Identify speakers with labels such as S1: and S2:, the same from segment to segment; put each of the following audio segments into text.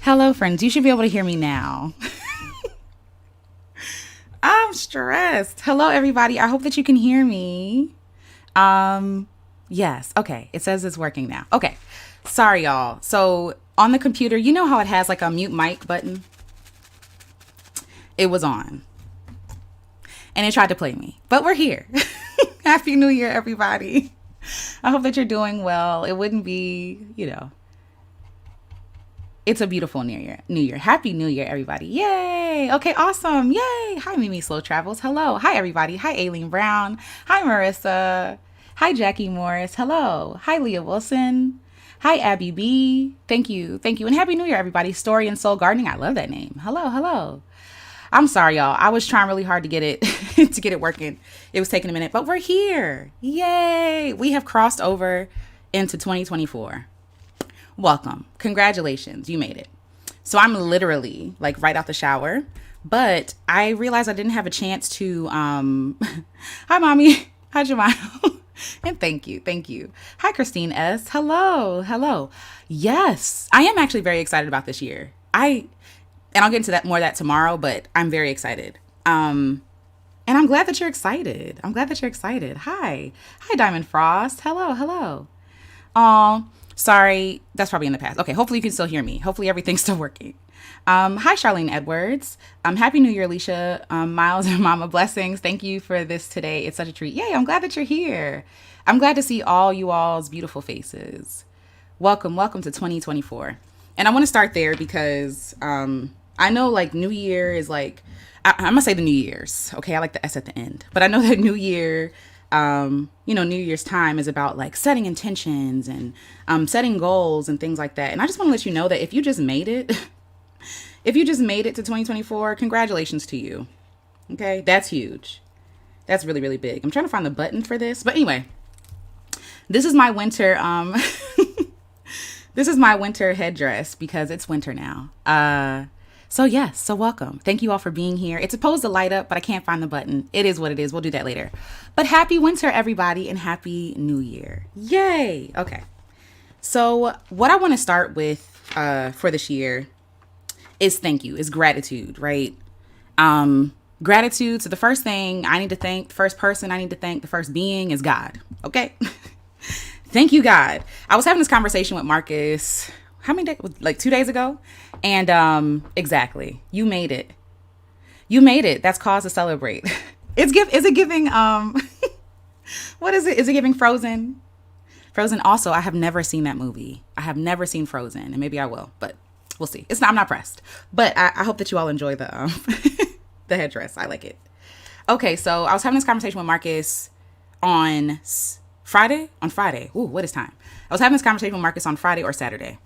S1: Hello, friends. You should be able to hear me now. I'm stressed. Hello, everybody. I hope that you can hear me. Um, yes. Okay. It says it's working now. Okay. Sorry, y'all. So on the computer, you know how it has like a mute mic button? It was on and it tried to play me, but we're here. Happy New Year, everybody. I hope that you're doing well. It wouldn't be, it's a beautiful New Year. New Year. Happy New Year, everybody. Yay. Okay, awesome. Yay. Hi, Mimi Slow Travels. Hello. Hi, everybody. Hi, Aileen Brown. Hi, Marissa. Hi, Jackie Morris. Hello. Hi, Leah Wilson. Hi, Abby B. Thank you. Thank you. And Happy New Year, everybody. Story and Soul Gardening. I love that name. Hello. Hello. I'm sorry, y'all. I was trying really hard to get it to get it working. It was taking a minute, but we're here. Yay. We have crossed over into 2024. Welcome. Congratulations. You made it. So I'm literally like right out the shower, but I realized I didn't have a chance to hi mommy. Hi Jemima. And thank you. Thank you. Hi Christine S. Hello. Hello. Yes. I am actually very excited about this year. And I'll get into that more of that tomorrow, but I'm very excited. And I'm glad that you're excited. I'm glad that you're excited. Hi. Hi Diamond Frost. Hello. Hello. Oh, sorry. That's probably in the past. Okay. Hopefully you can still hear me. Hopefully everything's still working. Hi, Charlene Edwards. Happy New Year, Alicia. Miles and Mama Blessings. Thank you for this today. It's such a treat. Yay. I'm glad that you're here. I'm glad to see all you all's beautiful faces. Welcome. Welcome to 2024. And I want to start there because I know like New Year is like, I'm going to say the New Year's. Okay. I like the S at the end. But I know that New Year New Year's time is about like setting intentions and setting goals and things like that. And I just want to let you know that if you just made it, if you just made it to 2024, congratulations to you. Okay, that's huge. That's really, really big. I'm trying to find the button for this, but anyway, this is my winter. This is my winter headdress because it's winter now. So yes, so welcome. Thank you all for being here. It's supposed to light up, but I can't find the button. It is what it is. We'll do that later. But happy winter, everybody, and happy New Year. Yay. Okay. So what I want to start with for this year is thank you, is gratitude, right? Gratitude. So the first thing I need to thank, the first person I need to thank, the first being is God. Okay. Thank you, God. I was having this conversation with Marcus, how many days? Like 2 days ago. And exactly. You made it. You made it. That's cause to celebrate. Is it giving what is it? Is it giving Frozen? Frozen also, I have never seen that movie. I have never seen Frozen, and maybe I will, but we'll see. I'm not pressed. But I hope that you all enjoy the the headdress. I like it. Okay, so I was having this conversation with Marcus on Friday. Ooh, what is time? I was having this conversation with Marcus on Friday or Saturday.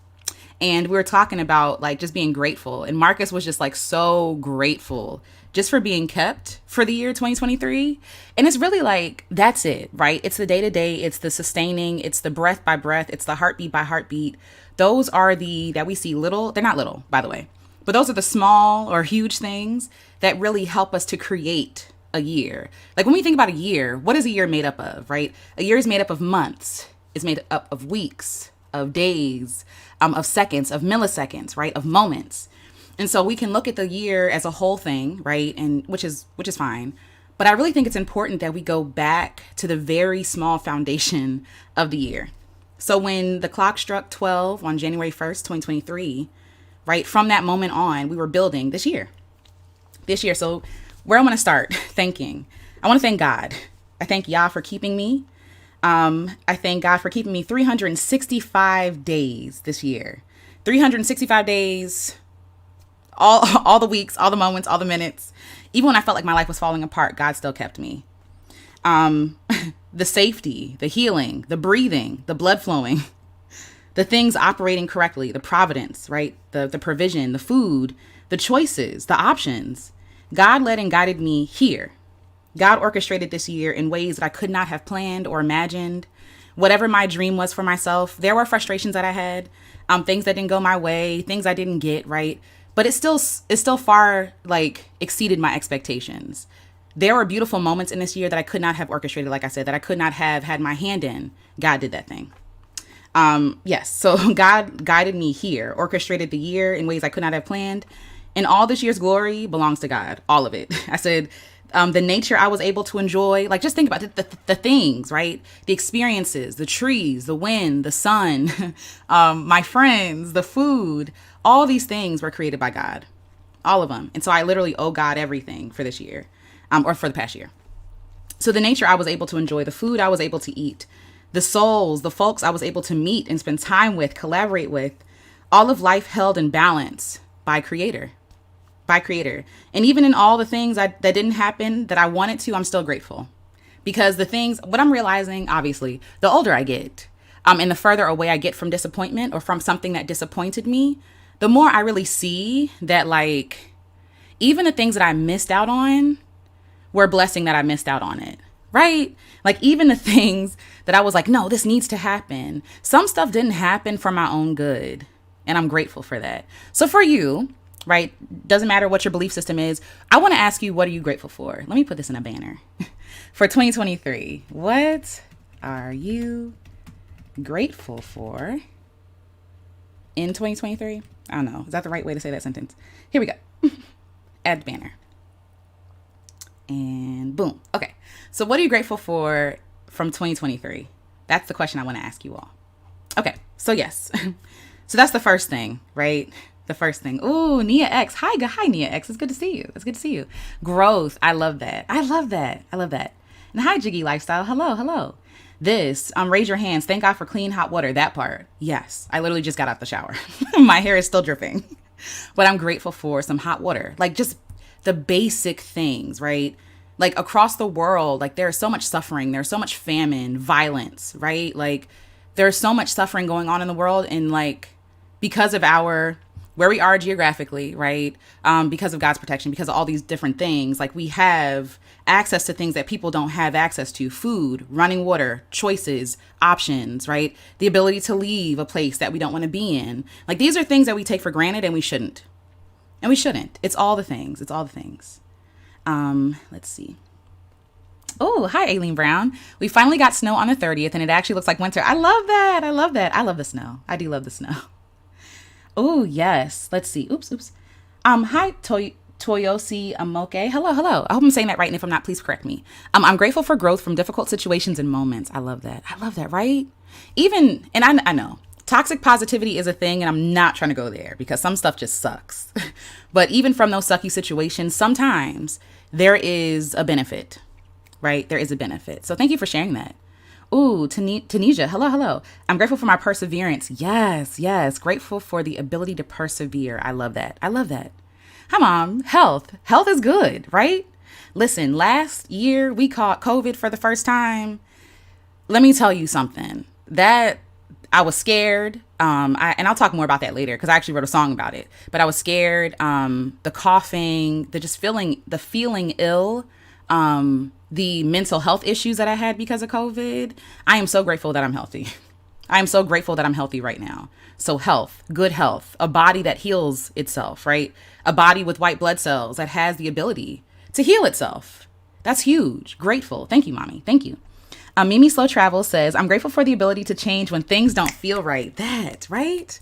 S1: And we were talking about like just being grateful. And Marcus was just like so grateful just for being kept for the year 2023. And it's really like, that's it, right? It's the day to day. It's the sustaining. It's the breath by breath. It's the heartbeat by heartbeat. Those are that we see little. They're not little, by the way. But those are the small or huge things that really help us to create a year. Like when we think about a year, what is a year made up of, right? A year is made up of months. It's made up of weeks, of days, of seconds, of milliseconds, right? Of moments. And so we can look at the year as a whole thing, right? And which is fine. But I really think it's important that we go back to the very small foundation of the year. So when the clock struck 12 on January 1st, 2023, right? From that moment on, we were building this year. So where I want to start thanking, I want to thank God. I thank Yah for keeping me. I thank God for keeping me 365 days this year. 365 days, all the weeks, all the moments, all the minutes. Even when I felt like my life was falling apart, God still kept me. The safety, the healing, the breathing, the blood flowing, the things operating correctly, the providence, right? The provision, the food, the choices, the options. God led and guided me here. God orchestrated this year in ways that I could not have planned or imagined. Whatever my dream was for myself, there were frustrations that I had, things that didn't go my way, things I didn't get right. But it still far like exceeded my expectations. There were beautiful moments in this year that I could not have orchestrated, like I said, that I could not have had my hand in. God did that thing. Yes. So God guided me here, orchestrated the year in ways I could not have planned. And all this year's glory belongs to God. All of it. I said, the nature I was able to enjoy, like just think about the things, right? The experiences, the trees, the wind, the sun, my friends, the food, all these things were created by God. All of them. And so I literally owe God everything for this year, or for the past year. So the nature I was able to enjoy, the food I was able to eat, the souls, the folks I was able to meet and spend time with, collaborate with, all of life held in balance by Creator. By Creator. And even in all the things that didn't happen that I wanted to, I'm still grateful. Because the things, what I'm realizing, obviously, the older I get, and the further away I get from disappointment or from something that disappointed me, the more I really see that, like, even the things that I missed out on were a blessing that I missed out on it, right? Like, even the things that I was like, no, this needs to happen. Some stuff didn't happen for my own good, and I'm grateful for that. So for you, right, doesn't matter what your belief system is, I want to ask you, what are you grateful for? Let me put this in a banner. For 2023, what are you grateful for in 2023? I don't know. Is that the right way to say that sentence? Here we go. Add banner. And boom. Okay. So what are you grateful for from 2023? That's the question I want to ask you all. Okay. So yes. So that's the first thing, right? The first thing. Ooh, Nia X. Hi, Nia X. It's good to see you. It's good to see you. Growth. I love that. I love that. I love that. And hi, Jiggy Lifestyle. Hello. This, raise your hands. Thank God for clean hot water. That part. Yes. I literally just got out the shower. My hair is still dripping. But I'm grateful for some hot water. Like, just the basic things, right? Like, across the world, like, there's so much suffering. There's so much famine, violence, right? Like, there's so much suffering going on in the world. And, like, because of where we are geographically, right? Because of God's protection, because of all these different things, like, we have access to things that people don't have access to: food, running water, choices, options, right? The ability to leave a place that we don't want to be in. Like, these are things that we take for granted, and we shouldn't. And we shouldn't. It's all the things. It's all the things. Let's see. Oh, hi, Aileen Brown. We finally got snow on the 30th, and it actually looks like winter. I love that. I love that. I love the snow. I do love the snow. Oh, yes. Let's see. Oops. Hi, Toyosi Amoke. Hello. I hope I'm saying that right. And if I'm not, please correct me. I'm grateful for growth from difficult situations and moments. I love that. Right? Even, and I know toxic positivity is a thing, and I'm not trying to go there because some stuff just sucks. But even from those sucky situations, sometimes there is a benefit, right? There is a benefit. So thank you for sharing that. Ooh, Tunisia. Hello. I'm grateful for my perseverance. Yes. Grateful for the ability to persevere. I love that. Hi, Mom. Health is good, right? Listen, last year we caught COVID for the first time. Let me tell you something. That I was scared. And I'll talk more about that later because I actually wrote a song about it. But I was scared. The coughing, the feeling ill. The mental health issues that I had because of COVID. I am so grateful that I'm healthy. I am so grateful that I'm healthy right now. So health, good health, a body that heals itself, right? A body with white blood cells that has the ability to heal itself. That's huge. Grateful. Thank you, Mommy. Thank you. Mimi Slow Travel says, I'm grateful for the ability to change when things don't feel right. That, right?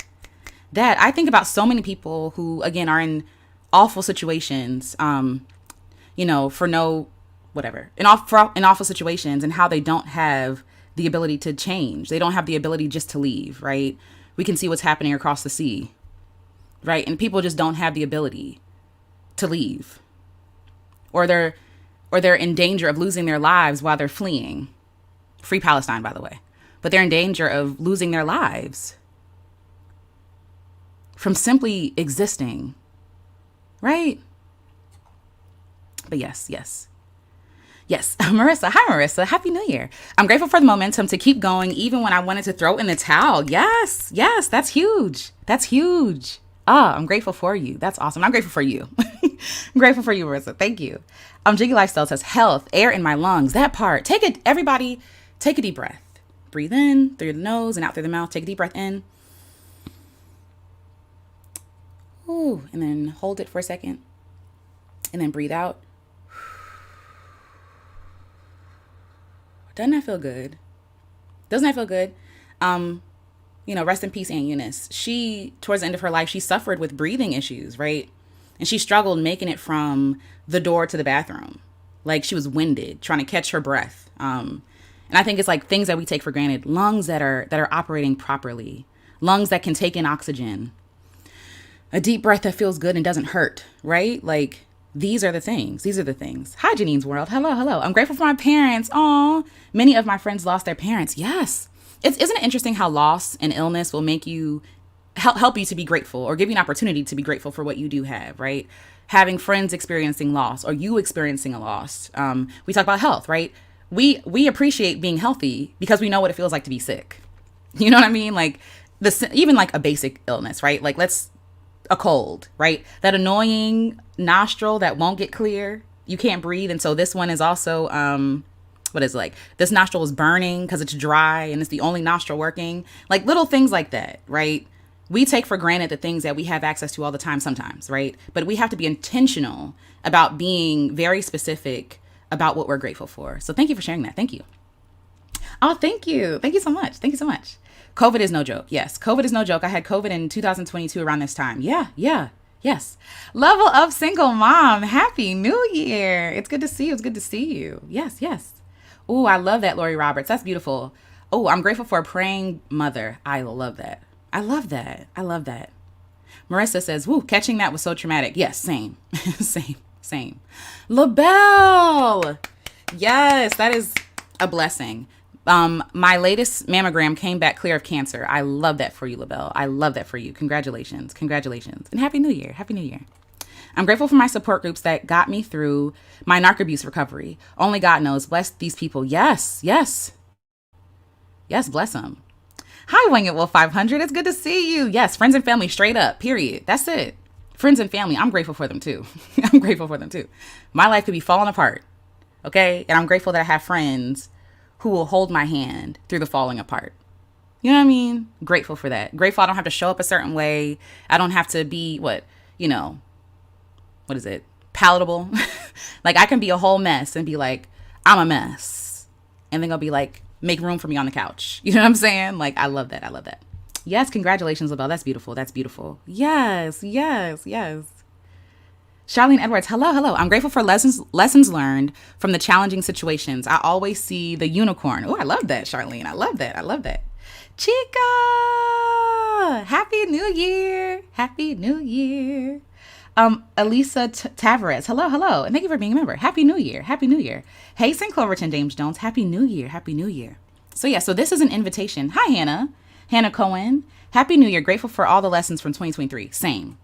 S1: That, I think about so many people who, again, are in awful situations, for no whatever, in awful situations, and how they don't have the ability to change. They don't have the ability just to leave, right? We can see what's happening across the sea, right? And people just don't have the ability to leave, or they're in danger of losing their lives while they're fleeing. Free Palestine, by the way. But they're in danger of losing their lives from simply existing, right? But yes. Marissa. Hi, Marissa. Happy New Year. I'm grateful for the momentum to keep going even when I wanted to throw in the towel. Yes. That's huge. I'm grateful for you. That's awesome. I'm grateful for you. I'm grateful for you, Marissa. Thank you. Jiggy Lifestyle says, health, air in my lungs. That part. Everybody take a deep breath. Breathe in through the nose and out through the mouth. Take a deep breath in. Ooh, and then hold it for a second. And then breathe out. Doesn't that feel good? Rest in peace, Aunt Eunice. She, towards the end of her life, she suffered with breathing issues, right? And she struggled making it from the door to the bathroom. Like she was winded, trying to catch her breath. And I think it's like things that we take for granted, lungs that are operating properly, lungs that can take in oxygen, a deep breath that feels good and doesn't hurt, right? Like these are the things. These are the things. Hi, Janine's World. Hello, hello. I'm grateful for my parents. Aw, many of my friends lost their parents. Yes. Isn't it interesting how loss and illness will make you help you to be grateful or give you an opportunity to be grateful for what you do have, right? Having friends experiencing loss or you experiencing a loss. We talk about health, right? We appreciate being healthy because we know what it feels like to be sick. You know what I mean? Like even like a basic illness, right? Like a cold, right? That annoying nostril that won't get clear. You can't breathe. And so this one is also, what is it like? This nostril is burning because it's dry and it's the only nostril working. Like little things like that, right? We take for granted the things that we have access to all the time sometimes, right? But we have to be intentional about being very specific about what we're grateful for. So thank you for sharing that. Thank you. Oh, thank you. Thank you so much. Thank you so much. COVID is no joke. Yes, COVID is no joke. I had COVID in 2022 around this time. Yeah. Yes. Level up single mom. Happy New Year. It's good to see you. It's good to see you. Yes. Oh, I love that, Lori Roberts. That's beautiful. Oh, I'm grateful for a praying mother. I love that. I love that. Marissa says, woo, catching that was so traumatic. Yes, same. Same. LaBelle. Yes, that is a blessing. My latest mammogram came back clear of cancer. I love that for you, LaBelle. I love that for you. Congratulations. And Happy New Year. I'm grateful for my support groups that got me through my narc abuse recovery. Only God knows. Bless these people. Yes, bless them. Hi, Wing It Wolf 500. It's good to see you. Yes, friends and family, straight up, period. That's it. Friends and family, I'm grateful for them too. My life could be falling apart, okay? And I'm grateful that I have friends who will hold my hand through the falling apart. You know what I mean? Grateful for that. Grateful I don't have to show up a certain way. I don't have to be, palatable. Like I can be a whole mess and be like, I'm a mess. And then I'll be like, make room for me on the couch. You know what I'm saying? Like, I love that. Yes, congratulations, LaBelle. That's beautiful. Yes. Charlene Edwards, hello. I'm grateful for lessons learned from the challenging situations. I always see the unicorn. Oh, I love that, Charlene. I love that. Chica, Happy New Year. Elisa Tavares, hello. And thank you for being a member. Happy New Year. Hey, St. Cloverton, James Jones. Happy New Year. So this is an invitation. Hi, Hannah Cohen. Happy New Year. Grateful for all the lessons from 2023. Same.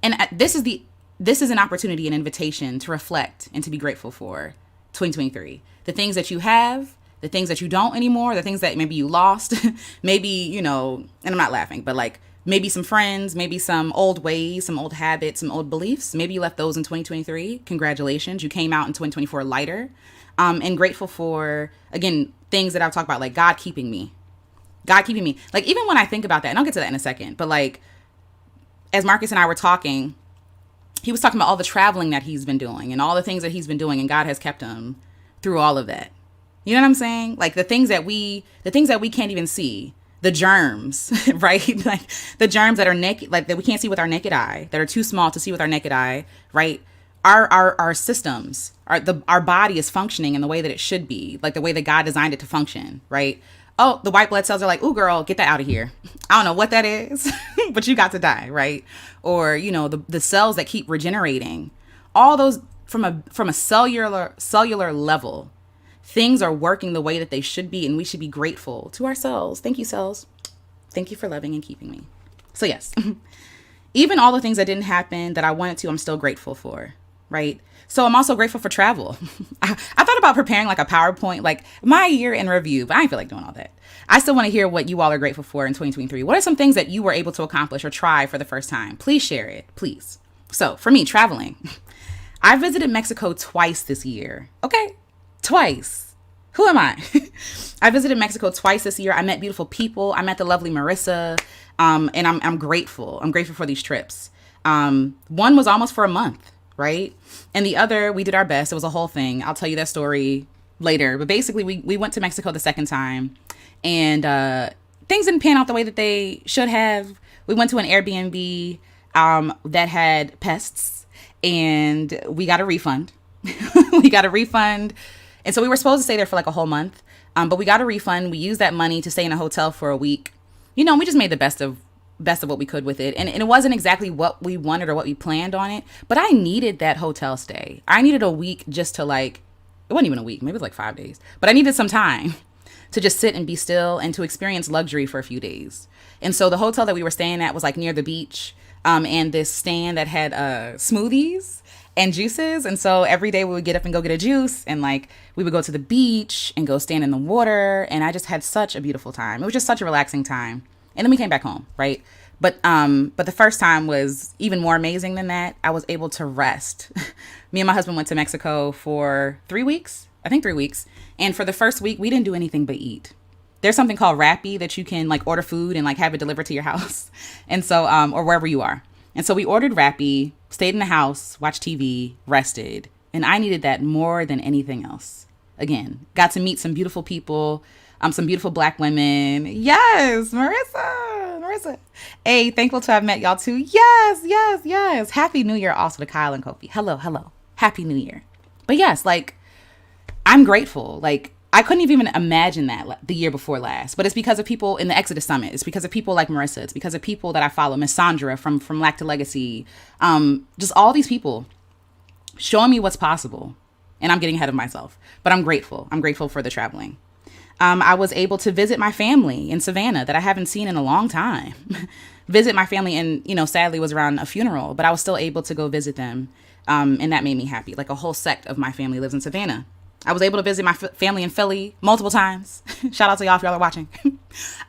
S1: And this is an opportunity, an invitation to reflect and to be grateful for 2023. The things that you have, the things that you don't anymore, the things that maybe you lost, maybe, and I'm not laughing, but like maybe some friends, maybe some old ways, some old habits, some old beliefs. Maybe you left those in 2023. Congratulations. You came out in 2024 lighter. And grateful for, again, things that I've talked about, like God keeping me. Like, even when I think about that, and I'll get to that in a second, but like, as Marcus and I were talking, he was talking about all the traveling that he's been doing and all the things that he's been doing, and God has kept him through all of that. You know what I'm saying? Like the things that we can't even see, the germs, right? Like the germs that are naked, like that we can't see with our naked eye, that are too small to see with our naked eye, right? Our systems, our body is functioning in the way that it should be, like the way that God designed it to function, right? Oh, the white blood cells are like, ooh, girl, get that out of here. I don't know what that is, but you got to die, right? Or, the cells that keep regenerating, all those from a cellular level, things are working the way that they should be, and we should be grateful to our cells. Thank you, cells. Thank you for loving and keeping me. So yes, even all the things that didn't happen that I wanted to, I'm still grateful for, right? So I'm also grateful for travel. I thought about preparing like a PowerPoint, like my year in review, but I didn't feel like doing all that. I still want to hear what you all are grateful for in 2023. What are some things that you were able to accomplish or try for the first time? Please share it, please. So for me, traveling. I visited Mexico twice this year. Okay, twice. Who am I? I visited Mexico twice this year. I met beautiful people. I met the lovely Marissa, and I'm grateful. I'm grateful for these trips. One was almost for a month, right? And the other, we did our best. It was a whole thing. I'll tell you that story later. But basically, we went to Mexico the second time. and things didn't pan out the way that they should have. We went to an Airbnb that had pests, and we got a refund. We got a refund, and so we were supposed to stay there for like a whole month, but we got a refund. We used that money to stay in a hotel for a week. We just made the best of what we could with it, and it wasn't exactly what we wanted or what we planned on it. But I needed that hotel stay. I needed a week just to like. It wasn't even a week. Maybe it was like 5 days. But I needed some time to just sit and be still and to experience luxury for a few days. And so the hotel that we were staying at was like near the beach, and this stand that had smoothies and juices. And so every day we would get up and go get a juice, and like we would go to the beach and go stand in the water. And I just had such a beautiful time. It was just such a relaxing time. And then we came back home, right? But the first time was even more amazing than that. I was able to rest. Me and my husband went to Mexico for 3 weeks. I think 3 weeks. And for the first week, we didn't do anything but eat. There's something called Rappi that you can like order food and like have it delivered to your house. And so, or wherever you are. And so we ordered Rappi, stayed in the house, watched TV, rested. And I needed that more than anything else. Again, got to meet some beautiful people, some beautiful Black women. Yes, Marissa. Hey, thankful to have met y'all too. Yes. Happy New Year also to Kyle and Kofi. Hello. Happy New Year. But yes, like, I'm grateful. Like, I couldn't even imagine that the year before last. But it's because of people in the Exodus Summit. It's because of people like Marissa. It's because of people that I follow. Miss Sandra from Lack to Legacy. Just all these people showing me what's possible. And I'm getting ahead of myself. But I'm grateful. I'm grateful for the traveling. I was able to visit my family in Savannah that I haven't seen in a long time. Visit my family, and, sadly was around a funeral, but I was still able to go visit them. And that made me happy. Like, a whole sect of my family lives in Savannah. I was able to visit my family in Philly multiple times. Shout out to y'all if y'all are watching.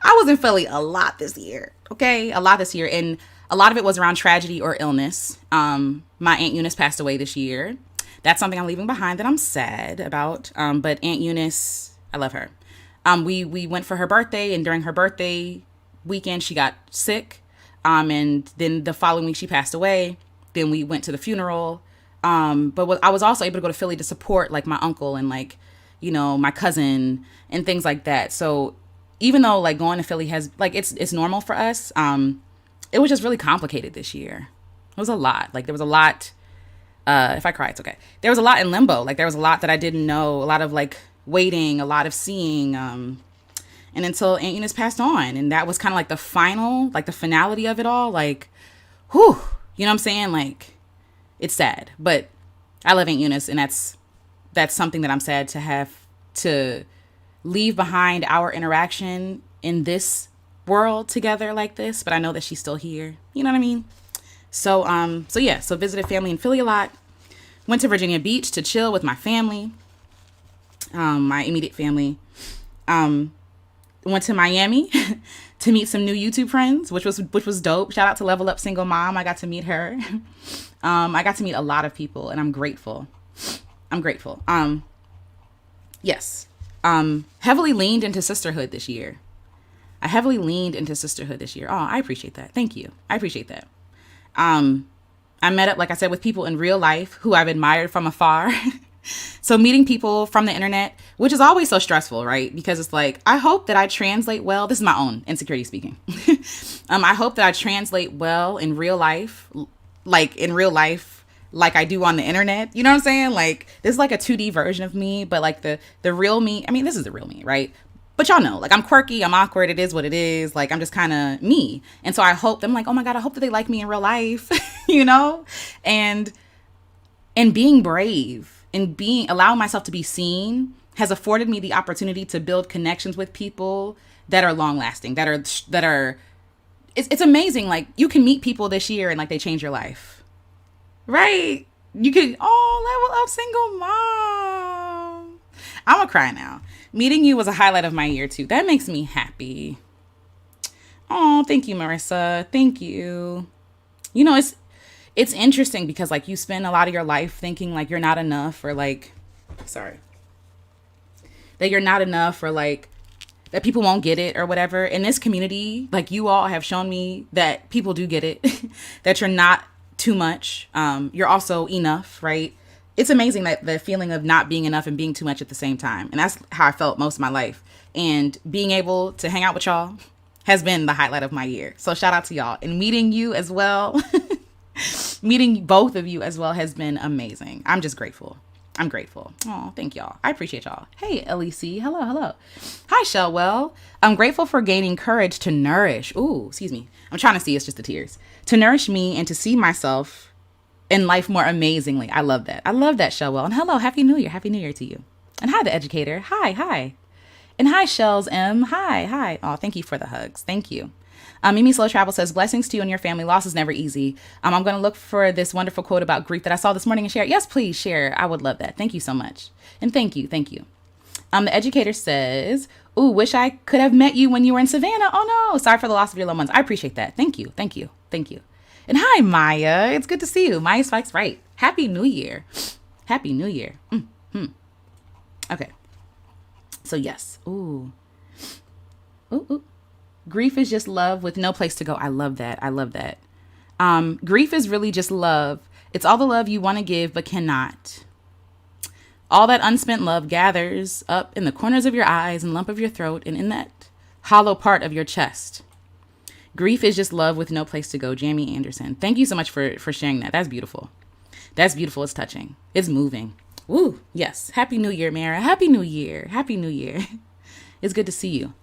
S1: I was in Philly a lot this year. Okay. A lot this year. And a lot of it was around tragedy or illness. My Aunt Eunice passed away this year. That's something I'm leaving behind that I'm sad about. But Aunt Eunice, I love her. We went for her birthday, and during her birthday weekend, she got sick. And then the following week she passed away. Then we went to the funeral. But I was also able to go to Philly to support like my uncle and like, my cousin and things like that. So even though like going to Philly has like, it's normal for us. It was just really complicated this year. It was a lot. Like there was a lot, if I cry, it's okay. There was a lot in limbo. Like there was a lot that I didn't know, a lot of like waiting, a lot of seeing, and until Aunt Eunice passed on. And that was kind of like the final, like the finality of it all. Like, whew, you know what I'm saying? Like, it's sad, but I love Aunt Eunice, and that's something that I'm sad to have to leave behind our interaction in this world together like this. But I know that she's still here. You know what I mean? So visited family in Philly a lot. Went to Virginia Beach to chill with my family, my immediate family. Went to Miami to meet some new YouTube friends, which was dope. Shout out to Level Up Single Mom. I got to meet her. I got to meet a lot of people, and I'm grateful. Yes. Heavily leaned into sisterhood this year. Oh, I appreciate that. Thank you. I appreciate that. I met up, like I said, with people in real life who I've admired from afar. So meeting people from the internet, which is always so stressful, right? Because it's like, I hope that I translate well. This is my own insecurity speaking. I hope that I translate well in real life, like I do on the internet. You know what I'm saying? Like, this is like a 2D version of me, but like the real me, I mean, this is the real me, right? But y'all know, like, I'm quirky, I'm awkward, it is what it is. Like, I'm just kind of me. And so I hope, I'm like, oh my God, I hope that they like me in real life, And being brave and allowing myself to be seen has afforded me the opportunity to build connections with people that are long lasting, it's amazing. Like, you can meet people this year and like they change your life, right? You could, Level Up Single Mom. I'm gonna cry now. Meeting you was a highlight of my year too. That makes me happy. Oh, thank you, Marissa. Thank you. It's interesting because like you spend a lot of your life thinking like you're not enough, or like, that you're not enough, or like that people won't get it or whatever. In this community, like, you all have shown me that people do get it, that you're not too much. You're also enough, right? It's amazing that the feeling of not being enough and being too much at the same time. And that's how I felt most of my life. and being able to hang out with y'all has been the highlight of my year. So shout out to y'all, and meeting you as well. Meeting both of you as well has been amazing. I'm just grateful. I'm grateful. Oh, thank y'all. I appreciate y'all. Hey, LEC. Hello, hello. Hi, Shellwell. I'm grateful for gaining courage to nourish. Ooh, excuse me. I'm trying to see. It's just the tears. To nourish me and to see myself in life more amazingly. I love that. I love that, Shellwell. And hello, Happy New Year. Happy New Year to you. And hi, the educator. Hi, hi. And hi, Shells M. Hi, hi. Oh, thank you for the hugs. Thank you. Mimi Slow Travel says, blessings to you and your family. Loss is never easy. I'm going to look for this wonderful quote about grief that I saw this morning and share it. Yes, please share. I would love that. Thank you so much. And thank you. Thank you. The educator says, ooh, wish I could have met you when you were in Savannah. Oh no. Sorry for the loss of your loved ones. I appreciate that. Thank you. Thank you. Thank you. And hi, Maya. It's good to see you. Maya Spike's right. Happy New Year. Happy New Year. Okay. So yes. Ooh. Ooh, ooh. Grief is just love with no place to go. I love that. I love that. Grief is really just love. It's all the love you want to give but cannot. All that unspent love gathers up in the corners of your eyes and lump of your throat and in that hollow part of your chest. Grief is just love with no place to go. Jamie Anderson. Thank you so much for sharing that. That's beautiful. That's beautiful. It's touching. It's moving. Woo. Yes. Happy New Year, Mara. Happy New Year. Happy New Year. It's good to see you.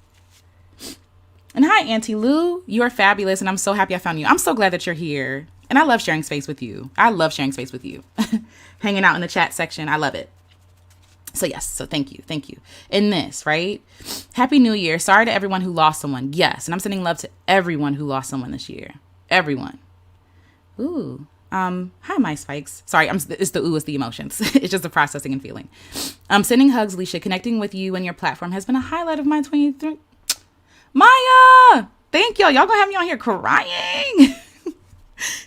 S1: And hi, Auntie Lou. You are fabulous, and I'm so happy I found you. I'm so glad that you're here. And I love sharing space with you. I love sharing space with you. Hanging out in the chat section. I love it. So yes, so thank you. Thank you. In this, right? Happy New Year. Sorry to everyone who lost someone. Yes, and I'm sending love to everyone who lost someone this year. Everyone. Ooh. Hi, my spikes. Sorry, it's the ooh, it's the emotions. It's just the processing and feeling. Sending hugs, Leisha. Connecting with you and your platform has been a highlight of my 23. Maya, thank y'all. Y'all gonna have me on here crying.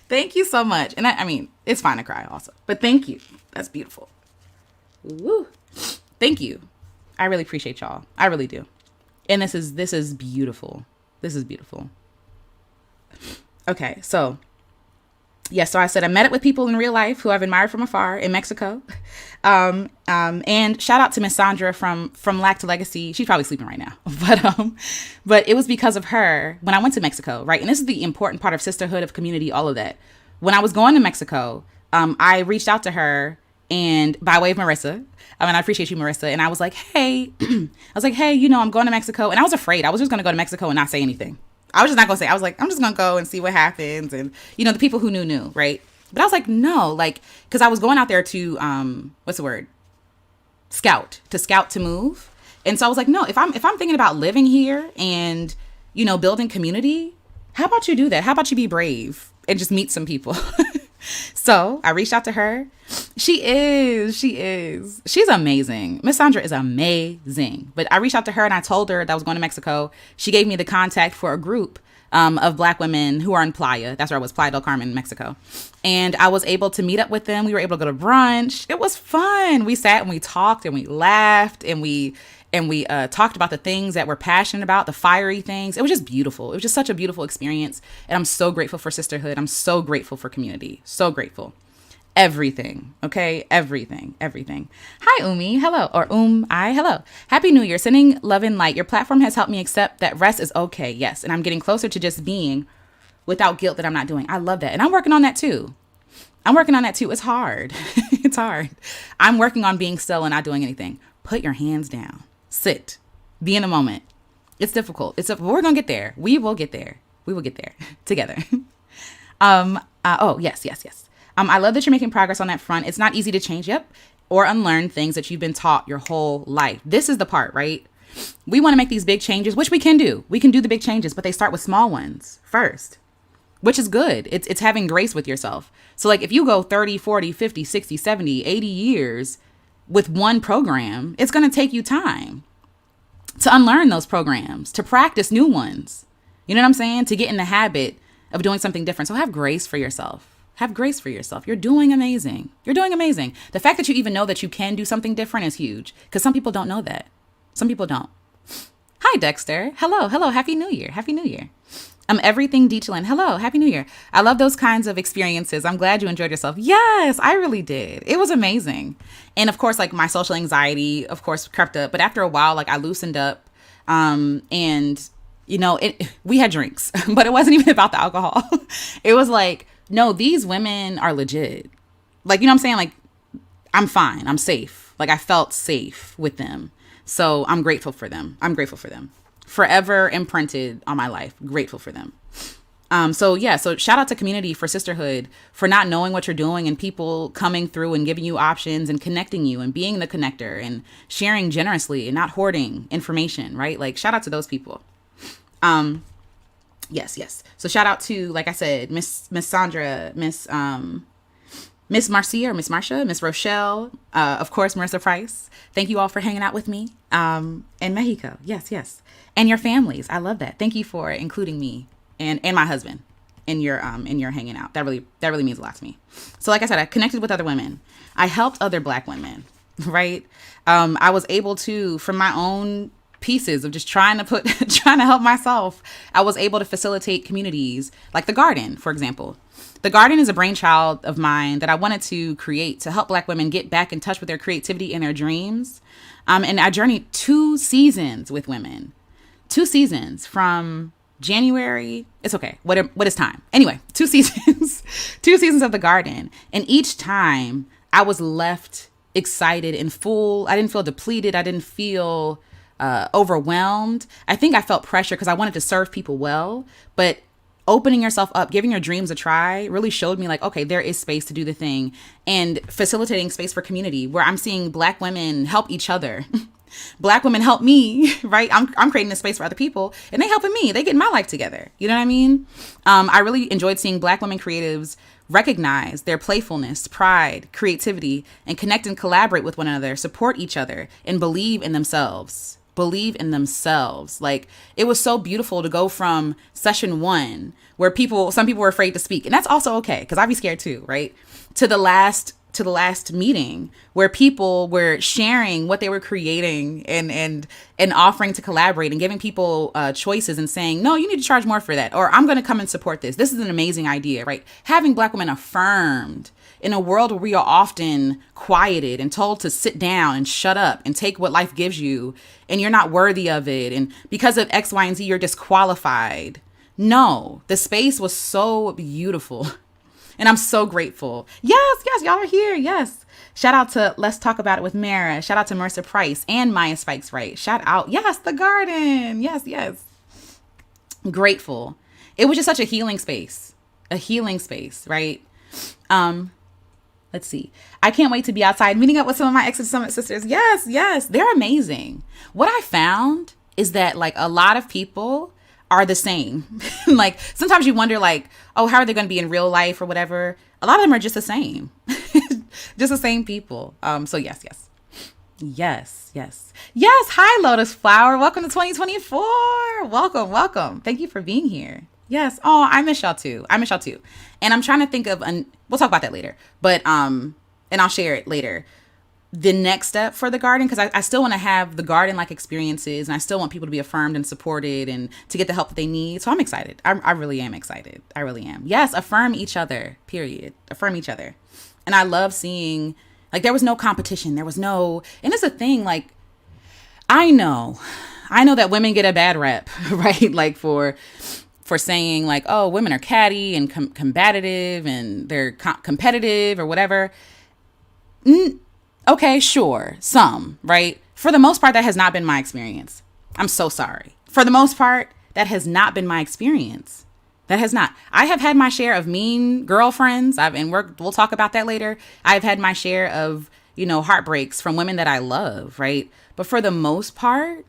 S1: Thank you so much. And I mean, it's fine to cry also, but thank you. That's beautiful. Woo. Thank you. I really appreciate y'all. I really do. And this is beautiful. This is beautiful. Okay, so yes, so I said I met it with people in real life who I've admired from afar in Mexico. And shout out to Miss Sandra from Lack to Legacy. She's probably sleeping right now. But it was because of her when I went to Mexico, right? And this is the important part of sisterhood, of community, all of that. When I was going to Mexico, I reached out to her, and by way of Marissa, I appreciate you, Marissa. And I was like, hey, I'm going to Mexico. And I was afraid. I was just going to go to Mexico and not say anything. I was just not going to say, I was like, I'm just going to go and see what happens. And, the people who knew, right? But I was like, no, because I was going out there to, scout to move. And so I was like, no, if I'm thinking about living here and, building community, how about you do that? How about you be brave and just meet some people? So I reached out to her. She's amazing. Miss Sandra is amazing. But I reached out to her and I told her that I was going to Mexico. She gave me the contact for a group of Black women who are in Playa. That's where I was, Playa del Carmen, Mexico. And I was able to meet up with them. We were able to go to brunch. It was fun. We sat and we talked and we laughed and we talked about the things that we're passionate about, the fiery things. It was just beautiful. It was just such a beautiful experience. And I'm so grateful for sisterhood. I'm so grateful for community. So grateful. Everything. Okay. Everything. Hi, Umi. Hello. Or hello. Happy New Year. Sending love and light. Your platform has helped me accept that rest is okay. Yes. And I'm getting closer to just being without guilt that I'm not doing. I love that. And I'm working on that too. It's hard. It's hard. I'm working on being still and not doing anything. Put your hands down. Sit. Be in the moment. It's difficult. We're going to get there. We will get there. We will get there together. Yes. I love that you're making progress on that front. It's not easy to change, or unlearn things that you've been taught your whole life. This is the part, right? We want to make these big changes, which we can do. We can do the big changes, but they start with small ones first, which is good. It's having grace with yourself. So if you go 30, 40, 50, 60, 70, 80 years with one program, it's going to take you time to unlearn those programs, to practice new ones. You know what I'm saying? To get in the habit of doing something different. So have grace for yourself. Have grace for yourself. You're doing amazing. The fact that you even know that you can do something different is huge, because some people don't know that. Some people don't. Hi, Dexter. Hello. Happy New Year. Everything Deechlin. Hello. Happy New Year. I love those kinds of experiences. I'm glad you enjoyed yourself. Yes, I really did. It was amazing. And of course, my social anxiety, of course, crept up. But after a while, I loosened up. And we had drinks, but it wasn't even about the alcohol. It was like, no, these women are legit. Like, you know what I'm saying? Like, I'm fine. I'm safe. Like, I felt safe with them. So I'm grateful for them. I'm grateful for them. Forever imprinted on my life. Grateful for them. So shout out to community for sisterhood, for not knowing what you're doing and people coming through and giving you options and connecting you and being the connector and sharing generously and not hoarding information, right? Like, shout out to those people. Yes. So shout out to, like I said, Miss Sandra, Miss Marcia or Miss Marcia, Miss Rochelle, of course, Marissa Price. Thank you all for hanging out with me, in Mexico. Yes. And your families. I love that. Thank you for including me and my husband in your hanging out. That really means a lot to me. So like I said, I connected with other women. I helped other Black women, right? I was able to, from my own pieces of just trying to help myself, I was able to facilitate communities like the Garden, for example. The Garden is a brainchild of mine that I wanted to create to help Black women get back in touch with their creativity and their dreams. And I journeyed 2 seasons with women. 2 seasons from January. It's okay. What is time? Anyway, 2 seasons. 2 seasons of the Garden. And each time I was left excited and full. I didn't feel depleted. I didn't feel overwhelmed. I think I felt pressure because I wanted to serve people well, but opening yourself up, giving your dreams a try really showed me like, okay, there is space to do the thing, and facilitating space for community where I'm seeing Black women help each other. Black women help me, right? I'm creating a space for other people and they helping me. They getting my life together. You know what I mean? I really enjoyed seeing Black women creatives recognize their playfulness, pride, creativity, and connect and collaborate with one another, support each other, and believe in themselves. Like, it was so beautiful to go from session 1 where some people were afraid to speak, and that's also okay because I'd be scared too, right? To the last meeting where people were sharing what they were creating and offering to collaborate and giving people choices and saying, no, you need to charge more for that, or I'm going to come and support this. This is an amazing idea, right? Having Black women affirmed in a world where we are often quieted and told to sit down and shut up and take what life gives you, and you're not worthy of it, and because of X, Y, and Z, you're disqualified. No, the space was so beautiful. And I'm so grateful. Yes, y'all are here. Yes. Shout out to Let's Talk About It with Mara. Shout out to Marissa Price and Maya Spikes Wright. Shout out. Yes, the Garden. Yes. Grateful. It was just such a healing space. Right? Let's see. I can't wait to be outside meeting up with some of my Exit Summit sisters. Yes. They're amazing. What I found is that like a lot of people are the same. Like sometimes you wonder like, oh, how are they going to be in real life or whatever? A lot of them are just the same. Just the same people. So yes. Hi, Lotus Flower. Welcome to 2024. Welcome. Thank you for being here. Yes. Oh, I miss y'all too. And I'm trying to think of, we'll talk about that later, but, and I'll share it later. The next step for the Garden, because I still want to have the Garden-like experiences, and I still want people to be affirmed and supported and to get the help that they need. So I'm excited. I really am excited. I really am. Yes, affirm each other, period. Affirm each other. And I love seeing, like, there was no competition. There was no, and it's a thing, like, I know that women get a bad rep, right? Like for saying like, oh, women are catty and combative and they're competitive or whatever. Okay, sure. Some, right? For the most part, that has not been my experience. I'm so sorry. For the most part, that has not been my experience. That has not. I have had my share of mean girlfriends. We'll talk about that later. I've had my share of, heartbreaks from women that I love, right? But for the most part,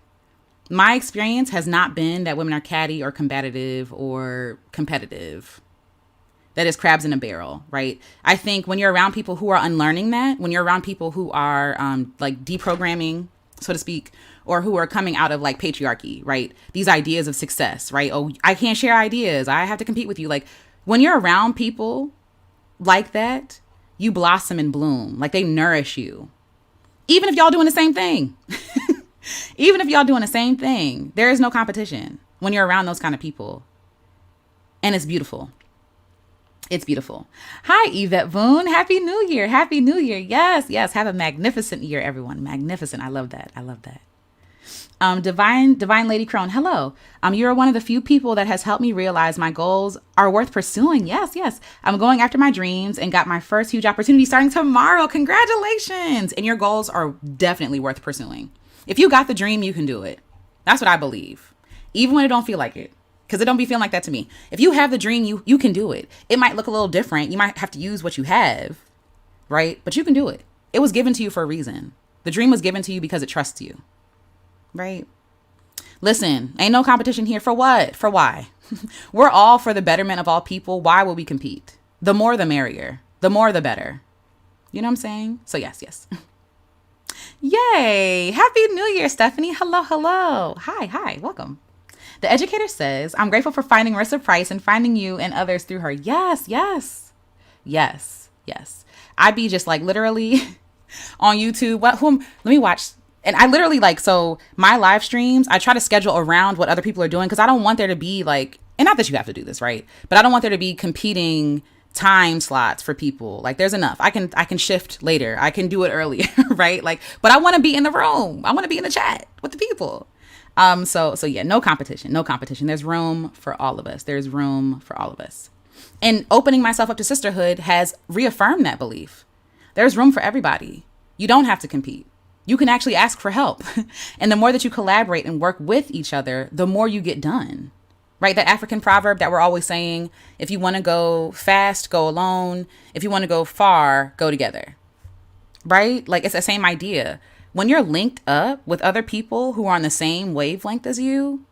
S1: my experience has not been that women are catty or combative or competitive. That is crabs in a barrel, right? I think when you're around people who are unlearning that, when you're around people who are like deprogramming, so to speak, or who are coming out of like patriarchy, right? These ideas of success, right? Oh, I can't share ideas. I have to compete with you. Like when you're around people like that, you blossom and bloom. Like they nourish you. Even if y'all doing the same thing. Even if y'all doing the same thing, there is no competition when you're around those kind of people. And it's beautiful. It's beautiful. Hi, Yvette Boone. Happy New Year. Yes. Have a magnificent year, everyone. Magnificent. I love that. Divine Lady Crone, hello. You're one of the few people that has helped me realize my goals are worth pursuing. Yes, yes. I'm going after my dreams and got my first huge opportunity starting tomorrow. Congratulations. And your goals are definitely worth pursuing. If you got the dream, you can do it. That's what I believe. Even when it don't feel like it. Because it don't be feeling like that to me. If you have the dream, you can do it. It might look a little different. You might have to use what you have, right? But you can do it. It was given to you for a reason. The dream was given to you because it trusts you. Right? Listen, ain't no competition here. For what? For why? We're all for the betterment of all people. Why would we compete? The more the merrier. The more the better. You know what I'm saying? So yes, yes. Yay. Happy New Year, Stephanie. Hello, hello. Hi, welcome. The educator says, I'm grateful for finding Marissa Price and finding you and others through her. Yes, yes. Yes, yes. I'd be just like literally on YouTube. Let me watch. And I literally so my live streams, I try to schedule around what other people are doing because I don't want there to be and not that you have to do this, right? But I don't want there to be competing time slots for people. There's enough. I can shift later. I can do it earlier, right? But I want to be in the room. I want to be in the chat with the people. So yeah, no competition. There's room for all of us. There's room for all of us. And opening myself up to sisterhood has reaffirmed that belief. There's room for everybody. You don't have to compete. You can actually ask for help. And the more that you collaborate and work with each other, the more you get done. Right? That African proverb that we're always saying, if you want to go fast, go alone. If you want to go far, go together. Right? It's the same idea. When you're linked up with other people who are on the same wavelength as you,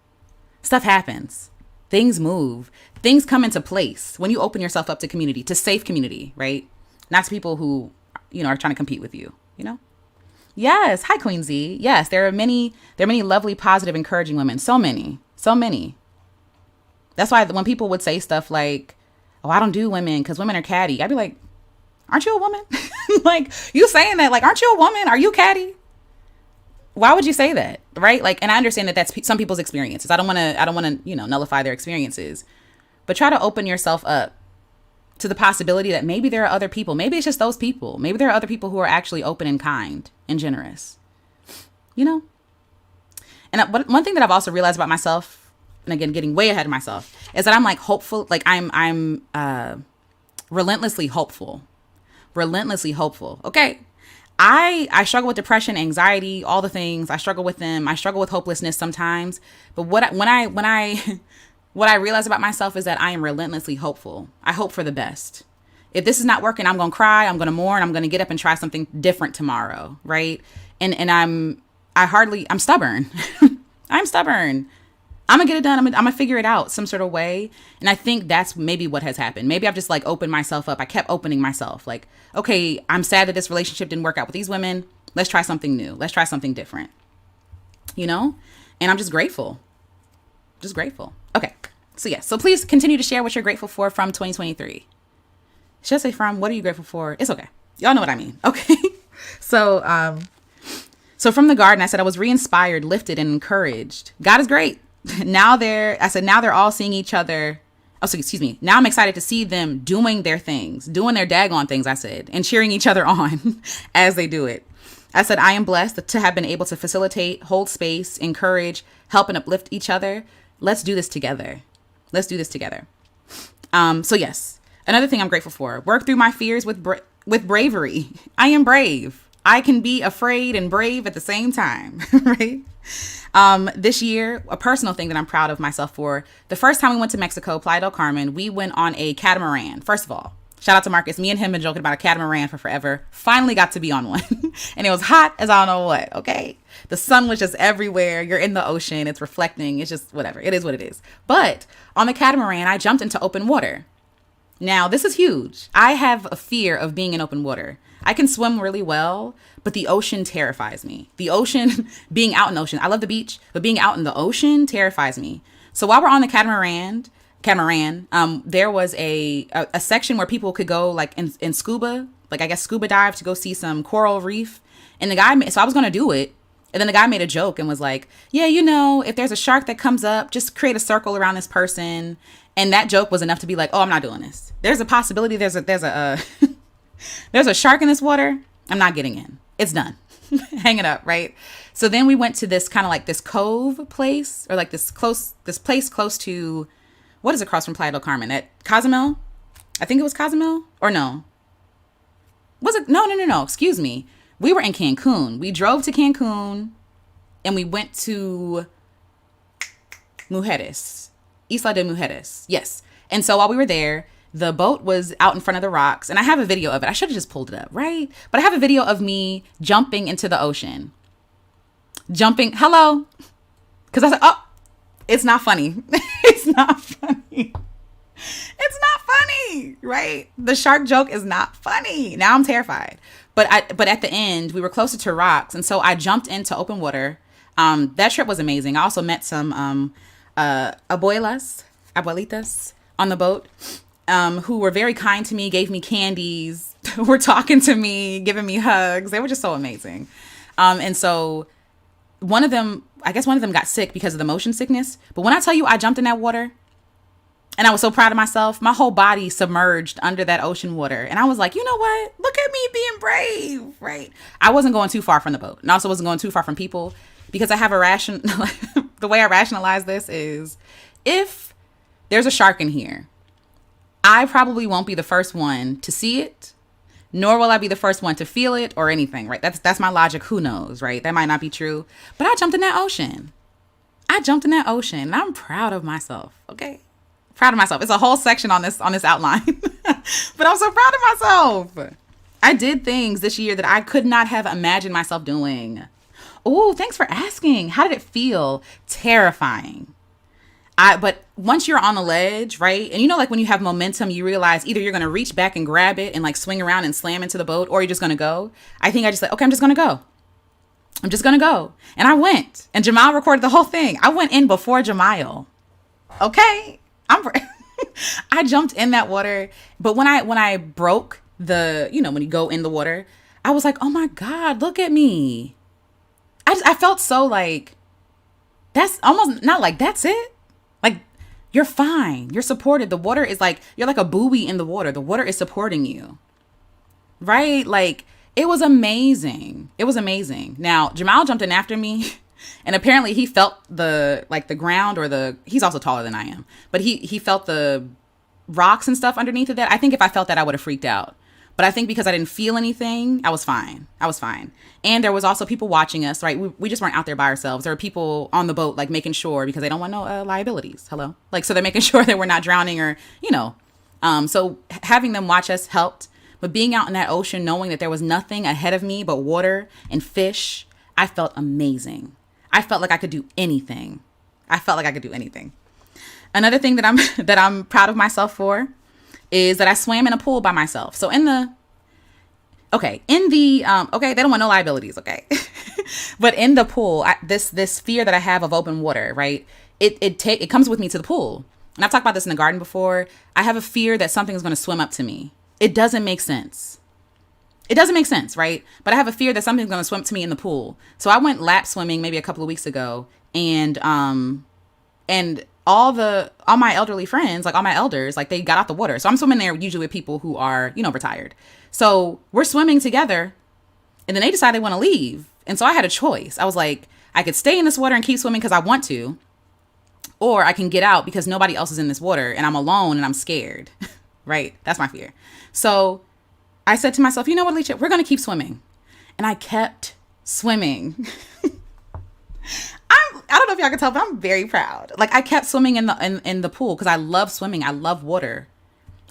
S1: stuff happens. Things move. Things come into place when you open yourself up to community, to safe community, right? Not to people who, are trying to compete with you, Yes. Hi, Queen Z. Yes, there are many lovely, positive, encouraging women. So many. That's why when people would say stuff like, oh, I don't do women because women are catty. I'd be like, aren't you a woman? You saying that, aren't you a woman? Are you catty? Why would you say that? Right? And I understand that that's some people's experiences. I don't want to, nullify their experiences, but try to open yourself up to the possibility that maybe there are other people. Maybe it's just those people. Maybe there are other people who are actually open and kind and generous, And one thing that I've also realized about myself, and again, getting way ahead of myself, is that I'm hopeful. I'm relentlessly hopeful. Okay. I struggle with depression, anxiety, all the things. I struggle with them. I struggle with hopelessness sometimes. But what I realize about myself is that I am relentlessly hopeful. I hope for the best. If this is not working, I'm going to cry. I'm going to mourn. I'm going to get up and try something different tomorrow. Right. And I'm stubborn. I'm stubborn. I'm going to get it done. I'm going to figure it out some sort of way. And I think that's maybe what has happened. Maybe I've just opened myself up. I kept opening myself. Okay, I'm sad that this relationship didn't work out with these women. Let's try something new. Let's try something different. And I'm just grateful. Okay. So yeah. So please continue to share what you're grateful for from 2023. Should I say from? What are you grateful for? It's okay. Y'all know what I mean. Okay. So from the garden, I said I was re-inspired, lifted, and encouraged. God is great. Now they're all seeing each other. Oh, so excuse me. Now I'm excited to see them doing their things, doing their daggone things, I said, and cheering each other on as they do it. I said, I am blessed to have been able to facilitate, hold space, encourage, help, and uplift each other. Let's do this together. So yes, another thing I'm grateful for, work through my fears with bravery. I am brave. I can be afraid and brave at the same time, right? This year, a personal thing that I'm proud of myself for, the first time we went to Mexico, Playa del Carmen, we went on a catamaran. First of all, shout out to Marcus. Me and him been joking about a catamaran for forever. Finally got to be on one. And it was hot as I don't know what, okay? The sun was just everywhere. You're in the ocean. It's reflecting. It's just whatever. It is what it is. But on the catamaran, I jumped into open water. Now, this is huge. I have a fear of being in open water. I can swim really well, but the ocean terrifies me. The ocean, being out in the ocean. I love the beach, but being out in the ocean terrifies me. So while we're on the catamaran, there was a section where people could go in scuba, scuba dive to go see some coral reef. And so I was going to do it. And then the guy made a joke and was like, yeah, if there's a shark that comes up, just create a circle around this person. And that joke was enough to be like, oh, I'm not doing this. There's a possibility there's a shark in this water. I'm not getting in. It's done. hanging up, right? So then we went to this kind of like this cove place, or like this place close to, what is across from Playa del Carmen? At Cozumel? I think it was Cozumel, or no? Was it? No. Excuse me. We were in Cancun. We drove to Cancun and we went to Mujeres, Isla de Mujeres. Yes. And so while we were there, the boat was out in front of the rocks, and I have a video of it. I should have just pulled it up, right? But I have a video of me jumping into the ocean. Hello? Because I said, oh, it's not funny. It's not funny. It's not funny, right? The shark joke is not funny. Now I'm terrified. But at the end, we were closer to rocks, and so I jumped into open water. That trip was amazing. I also met some abuelitas on the boat, who were very kind to me, gave me candies, were talking to me, giving me hugs. They were just so amazing. And so one of them got sick because of the motion sickness. But when I tell you I jumped in that water and I was so proud of myself, my whole body submerged under that ocean water. And I was like, you know what? Look at me being brave, right? I wasn't going too far from the boat, and also wasn't going too far from people, because I have the way I rationalize this is, if there's a shark in here, I probably won't be the first one to see it, nor will I be the first one to feel it or anything, right? That's my logic. Who knows, right? That might not be true. But I jumped in that ocean. And I'm proud of myself, okay? Proud of myself. It's a whole section on this outline. But I'm so proud of myself. I did things this year that I could not have imagined myself doing. Oh, thanks for asking. How did it feel? Terrifying. But once you're on the ledge, right? And like when you have momentum, you realize either you're going to reach back and grab it and like swing around and slam into the boat, or you're just going to go. I think I just like, okay, I'm just going to go. And I went, and Jamal recorded the whole thing. I went in before Jamal. Okay. I jumped in that water. But when I broke when you go in the water, I was like, oh my God, look at me. I felt so like, that's almost not like, that's it. Like, you're fine. You're supported. The water is like, you're like a buoy in the water. The water is supporting you. Right? Like, it was amazing. It was amazing. Now, Jamal jumped in after me, and apparently he felt the ground, or he's also taller than I am, but he felt the rocks and stuff underneath of that. I think if I felt that, I would have freaked out. But I think because I didn't feel anything, I was fine. And there was also people watching us, right? We just weren't out there by ourselves. There were people on the boat, like making sure, because they don't want no liabilities. Hello? Like, so they're making sure that we're not drowning, or, so having them watch us helped. But being out in that ocean, knowing that there was nothing ahead of me but water and fish, I felt amazing. I felt like I could do anything. Another thing that I'm proud of myself for is that I swam in a pool by myself. So they don't want no liabilities, okay? But in the pool, this fear that I have of open water, right? It comes with me to the pool. And I've talked about this in the garden before. I have a fear that something is going to swim up to me. It doesn't make sense. Right? But I have a fear that something's going to swim to me in the pool. So I went lap swimming maybe a couple of weeks ago, and all my elderly friends, like all my elders, like they got out the water. So I'm swimming there usually with people who are, retired. So we're swimming together, and then they decide they want to leave. And so I had a choice. I was like, I could stay in this water and keep swimming because I want to, or I can get out because nobody else is in this water and I'm alone and I'm scared, right? That's my fear. So I said to myself, you know what, Alicia, we're going to keep swimming. And I kept swimming. I don't know if y'all can tell, but I'm very proud. Like, I kept swimming in the pool because I love swimming. I love water.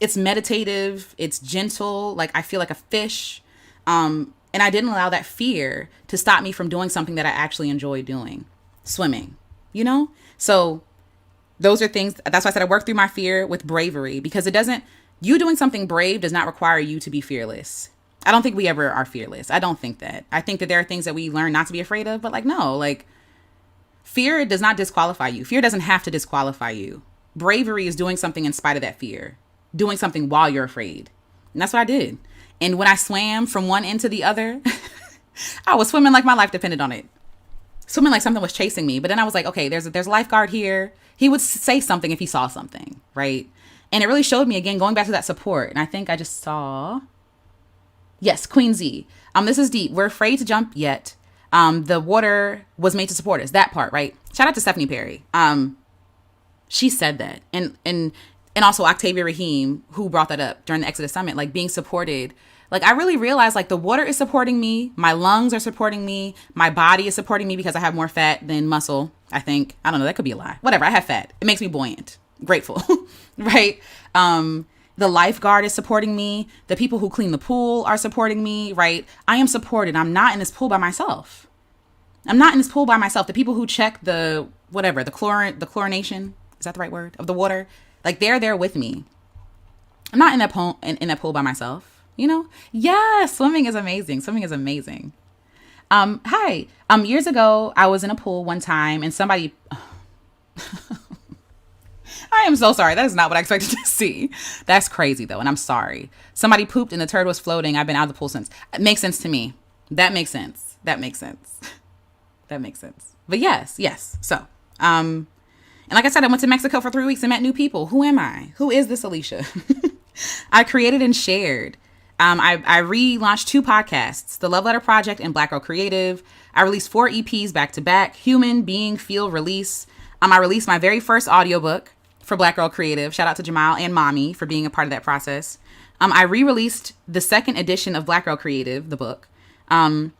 S1: It's meditative. It's gentle. Like, I feel like a fish. And I didn't allow that fear to stop me from doing something that I actually enjoy doing, swimming, So those are things. That's why I said I work through my fear with bravery, because you doing something brave does not require you to be fearless. I don't think we ever are fearless. I don't think that. I think that there are things that we learn not to be afraid of, but fear does not disqualify you. Fear doesn't have to disqualify you. Bravery is doing something in spite of that fear, doing something while you're afraid. And that's what I did. And when I swam from one end to the other, I was swimming like my life depended on it. Swimming like something was chasing me. But then I was like, okay, there's a lifeguard here. He would say something if he saw something, right? And it really showed me, again, going back to that support. And I think I just saw Yes, Queen Z. This is deep. We're afraid to jump yet. The water was made to support us. That part, right? Shout out to Stephanie Perry. She said that. And also Octavia Rahim, who brought that up during the Exodus Summit, like being supported. Like, I really realized, like, the water is supporting me. My lungs are supporting me. My body is supporting me because I have more fat than muscle, I think. I don't know. That could be a lie. Whatever. I have fat. It makes me buoyant. Grateful. Right? The lifeguard is supporting me. The people who clean the pool are supporting me, right? I am supported. I'm not in this pool by myself. The people who check the chlorination, is that the right word, of the water? Like, they're there with me. I'm not in that pool by myself. You know? Yeah, swimming is amazing. Hi. Years ago, I was in a pool one time and somebody, I am so sorry. That is not what I expected to see. That's crazy though. And I'm sorry. Somebody pooped and the turd was floating. I've been out of the pool since. It makes sense to me. That makes sense. But yes. So, and like I said, I went to Mexico for 3 weeks and met new people. Who am I? Who is this Alicia? I created and shared. I relaunched 2 podcasts, The Love Letter Project and Black Girl Creative. I released 4 EPs back to back, Human, Being, Feel, Release. I released my very first audiobook for Black Girl Creative. Shout out to Jamal and Mommy for being a part of that process. I re-released the 2nd edition of Black Girl Creative, the book. I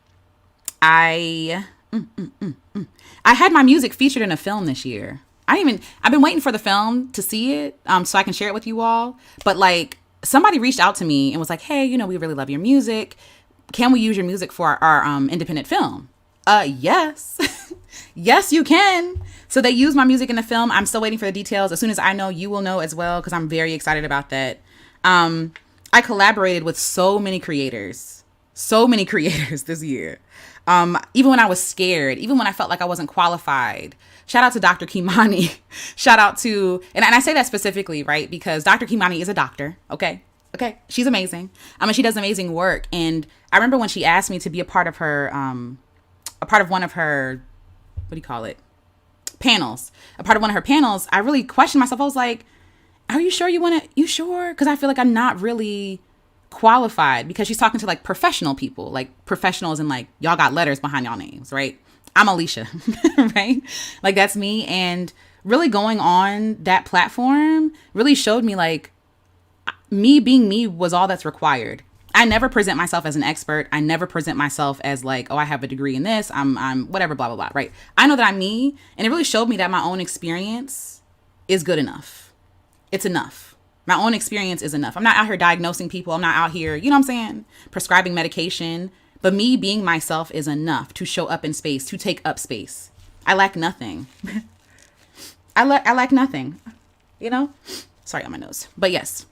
S1: had my music featured in a film this year. I've been waiting for the film to see it, so I can share it with you all. But like, somebody reached out to me and was like, hey, we really love your music. Can we use your music for our independent film? Yes. Yes, you can. So they used my music in the film. I'm still waiting for the details. As soon as I know, you will know as well, because I'm very excited about that. I collaborated with so many creators this year. Even when I was scared, even when I felt like I wasn't qualified. Shout out to Dr. Kimani. Shout out to, and I say that specifically, right? Because Dr. Kimani is a doctor. Okay. She's amazing. She does amazing work. And I remember when she asked me to be a part of her, one of her, what do you call it? Panels. A part of one of her panels, I really questioned myself. I was like, are you sure you sure? Because I feel like I'm not really qualified, because she's talking to like professional people, like professionals, and like, y'all got letters behind y'all names, right? I'm Alicia, right? Like, that's me. And really going on that platform really showed me like, me being me was all that's required. I never present myself as an expert. I never present myself as like, oh, I have a degree in this. I'm whatever, blah, blah, blah, right? I know that I'm me. And it really showed me that my own experience is good enough. It's enough. My own experience is enough. I'm not out here diagnosing people. I'm not out here, you know what I'm saying, prescribing medication. But me being myself is enough to show up in space, to take up space. I lack nothing. I lack nothing, Sorry on my nose. But yes.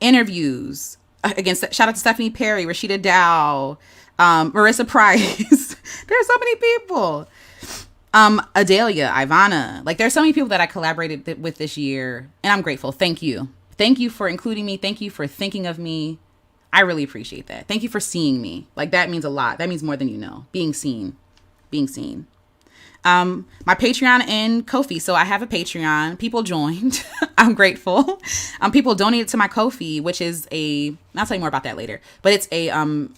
S1: Interviews. Again, shout out to Stephanie Perry, Rashida Dow, Marissa Price. There's so many people. Adelia, Ivana. Like, there's so many people that I collaborated with this year, and I'm grateful. Thank you. Thank you for including me. Thank you for thinking of me. I really appreciate that. Thank you for seeing me. Like, that means a lot. That means more than you know. Being seen. My Patreon and Ko-fi. So I have a Patreon. People joined. I'm grateful. People donated to my Ko-fi, which is I'll tell you more about that later. But it's I'm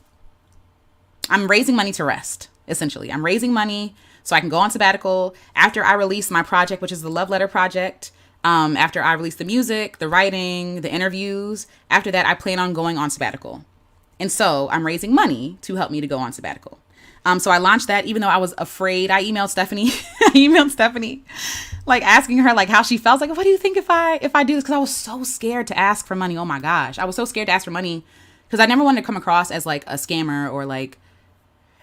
S1: raising money to rest, essentially. I'm raising money so I can go on sabbatical after I release my project, which is the Love Letter Project. After I release the music, the writing, the interviews, after that, I plan on going on sabbatical. And so I'm raising money to help me to go on sabbatical. So I launched that, even though I was afraid. I emailed Stephanie, like asking her like how she felt. Like, what do you think if I do this? Because I was so scared to ask for money. Oh my gosh. I was so scared to ask for money because I never wanted to come across as like a scammer or like,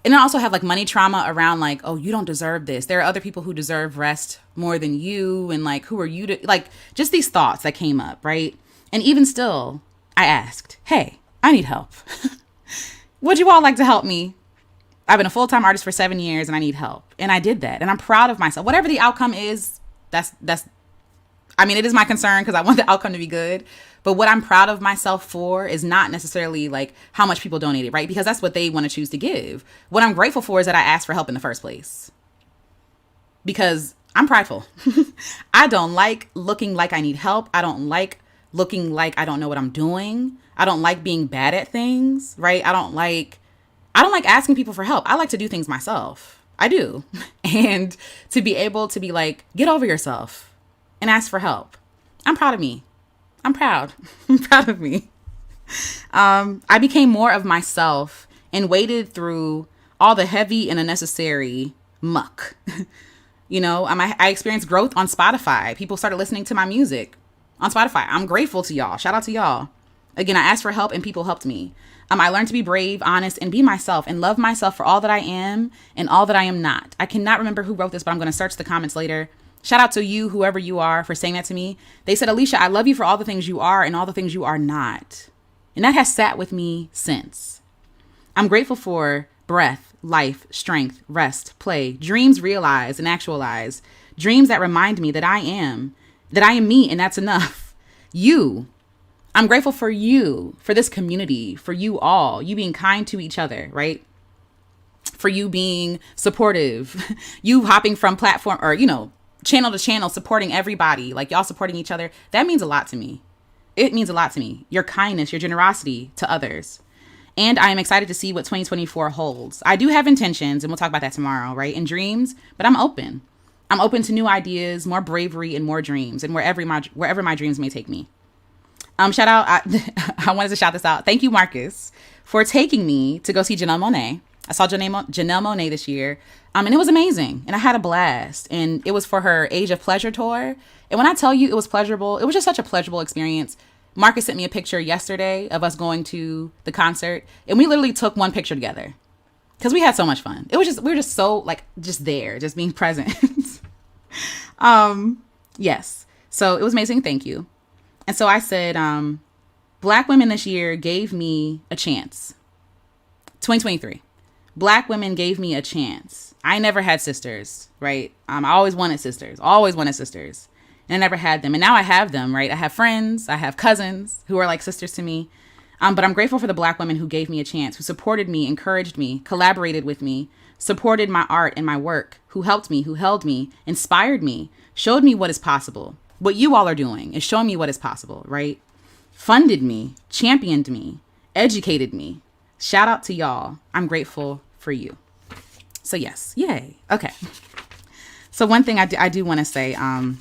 S1: and I also have like money trauma around like, oh, you don't deserve this. There are other people who deserve rest more than you. And like, who are you to, like, just these thoughts that came up, right? And even still, I asked, hey, I need help. Would you all like to help me? I've been a full-time artist for 7 years and I need help. And I did that. And I'm proud of myself. Whatever the outcome is, it is my concern because I want the outcome to be good. But what I'm proud of myself for is not necessarily like how much people donated, right? Because that's what they want to choose to give. What I'm grateful for is that I asked for help in the first place. Because I'm prideful. I don't like looking like I need help. I don't like looking like I don't know what I'm doing. I don't like being bad at things, right? I don't like asking people for help. I like to do things myself. I do. And to be able to be like, get over yourself and ask for help. I'm proud of me. I'm proud. I'm proud of me. I became more of myself and waded through all the heavy and unnecessary muck. I experienced growth on Spotify. People started listening to my music on Spotify. I'm grateful to y'all. Shout out to y'all. Again, I asked for help and people helped me. I learned to be brave, honest, and be myself and love myself for all that I am and all that I am not. I cannot remember who wrote this, but I'm going to search the comments later. Shout out to you, whoever you are, for saying that to me. They said, Alicia, I love you for all the things you are and all the things you are not. And that has sat with me since. I'm grateful for breath, life, strength, rest, play, dreams realized and actualized, dreams that remind me that I am me, and that's enough. I'm grateful for you, for this community, for you all, you being kind to each other, right? For you being supportive, you hopping from platform or, channel to channel, supporting everybody, like y'all supporting each other. That means a lot to me. It means a lot to me. Your kindness, your generosity to others. And I am excited to see what 2024 holds. I do have intentions, and we'll talk about that tomorrow, right? And dreams, but I'm open. I'm open to new ideas, more bravery, and more dreams, and wherever my dreams may take me. Shout out, I wanted to shout this out. Thank you, Marcus, for taking me to go see Janelle Monáe. I saw Janelle Monáe this year, and it was amazing, and I had a blast, and it was for her Age of Pleasure tour, and when I tell you it was pleasurable, it was just such a pleasurable experience. Marcus sent me a picture yesterday of us going to the concert, and we literally took one picture together, because we had so much fun. We were just so, just there, just being present. Yes, so it was amazing, thank you. And so I said, Black women this year gave me a chance. 2023. Black women gave me a chance. I never had sisters, right? I always wanted sisters. And I never had them. And now I have them, right? I have friends. I have cousins who are like sisters to me. But I'm grateful for the Black women who gave me a chance, who supported me, encouraged me, collaborated with me, supported my art and my work, who helped me, who held me, inspired me, showed me what is possible. What you all are doing is showing me what is possible, right? Funded me, championed me, educated me. Shout out to y'all. I'm grateful for you. So yes, yay. Okay. So one thing I do want to say, I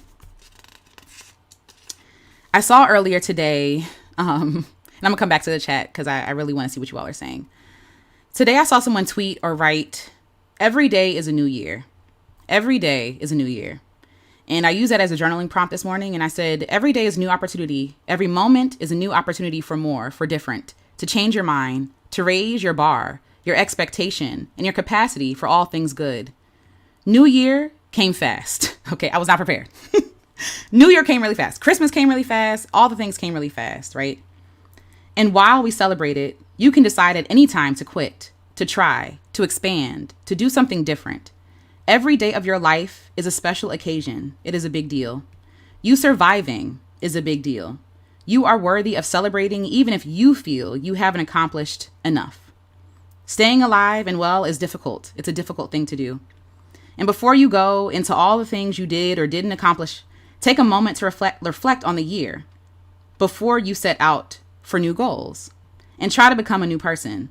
S1: saw earlier today, and I'm gonna come back to the chat because I really want to see what you all are saying. Today I saw someone tweet or write, every day is a new year. Every day is a new year. And I used that as a journaling prompt this morning. And I said, every day is a new opportunity. Every moment is a new opportunity for more, for different, to change your mind, to raise your bar, your expectation, and your capacity for all things good. New Year came fast. Okay, I was not prepared. New Year came really fast. Christmas came really fast. All the things came really fast, right? And while we celebrate it, you can decide at any time to quit, to try, to expand, to do something different. Every day of your life is a special occasion. It is a big deal. You surviving is a big deal. You are worthy of celebrating even if you feel you haven't accomplished enough. Staying alive and well is difficult. It's a difficult thing to do. And before you go into all the things you did or didn't accomplish, take a moment to reflect on the year before you set out for new goals and try to become a new person.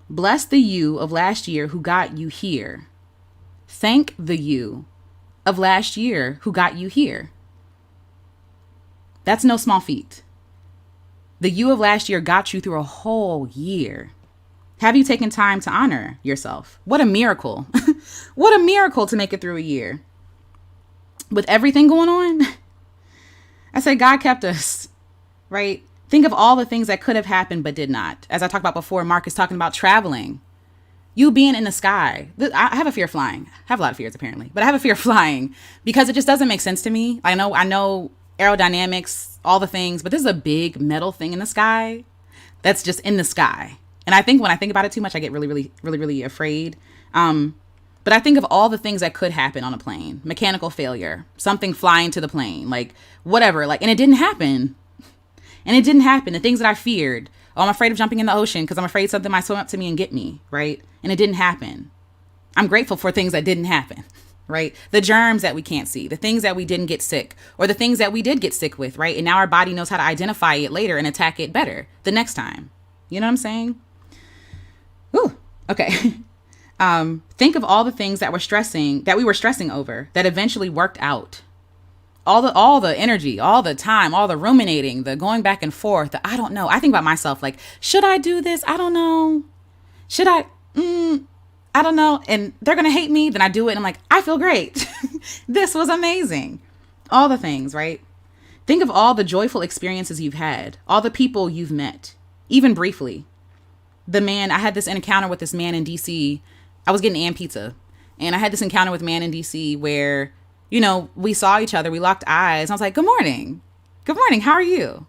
S1: Bless the you of last year who got you here. Thank the you of last year who got you here. That's no small feat. The you of last year got you through a whole year. Have you taken time to honor yourself? What a miracle. What a miracle to make it through a year. With everything going on, I said God kept us, right? Think of all the things that could have happened but did not. As I talked about before, Mark is talking about traveling. You being in the sky. I have a fear of flying. I have a lot of fears apparently, but I have a fear of flying because it just doesn't make sense to me. I know aerodynamics, all the things, but this is a big metal thing in the sky that's just in the sky. And I think when I think about it too much, I get really afraid. But I think of all the things that could happen on a plane. Mechanical failure, something flying to the plane, like whatever, and it didn't happen. And it didn't happen. The things that I feared. Oh, I'm afraid of jumping in the ocean because I'm afraid something might swim up to me and get me, right? And it didn't happen. I'm grateful for things that didn't happen. right? The germs that we can't see, the things that we didn't get sick, or the things that we did get sick with, right? And now our body knows how to identify it later and attack it better the next time. You know what I'm saying? Ooh, okay. Think of all the things that we were stressing over that eventually worked out. All the energy, all the time, all the ruminating, the going back and forth, I don't know. I think about myself like, should I do this? I don't know. Should I? I don't know. And they're going to hate me. Then I do it. And I'm like, I feel great. This was amazing. All the things, right? Think of all the joyful experiences you've had, all the people you've met, even briefly. I had this encounter with this man in DC. I was getting pizza. And I had this encounter with a man in DC where, we saw each other. We locked eyes. I was like, good morning. Good morning. How are you?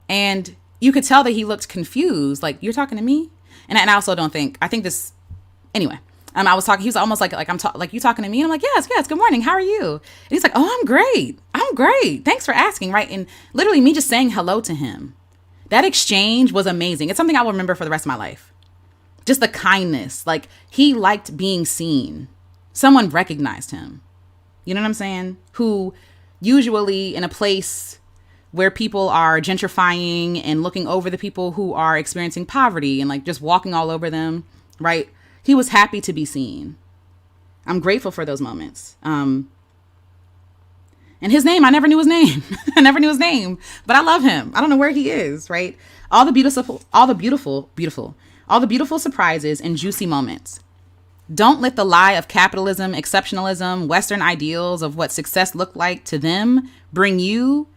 S1: And you could tell that he looked confused. Like, you're talking to me? And I also don't think, I think this, anyway, I was talking, he was almost like you talking to me? And I'm like, yes, good morning. How are you? And he's like, oh, I'm great. Thanks for asking. Right. And literally me just saying hello to him. That exchange was amazing. It's something I will remember for the rest of my life. Just the kindness. Like, he liked being seen. Someone recognized him. You know what I'm saying? Who usually in a place where people are gentrifying and looking over the people who are experiencing poverty and like just walking all over them, right? He was happy to be seen. I'm grateful for those moments. And his name, I never knew his name. But I love him. I don't know where he is, right? All the beautiful surprises and juicy moments. Don't let the lie of capitalism, exceptionalism, Western ideals of what success looked like to them bring you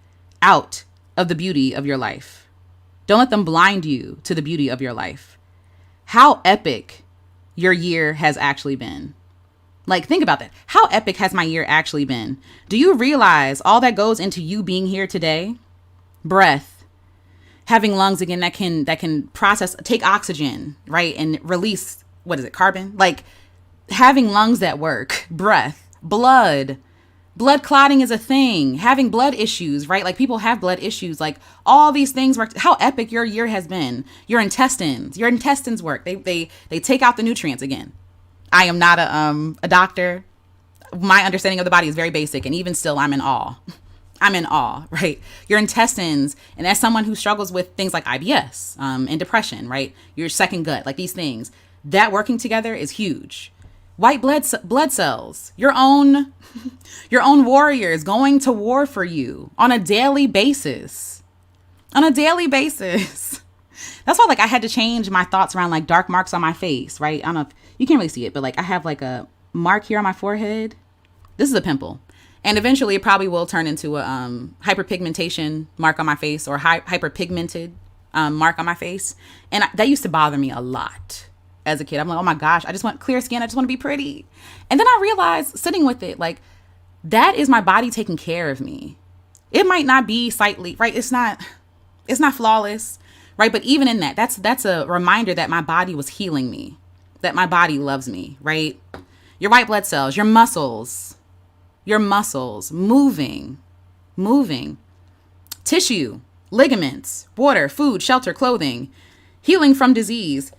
S1: out of the beauty of your life. Don't let them blind you to the beauty of your life. How epic your year has actually been. Like, think about that. How epic has my year actually been? Do you realize all that goes into you being here today? Breath, having lungs again that can process, take oxygen, right? And release, carbon? Like, having lungs that work, breath, blood clotting is a thing, having blood issues, right? Like, people have blood issues, like all these things work. How epic your year has been. Your intestines work. They take out the nutrients again. I am not a doctor. My understanding of the body is very basic. And even still, I'm in awe. Right? Your intestines. And as someone who struggles with things like IBS and depression, right? Your second gut, like these things, that working together is huge. White blood cells, your own warriors going to war for you on a daily basis. That's why, like, I had to change my thoughts around like dark marks on my face, right? I don't know if you can't really see it, but like I have like a mark here on my forehead. This is a pimple. And eventually it probably will turn into a hyperpigmentation mark on my face, or hyperpigmented mark on my face. And that used to bother me a lot. As a kid, I'm like, oh my gosh, I just want clear skin. I just want to be pretty. And then I realized, sitting with it, like, that is my body taking care of me. It might not be sightly, right? It's not flawless, right? But even in that's a reminder that my body was healing me, that my body loves me, right? Your white blood cells, your muscles moving, tissue, ligaments, water, food, shelter, clothing, healing from disease,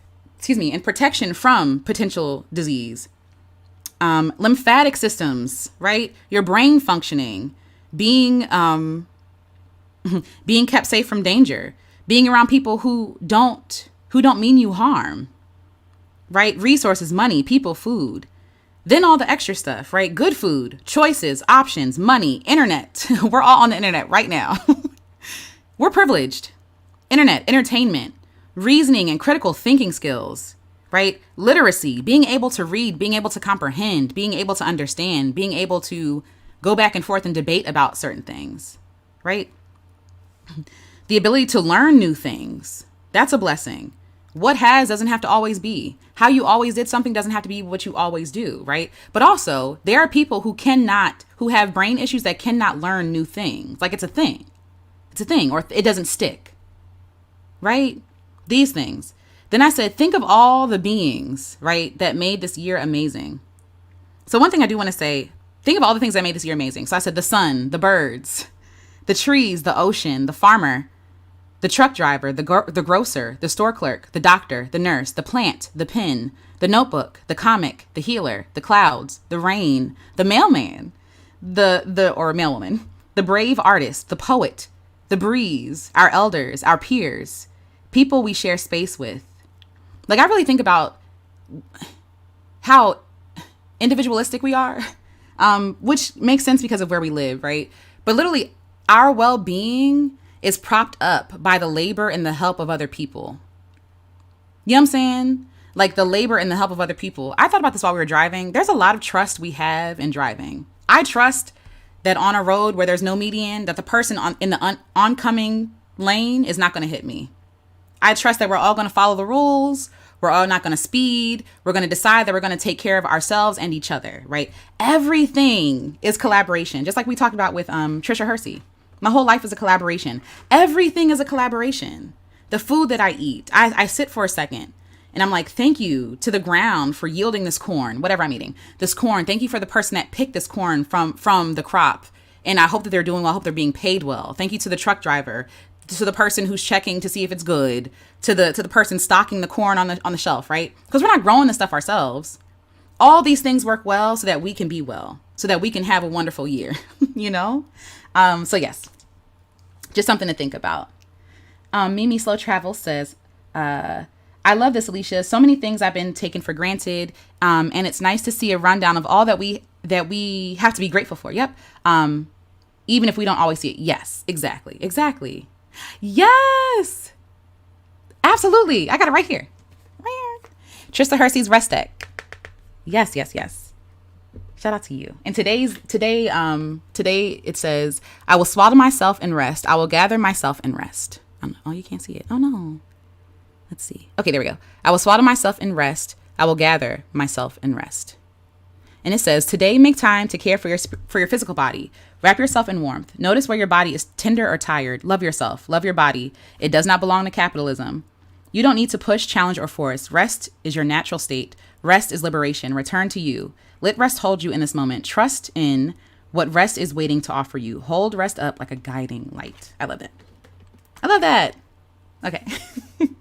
S1: and protection from potential disease. Lymphatic systems, right? Your brain functioning, being kept safe from danger, being around people who don't mean you harm, right? Resources, money, people, food. Then all the extra stuff, right? Good food, choices, options, money, internet. We're all on the internet right now. We're privileged. Internet, entertainment, reasoning and critical thinking skills, right? Literacy, being able to read, being able to comprehend, being able to understand, being able to go back and forth and debate about certain things, right? The ability to learn new things. That's a blessing. What doesn't have to always be. How you always did something doesn't have to be what you always do, right? But also, there are people who have brain issues that cannot learn new things. Like, it's a thing, or it doesn't stick, right? These things. Then I said, think of all the beings, right, that made this year amazing. So one thing I do want to say, think of all the things that made this year amazing. So I said the sun, the birds, the trees, the ocean, the farmer, The truck driver, the grocer, the store clerk, the doctor, the nurse, the plant, the pen, the notebook, the comic, the healer, the clouds, the rain, the mailman, or mailwoman, the brave artist, the poet, the breeze, our elders, our peers, people we share space with. Like, I really think about how individualistic we are, which makes sense because of where we live, right? But literally, our well-being is propped up by the labor and the help of other people. You know what I'm saying? Like, the labor and the help of other people. I thought about this while we were driving. There's a lot of trust we have in driving. I trust that on a road where there's no median, that the person in the oncoming lane is not going to hit me. I trust that we're all going to follow the rules. We're all not going to speed. We're going to decide that we're going to take care of ourselves and each other, right? Everything is collaboration. Just like we talked about with Trisha Hersey. My whole life is a collaboration. Everything is a collaboration. The food that I eat, I sit for a second and I'm like, thank you to the ground for yielding this corn, whatever I'm eating, this corn. Thank you for the person that picked this corn from the crop. And I hope that they're doing well. I hope they're being paid well. Thank you to the truck driver, to the person who's checking to see if it's good, to the person stocking the corn on the shelf, right? Because we're not growing this stuff ourselves. All these things work well so that we can be well, so that we can have a wonderful year, you know? So yes, just something to think about. Mimi Slow Travel says, I love this, Alicia. So many things I've been taken for granted. And it's nice to see a rundown of all that we have to be grateful for. Yep. Even if we don't always see it. Yes, exactly. Yes, absolutely. I got it right here. Trista Hersey's rest deck. Yes. Shout out to you. And today it says, I will swaddle myself in rest. I will gather myself in rest. Oh, you can't see it. Oh no. Let's see. Okay, there we go. I will swaddle myself in rest. I will gather myself in rest. And it says, today make time to care for your physical body. Wrap yourself in warmth. Notice where your body is tender or tired. Love yourself. Love your body. It does not belong to capitalism. You don't need to push, challenge, or force. Rest is your natural state. Rest is liberation. Return to you. Let rest hold you in this moment. Trust in what rest is waiting to offer you. Hold rest up like a guiding light. I love that. Okay.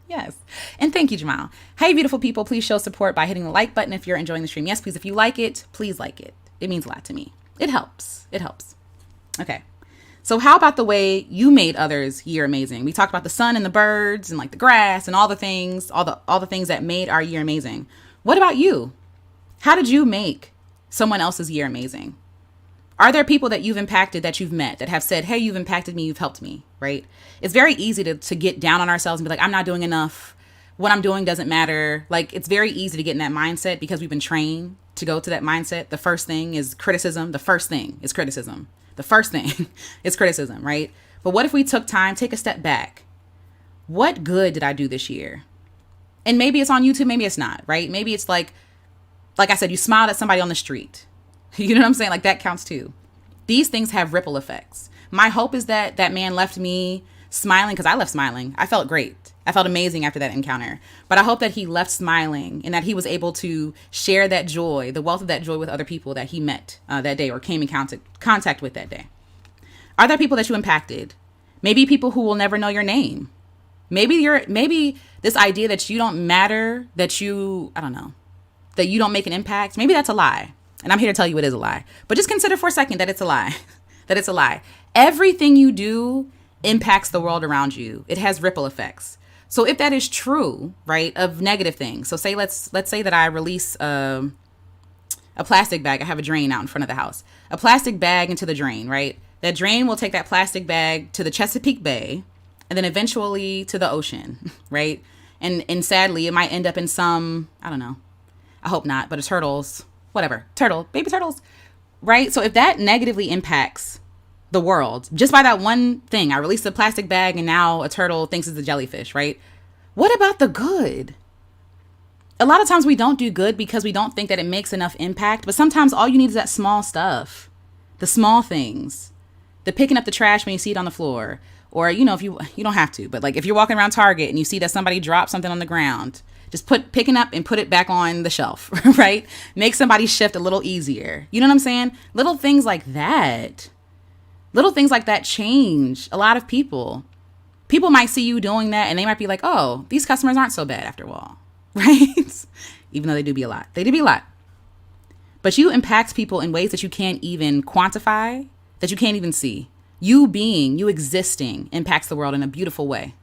S1: Yes. And thank you, Jamal. Hey, beautiful people, please show support by hitting the like button if you're enjoying the stream. Yes, please. If you like it, please like it. It means a lot to me. It helps. Okay. So how about the way you made others' year amazing? We talked about the sun and the birds and like the grass and all the things that made our year amazing. What about you? How did you make someone else's year amazing? Are there people that you've impacted, that you've met, that have said, hey, you've impacted me, you've helped me, right? It's very easy to get down on ourselves and be like, I'm not doing enough. What I'm doing doesn't matter. Like, it's very easy to get in that mindset because we've been trained to go to that mindset. The first thing is criticism. The first thing is criticism, right? But what if we took time, take a step back? What good did I do this year? And maybe it's on YouTube, maybe it's not, right? Maybe it's like I said, you smiled at somebody on the street. You know what I'm saying? Like, that counts too. These things have ripple effects. My hope is that that man left me smiling, because I left smiling. I felt great. I felt amazing after that encounter. But I hope that he left smiling and that he was able to share that joy, the wealth of that joy, with other people that he met that day or came in contact with that day. Are there people that you impacted? Maybe people who will never know your name. Maybe this idea that you don't matter, that you don't make an impact. Maybe that's a lie. And I'm here to tell you it is a lie. But just consider for a second that it's a lie. Everything you do impacts the world around you. It has ripple effects. So if that is true, right, of negative things. So let's say that I release a plastic bag. I have a drain out in front of the house. A plastic bag into the drain, right? That drain will take that plastic bag to the Chesapeake Bay and then eventually to the ocean, right? And sadly, it might end up in some, I don't know. I hope not, but baby turtles, right? So if that negatively impacts the world just by that one thing, I released a plastic bag and now a turtle thinks it's a jellyfish, right? What about the good? A lot of times we don't do good because we don't think that it makes enough impact, but sometimes all you need is that small stuff, the small things, the picking up the trash when you see it on the floor, or, if you don't have to, but like if you're walking around Target and you see that somebody dropped something on the ground, just picking up and put it back on the shelf, right? Make somebody's shift a little easier. You know what I'm saying? Little things like that change a lot of people. People might see you doing that and they might be like, oh, these customers aren't so bad after all, right? Even though they do be a lot. They do be a lot. But you impact people in ways that you can't even quantify, that you can't even see. You being, you existing impacts the world in a beautiful way.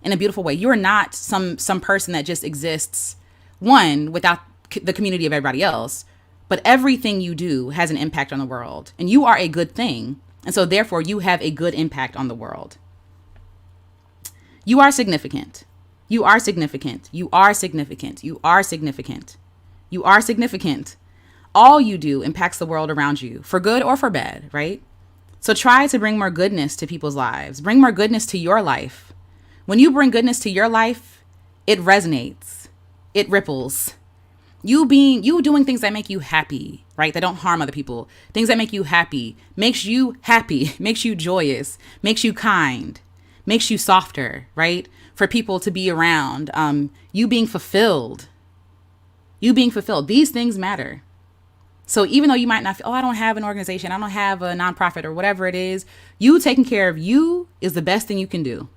S1: In a beautiful way. You are not some person that just exists, one, without the community of everybody else, but everything you do has an impact on the world. And you are a good thing. And so therefore you have a good impact on the world. You are significant. You are significant. You are significant. You are significant. You are significant. All you do impacts the world around you, for good or for bad, right? So try to bring more goodness to people's lives. Bring more goodness to your life. When you bring goodness to your life, it resonates. It ripples. You doing things that make you happy, right? That don't harm other people. Things that make you happy, makes you joyous, makes you kind, makes you softer, right? For people to be around. You being fulfilled. These things matter. So even though you might not feel, I don't have an organization, I don't have a nonprofit or whatever it is, you taking care of you is the best thing you can do.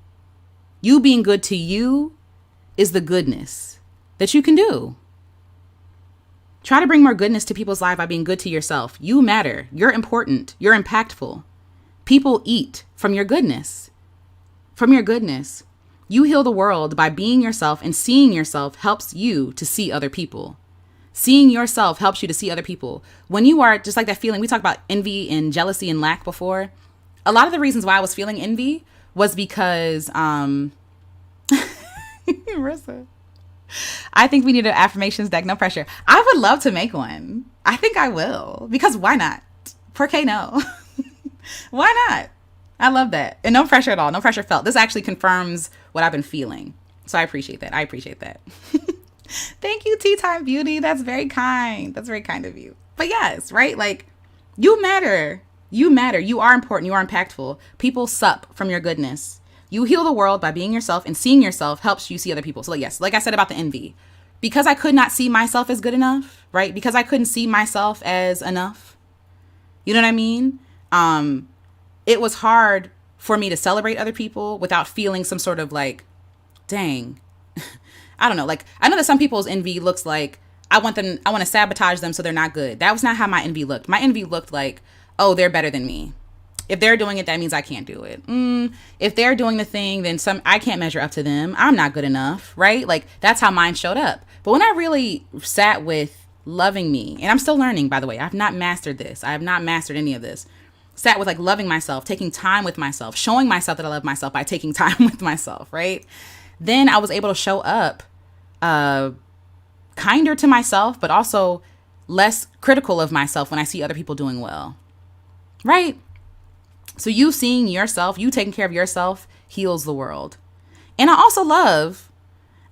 S1: You being good to you is the goodness that you can do. Try to bring more goodness to people's life by being good to yourself. You matter. You're important. You're impactful. People eat from your goodness. From your goodness. You heal the world by being yourself, and seeing yourself helps you to see other people. Seeing yourself helps you to see other people. When you are just like that feeling, we talked about envy and jealousy and lack before. A lot of the reasons why I was feeling envy was because, Marissa, I think we need an affirmations deck. No pressure. I would love to make one. I think I will, because why not? ¿Por qué no? Why not? I love that. And no pressure at all. No pressure felt. This actually confirms what I've been feeling. So I appreciate that. Thank you, Tea Time Beauty. That's very kind. That's very kind of you. But yes, right? Like, you matter. You matter. You are important. You are impactful. People sup from your goodness. You heal the world by being yourself, and seeing yourself helps you see other people. So yes, like I said about the envy, because I could not see myself as good enough, right? Because I couldn't see myself as enough. You know what I mean? It was hard for me to celebrate other people without feeling some sort of like, dang, I don't know. Like, I know that some people's envy looks like, I want to sabotage them so they're not good. That was not how my envy looked. My envy looked like, oh, they're better than me. If they're doing it, that means I can't do it. If they're doing the thing, then I can't measure up to them. I'm not good enough, right? Like, that's how mine showed up. But when I really sat with loving me, and I'm still learning, by the way, I've not mastered this. I have not mastered any of this. Sat with like loving myself, taking time with myself, showing myself that I love myself by taking time with myself, right? Then I was able to show up kinder to myself, but also less critical of myself when I see other people doing well, right? So you seeing yourself, you taking care of yourself heals the world. And I also love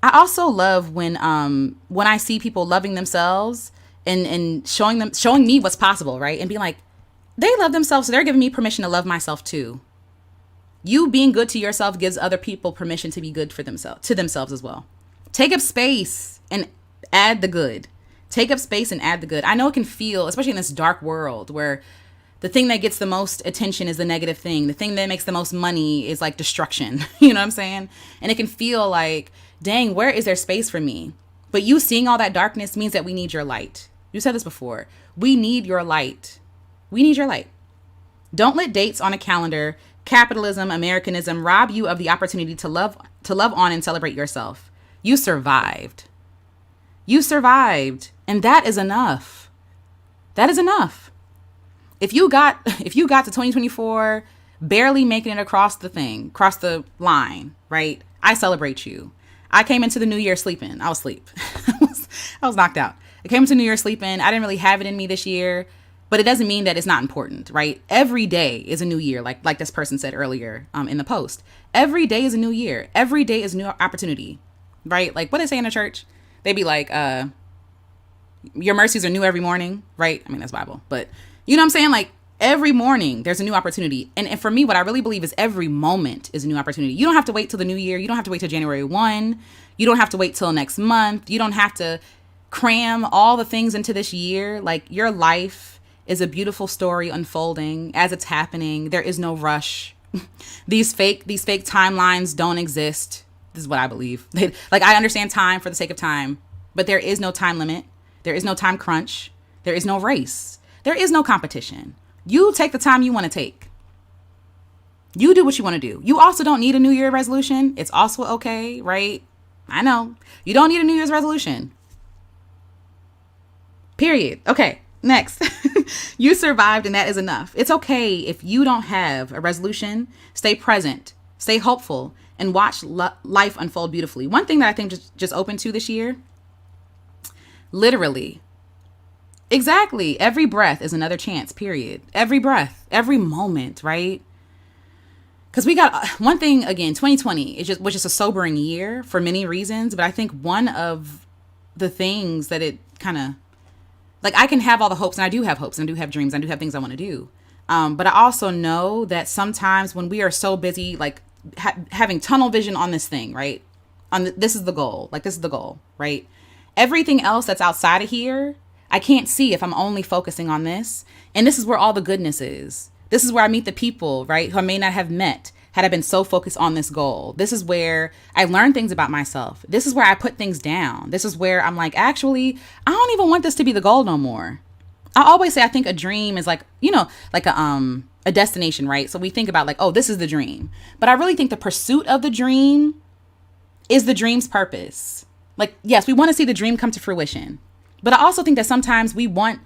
S1: when I see people loving themselves and showing me what's possible, right? And being like, they love themselves, so they're giving me permission to love myself too. You being good to yourself gives other people permission to be good to themselves as well. Take up space and add the good. Take up space and add the good. I know it can feel, especially in this dark world where the thing that gets the most attention is the negative thing. The thing that makes the most money is like destruction. You know what I'm saying? And it can feel like, dang, where is there space for me? But you seeing all that darkness means that we need your light. You said this before. We need your light. We need your light. Don't let dates on a calendar, capitalism, Americanism rob you of the opportunity to love on and celebrate yourself. You survived. You survived. And that is enough. That is enough. If you got to 2024 barely making it across the line, right? I celebrate you. I came into the new year sleeping. I was asleep. I was knocked out. I came into New Year sleeping. I didn't really have it in me this year. But it doesn't mean that it's not important, right? Every day is a new year, like this person said earlier in the post. Every day is a new year. Every day is a new opportunity, right? Like what they say in the church, they be like, your mercies are new every morning, right? I mean, that's Bible, but you know what I'm saying? Like every morning there's a new opportunity. And for me, what I really believe is every moment is a new opportunity. You don't have to wait till the new year. You don't have to wait till January 1. You don't have to wait till next month. You don't have to cram all the things into this year. Like your life is a beautiful story unfolding as it's happening. There is no rush These fake timelines don't exist. This is what I believe. Like, I understand time for the sake of time, but there is no time limit. There is no time crunch. There is no race. There is no competition. You take the time you want to take. You do what you want to do. You also don't need a New Year resolution. It's also okay, right? I know. You don't need a New Year's resolution. Period. Okay, next. You survived and that is enough. It's okay if you don't have a resolution. Stay present, stay hopeful, and watch life unfold beautifully. One thing that I think just opened to this year, literally, exactly, every breath is another chance, period. Every breath, every moment, right? Because we got one thing, again, 2020 was just a sobering year for many reasons. But I think one of the things that it kind of, like, I can have all the hopes, and I do have hopes, and I do have dreams, and I do have things I want to do. But I also know that sometimes when we are so busy, like having tunnel vision on this thing, right? This is the goal. Like, this is the goal, right? Everything else that's outside of here, I can't see if I'm only focusing on this. And this is where all the goodness is. This is where I meet the people, right, who I may not have met had I been so focused on this goal. This is where I learn things about myself. This is where I put things down. This is where I'm like, actually, I don't even want this to be the goal no more. I always say I think a dream is like, like a destination, right? So we think about like, oh, this is the dream. But I really think the pursuit of the dream is the dream's purpose. Like, yes, we want to see the dream come to fruition. But I also think that sometimes we're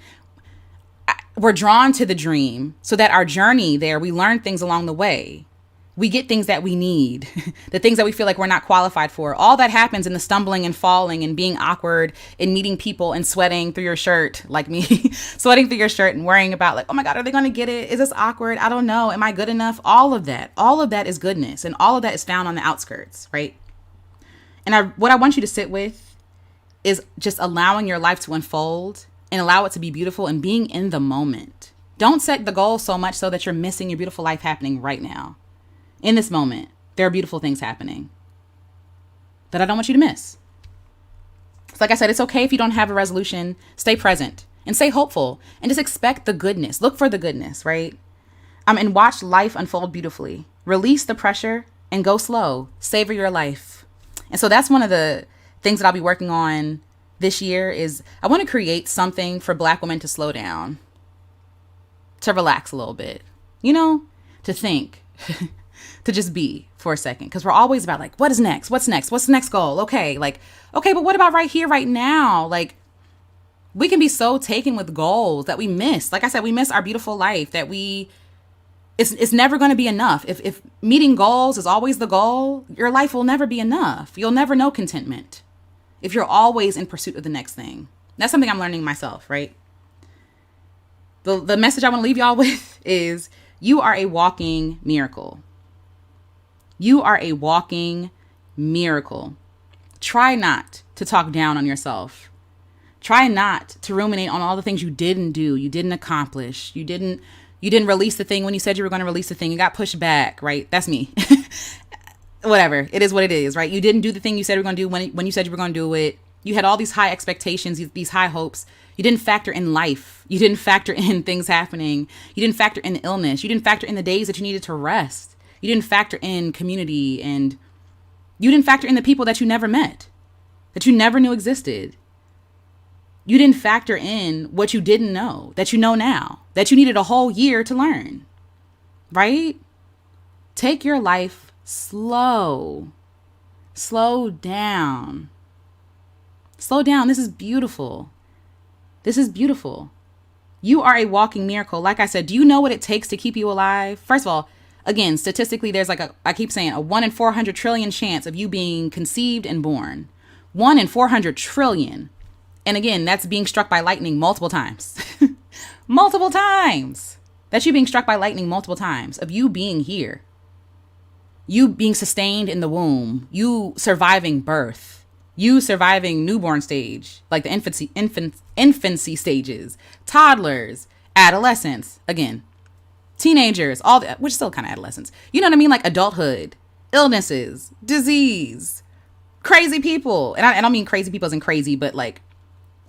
S1: drawn to the dream so that our journey there, we learn things along the way. We get things that we need, the things that we feel like we're not qualified for. All that happens in the stumbling and falling and being awkward and meeting people and sweating through your shirt, like me, sweating through your shirt and worrying about like, oh my God, are they going to get it? Is this awkward? I don't know. Am I good enough? All of that is goodness. And all of that is found on the outskirts, right? And what I want you to sit with is just allowing your life to unfold and allow it to be beautiful and being in the moment. Don't set the goal so much so that you're missing your beautiful life happening right now. In this moment, there are beautiful things happening that I don't want you to miss. So like I said, it's okay if you don't have a resolution. Stay present and stay hopeful and just expect the goodness. Look for the goodness, right? And watch life unfold beautifully. Release the pressure and go slow. Savor your life. And so that's one of the things that I'll be working on this year is I want to create something for Black women to slow down, to relax a little bit, to think, to just be for a second. Because we're always about like, what is next? What's next? What's the next goal? Okay, but what about right here, right now? Like, we can be so taken with goals that we miss. Like I said, we miss our beautiful life that it's never going to be enough. If meeting goals is always the goal, your life will never be enough. You'll never know contentment if you're always in pursuit of the next thing. That's something I'm learning myself, right? The message I want to leave y'all with is you are a walking miracle. You are a walking miracle. Try not to talk down on yourself. Try not to ruminate on all the things you didn't do, you didn't accomplish, you didn't release the thing when you said you were going to release the thing. You got pushed back, right? That's me. Whatever. It is what it is, right? You didn't do the thing you said you were going to do when you said you were going to do it. You had all these high expectations, these high hopes. You didn't factor in life. You didn't factor in things happening. You didn't factor in illness. You didn't factor in the days that you needed to rest. You didn't factor in community, and you didn't factor in the people that you never met, that you never knew existed. You didn't factor in what you didn't know, that you know now, that you needed a whole year to learn, right? Take your life slow. Slow down. Slow down. This is beautiful. This is beautiful. You are a walking miracle. Like I said, do you know what it takes to keep you alive? First of all, again, statistically, there's like I keep saying, a 1 in 400 trillion chance of you being conceived and born. 1 in 400 trillion. And again, that's being struck by lightning multiple times. Multiple times. That's you being struck by lightning multiple times of you being here. You being sustained in the womb. You surviving birth. You surviving newborn stage, like the infancy stages, toddlers, adolescence, again, teenagers, all that, which is still kind of adolescence. You know what I mean? Like adulthood, illnesses, disease, crazy people. And I don't mean crazy people as in crazy, but like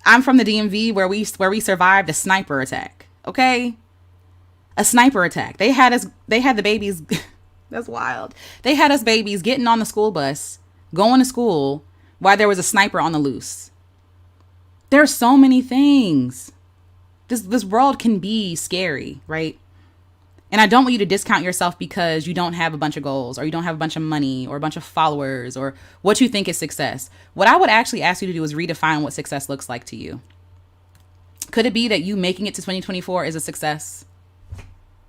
S1: I'm from the DMV where we survived a sniper attack. Okay. A sniper attack. They had the babies That's wild. They had us babies getting on the school bus, going to school while there was a sniper on the loose. There are so many things. This world can be scary, right? And I don't want you to discount yourself because you don't have a bunch of goals or you don't have a bunch of money or a bunch of followers or what you think is success. What I would actually ask you to do is redefine what success looks like to you. Could it be that you making it to 2024 is a success?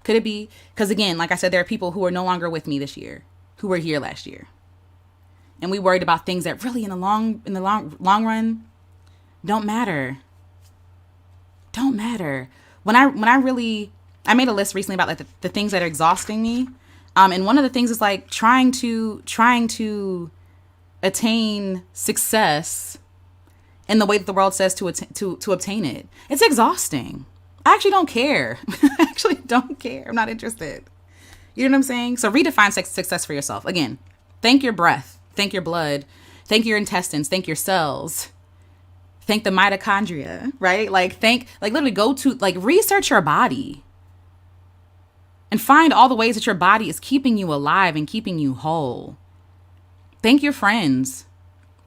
S1: Could it be? Because again, like I said, there are people who are no longer with me this year, who were here last year. And we worried about things that really in the long run don't matter. Don't matter. When I made a list recently about like the things that are exhausting me. And one of the things is like trying to attain success in the way that the world says to obtain it. It's exhausting. I actually don't care. I actually don't care. I'm not interested. You know what I'm saying? So redefine success for yourself. Again, thank your breath, thank your blood, thank your intestines, thank your cells, thank the mitochondria, right? Literally go to research your body and find all the ways that your body is keeping you alive and keeping you whole. Thank your friends.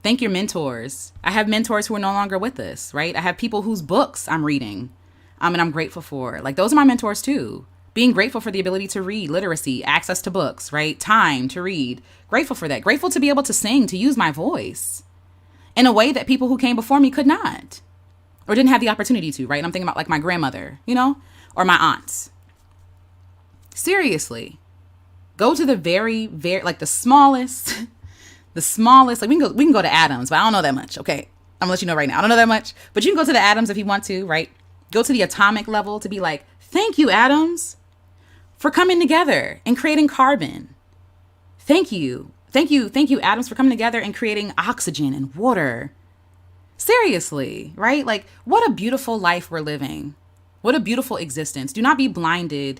S1: Thank your mentors. I have mentors who are no longer with us, right? I have people whose books I'm reading. And I'm grateful for. Like, those are my mentors too. Being grateful for the ability to read, literacy, access to books, right? Time to read. Grateful for that. Grateful to be able to sing, to use my voice in a way that people who came before me could not or didn't have the opportunity to, right? And I'm thinking about like my grandmother, or my aunts. Seriously, go to the very, like the smallest, like we can go to atoms, but I don't know that much. Okay. I'm gonna let you know right now. I don't know that much, but you can go to the atoms if you want to, right? Go to the atomic level to be like, thank you, atoms, for coming together and creating carbon. Thank you, atoms, for coming together and creating oxygen and water. Seriously, right? Like, what a beautiful life we're living. What a beautiful existence. Do not be blinded.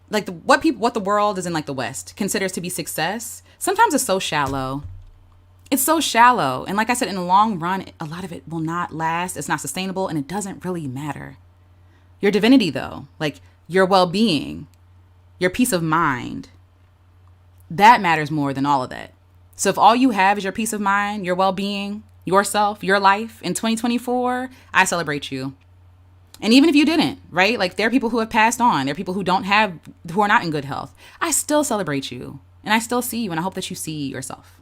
S1: Like what the world is in like the West considers to be success. Sometimes it's so shallow. It's so shallow. And like I said, in the long run, a lot of it will not last. It's not sustainable and it doesn't really matter. Your divinity though, like your well-being, your peace of mind, that matters more than all of that. So if all you have is your peace of mind, your well-being, yourself, your life in 2024, I celebrate you. And even if you didn't, right? Like there are people who have passed on. There are people who are not in good health. I still celebrate you and I still see you and I hope that you see yourself.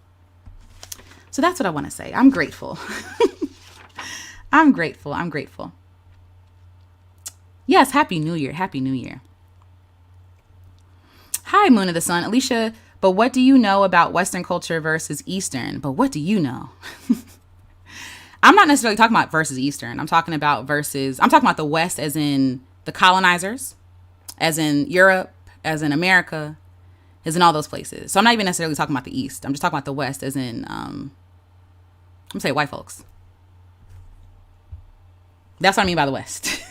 S1: So that's what I want to say. I'm grateful. I'm grateful. Yes, Happy New Year. Happy New Year. Hi, Moon of the Sun. Alicia, but what do you know about Western culture versus Eastern? But what do you know? I'm not necessarily talking about versus Eastern. I'm talking about the West as in the colonizers, as in Europe, as in America, as in all those places. So I'm not even necessarily talking about the East. I'm just talking about the West as in, I'm going to say white folks. That's what I mean by the West.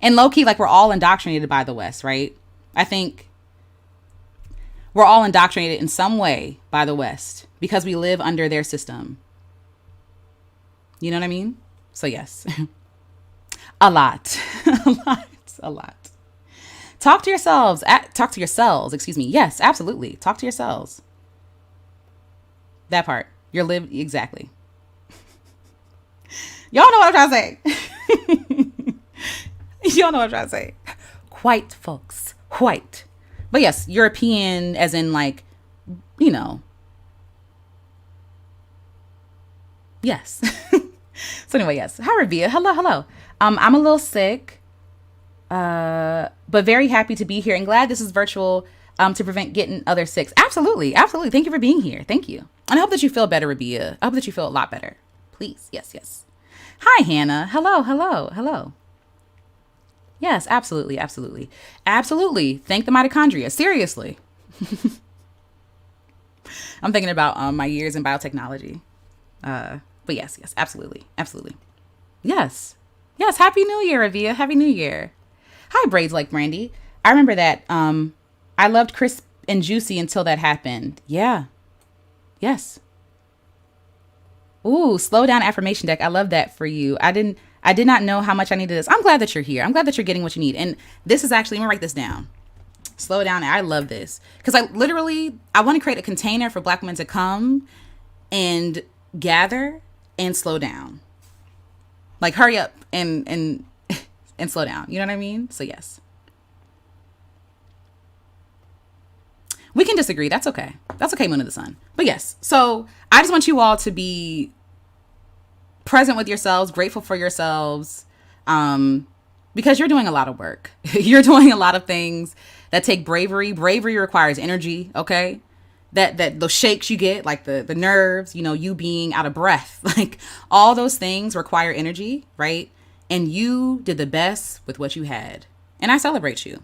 S1: And low key, like we're all indoctrinated by the West, right? I think we're all indoctrinated in some way by the West because we live under their system. You know what I mean? So yes, a lot. Talk to yourselves. Excuse me. Yes, absolutely. Talk to yourselves. That part. Exactly. Y'all know what I'm trying to say. Y'all know what I'm trying to say. White folks. White. But yes, European as in like, yes. So anyway, yes. Hi, Rabia. Hello. I'm a little sick, but very happy to be here and glad this is virtual to prevent getting others sick. Absolutely. Thank you for being here. Thank you. And I hope that you feel better, Rabia. I hope that you feel a lot better. Please. Yes. Hi, Hannah. Hello. Yes, absolutely. Thank the mitochondria. Seriously. I'm thinking about my years in biotechnology. But yes, absolutely. Yes. Happy New Year, Avia. Happy New Year. Hi, Braids Like Brandy. I remember that. I loved crisp and juicy until that happened. Yeah. Yes. Ooh, slow down affirmation deck. I love that for you. I did not know how much I needed this. I'm glad that you're here. I'm glad that you're getting what you need. And this is actually, let me write this down. Slow down. I love this because I want to create a container for Black women to come and gather and slow down. Like hurry up and and slow down. You know what I mean? So yes. We can disagree. That's okay. That's okay, Moon of the Sun. But yes. So I just want you all to be present with yourselves, grateful for yourselves, because you're doing a lot of work. You're doing a lot of things that take bravery. Bravery requires energy, okay? That those shakes you get, like the nerves, you being out of breath, like all those things require energy, right? And you did the best with what you had. And I celebrate you.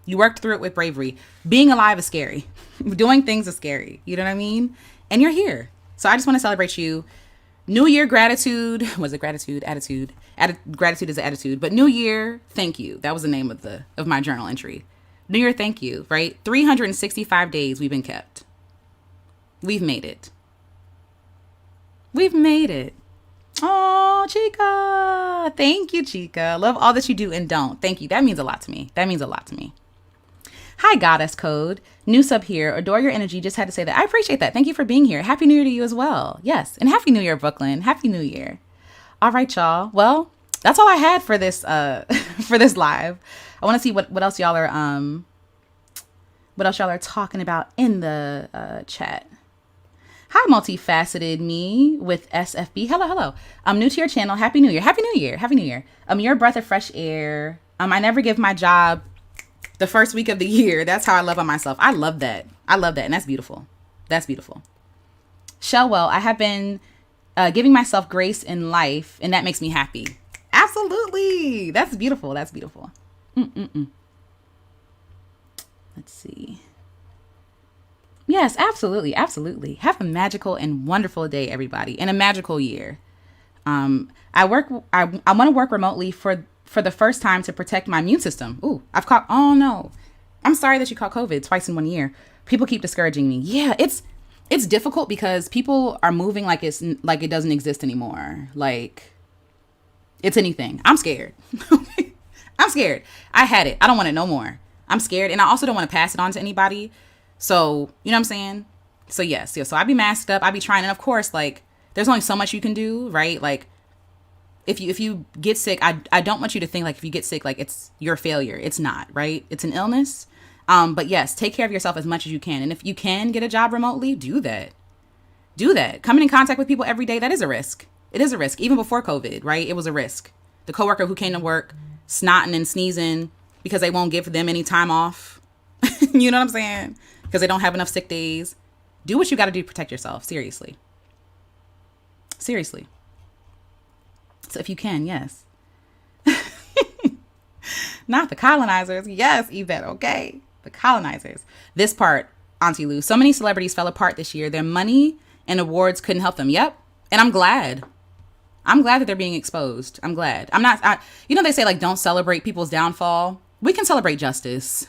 S1: You worked through it with bravery. Being alive is scary. Doing things is scary. You know what I mean? And you're here. So I just want to celebrate you. New Year gratitude. Was it gratitude? Attitude. Gratitude is an attitude. But New Year, thank you. That was the name of my journal entry. New Year, thank you, right? 365 days we've been kept. We've made it. We've made it. Oh, Chica. Thank you, Chica. Love all that you do and don't. Thank you. That means a lot to me. That means a lot to me. Hi, Goddess Code. New sub here. Adore your energy. Just had to say that. I appreciate that. Thank you for being here. Happy New Year to you as well. Yes. And Happy New Year, Brooklyn. Happy New Year. All right, y'all. Well, that's all I had for this for this live. I want to see what else y'all are talking about in the chat. Hi, multifaceted me with SFB. Hello. I'm new to your channel. Happy New Year. Happy New Year. Happy New Year. You're a breath of fresh air. I never give my job the first week of the year. That's how I love on myself. I love that. And that's beautiful. That's beautiful. Shellwell, I have been giving myself grace in life, and that makes me happy. Absolutely. That's beautiful. That's beautiful. Let's see. Yes, absolutely. Have a magical and wonderful day, everybody, and a magical year. I want to work remotely for the first time to protect my immune system. Ooh, oh no. I'm sorry that you caught COVID twice in 1 year. People keep discouraging me. Yeah, it's difficult because people are moving like it doesn't exist anymore. Like it's anything. I'm scared. I'm scared. I had it. I don't want it no more. I'm scared. And I also don't want to pass it on to anybody. So, you know what I'm saying? So yes. So I be masked up. I be trying. And of course, like there's only so much you can do, right? Like if you get sick, I don't want you to think like if you get sick, like it's your failure. It's not, right? It's an illness. But yes, take care of yourself as much as you can. And if you can get a job remotely, do that. Coming in contact with people every day, that is a risk. It is a risk. Even before COVID, right? It was a risk. The coworker who came to work snotting and sneezing because they won't give them any time off. You know what I'm saying? Because they don't have enough sick days. Do what you got to do to protect yourself. Seriously. So if you can, yes. Not the colonizers. Yes, Yvette, okay? The colonizers. This part, Auntie Lou. So many celebrities fell apart this year. Their money and awards couldn't help them. Yep. And I'm glad. That they're being exposed. I'm glad. They say like don't celebrate people's downfall. We can celebrate justice.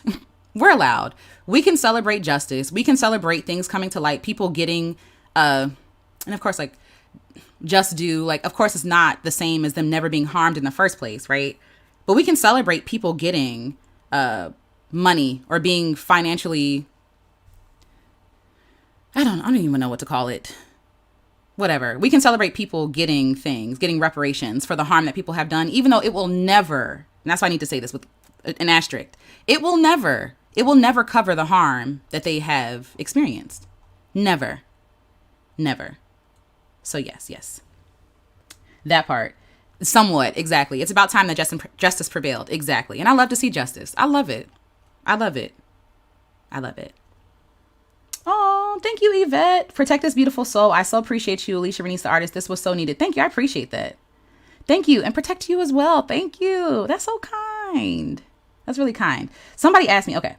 S1: We're allowed. We can celebrate justice. We can celebrate things coming to light. People getting, and of course, like just due. Like, of course, it's not the same as them never being harmed in the first place, right? But we can celebrate people getting money or being financially. I don't even know what to call it. Whatever. We can celebrate people getting things, getting reparations for the harm that people have done, even though it will never. And that's why I need to say this with an asterisk. It will never cover the harm that they have experienced. Never. So yes. That part. Somewhat, exactly. It's about time that justice prevailed. Exactly. And I love to see justice. I love it. Oh, thank you, Yvette. Protect this beautiful soul. I so appreciate you, Alicia Renise, the artist. This was so needed. Thank you. I appreciate that. Thank you. And protect you as well. Thank you. That's so kind. That's really kind. Somebody asked me, okay.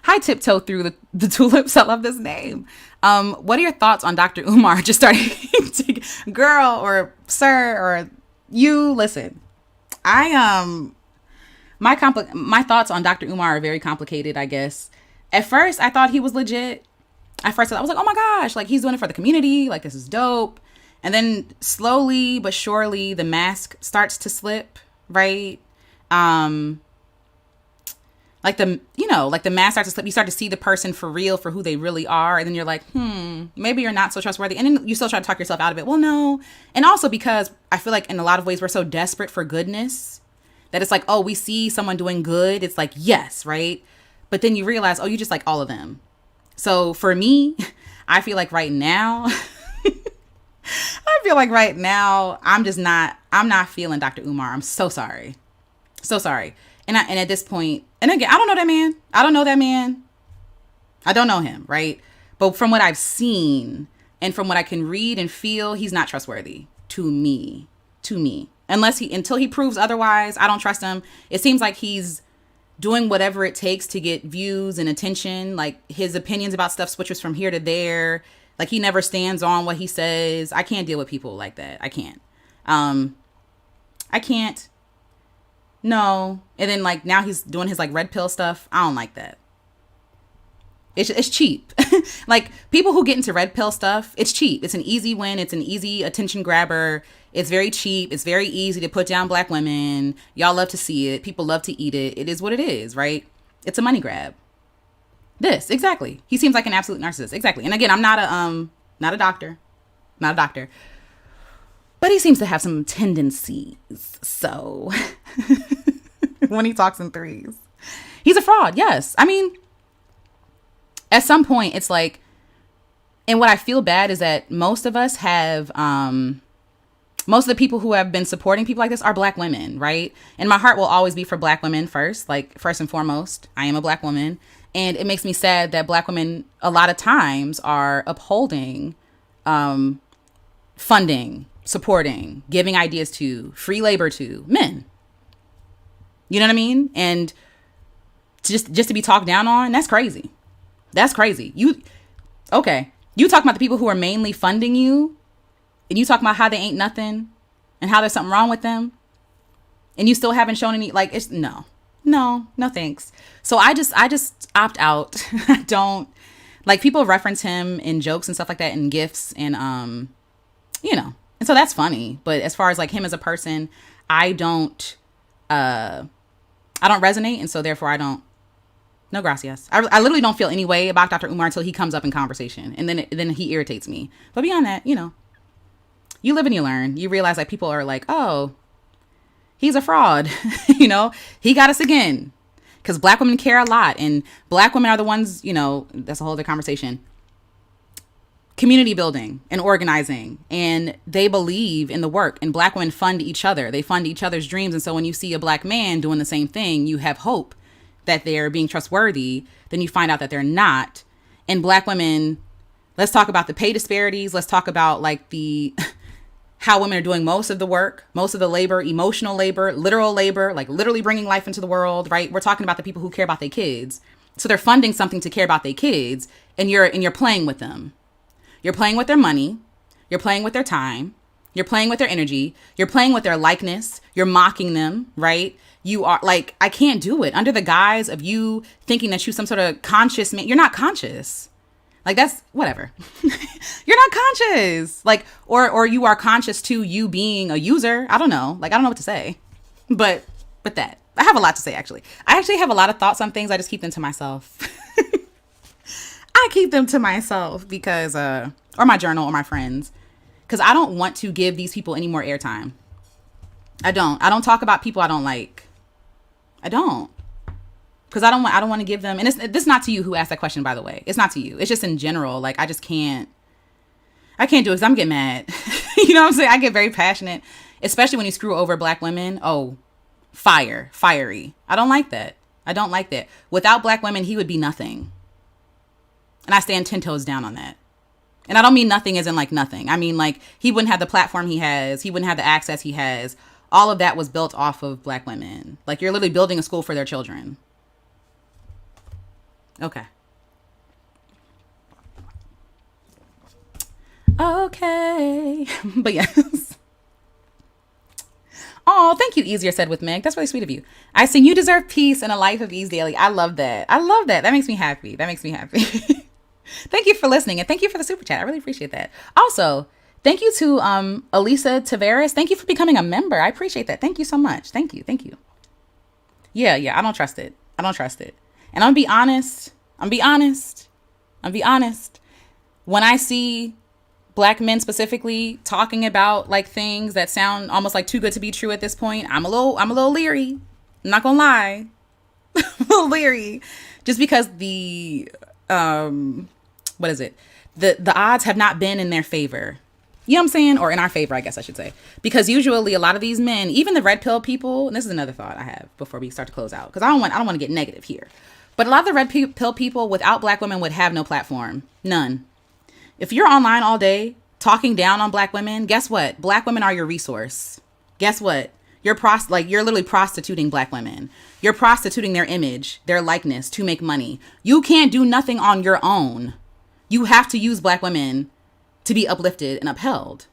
S1: Hi, Tiptoe Through the Tulips. I love this name. What are your thoughts on Dr. Umar just starting to, girl or sir or you? Listen, my thoughts on Dr. Umar are very complicated, I guess. At first, I thought he was legit. At first, I was like, oh my gosh, like he's doing it for the community. Like this is dope. And then slowly but surely, the mask starts to slip, right? Like like the mask starts to slip. You start to see the person for real, for who they really are. And then you're like, maybe you're not so trustworthy. And then you still try to talk yourself out of it. Well, no. And also because I feel like in a lot of ways, we're so desperate for goodness that it's like, oh, we see someone doing good. It's like, yes, right? But then you realize, oh, you just like all of them. So for me, I feel like right now, I'm not feeling Dr. Umar. I'm so sorry. So sorry. And at this point, and again, I don't know that man. I don't know him, right? But from what I've seen and from what I can read and feel, he's not trustworthy to me. Until he proves otherwise, I don't trust him. It seems like he's doing whatever it takes to get views and attention. Like his opinions about stuff switches from here to there. Like he never stands on what he says. I can't deal with people like that. I can't. I can't. No. And then like now he's doing his like red pill stuff. I don't like that. It's cheap. Like people who get into red pill stuff, it's cheap. It's an easy win. It's an easy attention grabber. It's very cheap. It's very easy to put down black women. Y'all love to see it. People love to eat it. It is what it is, right? It's a money grab. Exactly. He seems like an absolute narcissist. Exactly. And again, I'm not a doctor. But he seems to have some tendencies. So when he talks in threes, he's a fraud. Yes. I mean, at some point it's like, and what I feel bad is that most of us have, most of the people who have been supporting people like this are black women, right? And my heart will always be for black women first, like first and foremost. I am a black woman. And it makes me sad that black women a lot of times are upholding, funding, supporting, giving ideas to, free labor to men. You know what I mean? And just to be talked down on, that's crazy. That's crazy. You talking about the people who are mainly funding you, and you talking about how they ain't nothing and how there's something wrong with them, and you still haven't shown any, like, it's no thanks. So I just opt out. I don't like, people reference him in jokes and stuff like that, and gifs, and and so that's funny. But as far as like him as a person, I don't resonate, and so therefore I don't. No gracias. I literally don't feel any way about Dr. Umar until he comes up in conversation, and then he irritates me. But beyond that, you live and you learn. You realize like people are like, oh, he's a fraud. He got us again. Because black women care a lot, and black women are the ones, that's a whole other conversation. Community building and organizing, and they believe in the work, and black women fund each other. They fund each other's dreams. And so when you see a black man doing the same thing, you have hope that they're being trustworthy. Then you find out that they're not. And black women, let's talk about the pay disparities. Let's talk about like how women are doing most of the work, most of the labor, emotional labor, literal labor, like literally bringing life into the world, right? We're talking about the people who care about their kids. So they're funding something to care about their kids, and you're playing with them. You're playing with their money. You're playing with their time. You're playing with their energy. You're playing with their likeness. You're mocking them, right? You are like, I can't do it under the guise of you thinking that you're some sort of conscious man. You're not conscious. Like, that's whatever. You're not conscious. Like, or you are conscious to you being a user. I don't know. Like, I don't know what to say, but that I have a lot to say. Actually, I actually have a lot of thoughts on things. I just keep them to myself. I keep them to myself because, or my journal or my friends, because I don't want to give these people any more airtime. I don't talk about people I don't like. I don't. Because I don't want to give them, and this is not to you who asked that question, by the way. It's not to you. It's just in general. Like, I can't do it because I'm getting mad. You know what I'm saying? I get very passionate, especially when you screw over black women. Oh, fiery. I don't like that. Without black women, he would be nothing. And I stand 10 toes down on that. And I don't mean nothing as in like nothing. I mean like he wouldn't have the platform he has. He wouldn't have the access he has. All of that was built off of black women. Like, you're literally building a school for their children. Okay. But yes. Oh, thank you, Easier Said with Meg. That's really sweet of you. I sing You Deserve Peace and a Life of Ease Daily. I love that. That makes me happy. Thank you for listening, and thank you for the super chat. I really appreciate that. Also, thank you to Elisa Tavares. Thank you for becoming a member. I appreciate that. Thank you so much. Thank you. Yeah, I don't trust it. I don't trust it. And I'm gonna be honest. When I see black men specifically talking about like things that sound almost like too good to be true at this point, I'm a little leery. I'm not gonna lie. I'm a little leery. Just because the what is it? The odds have not been in their favor. You know what I'm saying? Or in our favor, I guess I should say. Because usually a lot of these men, even the red pill people, and this is another thought I have before we start to close out, because I don't want to get negative here. But a lot of the red pill people without black women would have no platform. None. If you're online all day talking down on black women, guess what? Black women are your resource. Guess what? You're literally prostituting black women. You're prostituting their image, their likeness to make money. You can't do nothing on your own. You have to use black women to be uplifted and upheld.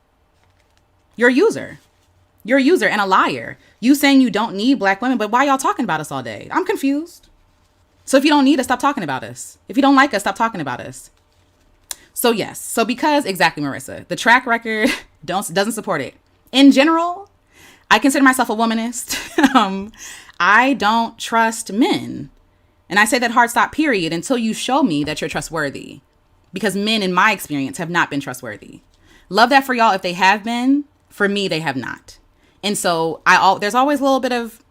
S1: You're a user. You're a user and a liar. You saying you don't need black women, but why y'all talking about us all day? I'm confused. So if you don't need us, stop talking about us. If you don't like us, stop talking about us. So yes. So because exactly, Marissa, the track record doesn't support it. In general, I consider myself a womanist. I don't trust men. And I say that hard stop period until you show me that you're trustworthy. Because men, in my experience, have not been trustworthy. Love that for y'all if they have been. For me, they have not. And so there's always a little bit of,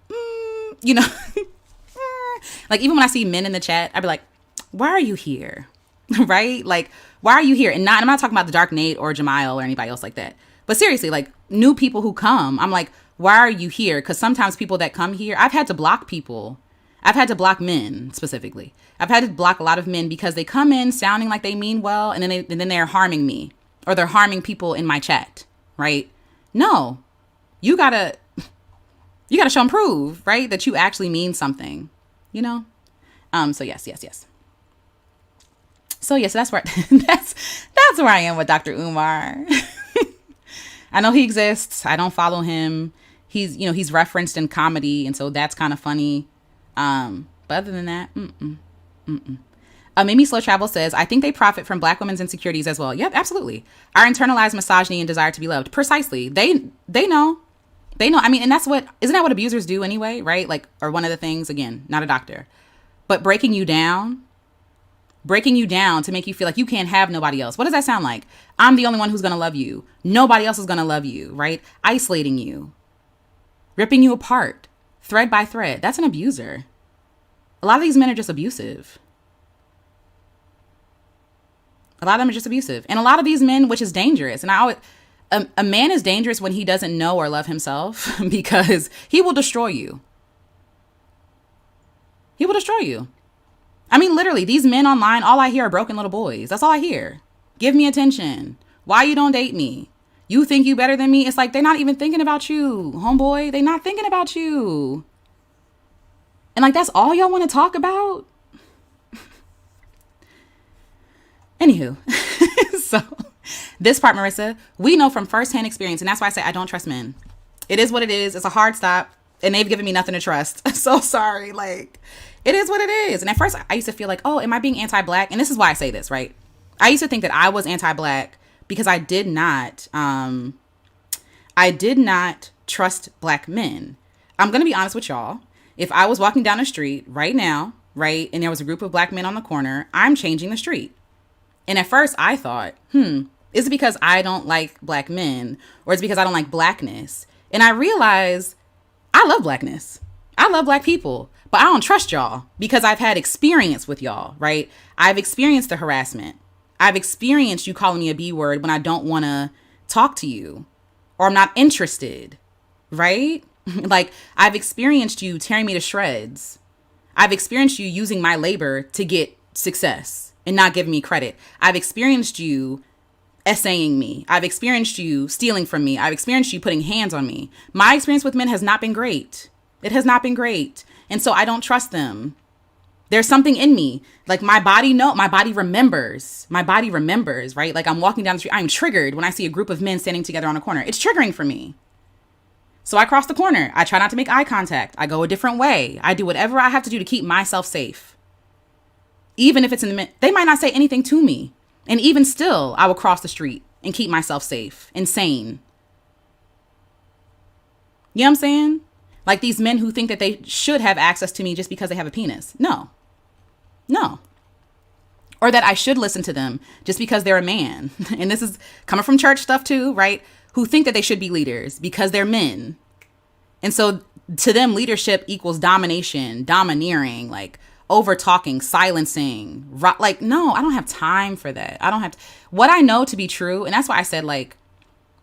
S1: like even when I see men in the chat, I'd be like, why are you here? Right? Like, why are you here? And I'm not talking about the Dark Nate or Jamile or anybody else like that. But seriously, like new people who come, I'm like, why are you here? Because sometimes people that come here, I've had to block people. I've had to block men specifically. I've had to block a lot of men because they come in sounding like they mean well, and then they're harming me, or they're harming people in my chat, right? No, you gotta show and prove, right, that you actually mean something, you know. So yes. So yes, that's where that's where I am with Dr. Umar. I know he exists. I don't follow him. He's referenced in comedy, and so that's kind of funny. But other than that, Mimi Slow Travel says, I think they profit from black women's insecurities as well. Yep, absolutely. Our internalized misogyny and desire to be loved. Precisely. They know. I mean, and isn't that what abusers do anyway, right? Like, or one of the things, again, not a doctor, but breaking you down to make you feel like you can't have nobody else. What does that sound like? I'm the only one who's going to love you. Nobody else is going to love you, right? Isolating you, ripping you apart, thread by thread. That's an abuser. A lot of these men are just abusive. A lot of them are just abusive. And a lot of these men, which is dangerous. And a man is dangerous when he doesn't know or love himself because he will destroy you. He will destroy you. I mean, literally, these men online, all I hear are broken little boys. That's all I hear. Give me attention. Why you don't date me? You think you better than me? It's like they're not even thinking about you, homeboy. They're not thinking about you. And like, that's all y'all want to talk about? Anywho, so this part, Marissa, we know from firsthand experience, and that's why I say I don't trust men. It is what it is. It's a hard stop, and they've given me nothing to trust. I'm so sorry. Like, it is what it is. And at first, I used to feel like, oh, am I being anti-black? And this is why I say this, right? I used to think that I was anti-black because I did not trust black men. I'm going to be honest with y'all. If I was walking down the street right now, right, and there was a group of black men on the corner, I'm changing the street. And at first I thought, is it because I don't like black men, or is it because I don't like blackness? And I realized I love blackness. I love black people, but I don't trust y'all because I've had experience with y'all, right? I've experienced the harassment. I've experienced you calling me a B word when I don't want to talk to you, or I'm not interested, right? Like, I've experienced you tearing me to shreds. I've experienced you using my labor to get success and not giving me credit. I've experienced you essaying me. I've experienced you stealing from me. I've experienced you putting hands on me. My experience with men has not been great. It has not been great. And so I don't trust them. There's something in me. Like, my body remembers. My body remembers, right? Like, I'm walking down the street. I'm triggered when I see a group of men standing together on a corner. It's triggering for me. So I cross the corner. I try not to make eye contact. I go a different way. I do whatever I have to do to keep myself safe. Even if it's in the mid, they might not say anything to me. And even still, I will cross the street and keep myself safe and sane. You know what I'm saying? Like these men who think that they should have access to me just because they have a penis. No. No. Or that I should listen to them just because they're a man. And this is coming from church stuff too, right? Who think that they should be leaders because they're men. And so to them, leadership equals domination, domineering, like over talking, silencing. Like, no, I don't have time for that. I don't have what I know to be true. And that's why I said, like,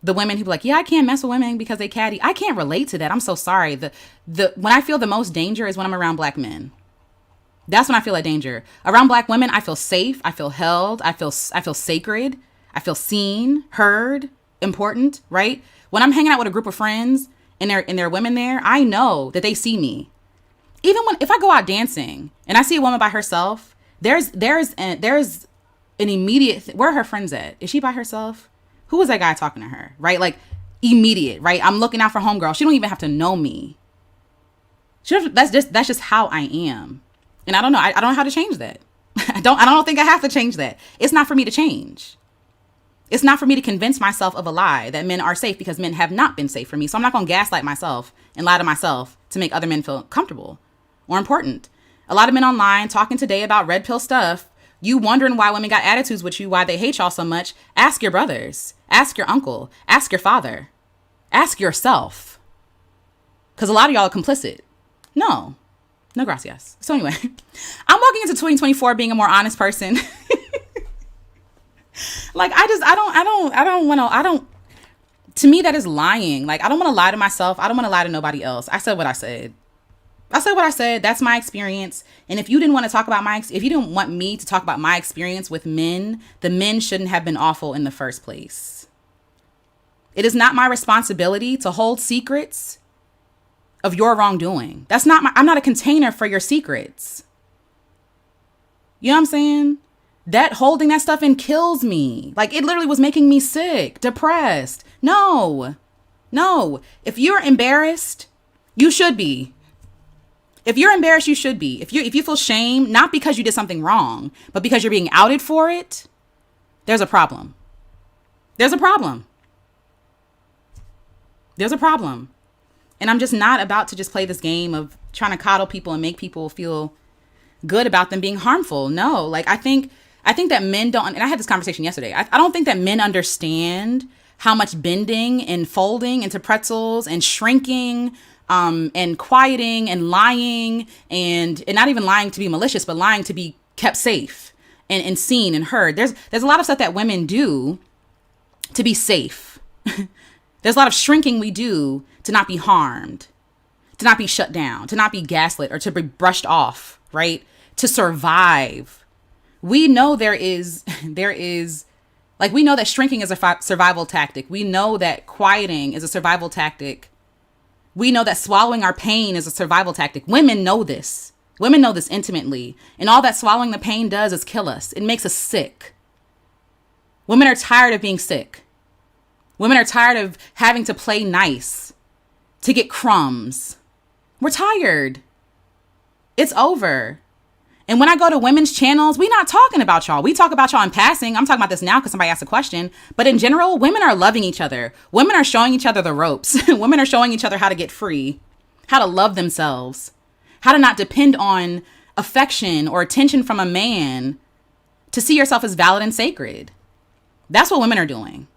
S1: the women who be like, yeah, I can't mess with women because they catty. I can't relate to that. I'm so sorry. When I feel the most danger is when I'm around black men. That's when I feel a danger. Around black women, I feel safe. I feel held. I feel sacred. I feel seen, heard, important, right? When I'm hanging out with a group of friends and there are women there, I know that they see me. Even if I go out dancing and I see a woman by herself, there's an immediate, where are her friends at? Is she by herself? Who was that guy talking to her? Right? Like immediate, right? I'm looking out for homegirl. She don't even have to know me. That's just how I am. And I don't know. I don't know how to change that. I don't think I have to change that. It's not for me to change. It's not for me to convince myself of a lie that men are safe, because men have not been safe for me. So I'm not going to gaslight myself and lie to myself to make other men feel comfortable or important. A lot of men online talking today about red pill stuff. You wondering why women got attitudes with you, why they hate y'all so much. Ask your brothers. Ask your uncle. Ask your father. Ask yourself. Because a lot of y'all are complicit. No gracias. So anyway, I'm walking into 2024 being a more honest person. Like, to me, that is lying. Like, I don't want to lie to myself. I don't want to lie to nobody else. I said what I said. That's my experience. And if you didn't want to talk about if you didn't want me to talk about my experience with men, the men shouldn't have been awful in the first place. It is not my responsibility to hold secrets of your wrongdoing. I'm not a container for your secrets. You know what I'm saying? That holding that stuff in kills me. Like, it literally was making me sick, depressed. No. If you're embarrassed, you should be. If you're embarrassed, you should be. If you feel shame, not because you did something wrong, but because you're being outed for it, there's a problem. There's a problem. And I'm just not about to just play this game of trying to coddle people and make people feel good about them being harmful. No, like I think that men don't, and I had this conversation yesterday. I don't think that men understand how much bending and folding into pretzels and shrinking and quieting and lying and not even lying to be malicious, but lying to be kept safe and seen and heard. There's a lot of stuff that women do to be safe. There's a lot of shrinking we do to not be harmed, to not be shut down, to not be gaslit or to be brushed off, right? To survive. We know there is like, we know that shrinking is a survival tactic. We know that quieting is a survival tactic. We know that swallowing our pain is a survival tactic. Women know this. Women know this intimately. And all that swallowing the pain does is kill us. It makes us sick. Women are tired of being sick. Women are tired of having to play nice to get crumbs. We're tired. It's over. And when I go to women's channels, we're not talking about y'all. We talk about y'all in passing. I'm talking about this now because somebody asked a question. But in general, women are loving each other. Women are showing each other the ropes. Women are showing each other how to get free, how to love themselves, how to not depend on affection or attention from a man to see yourself as valid and sacred. That's what women are doing.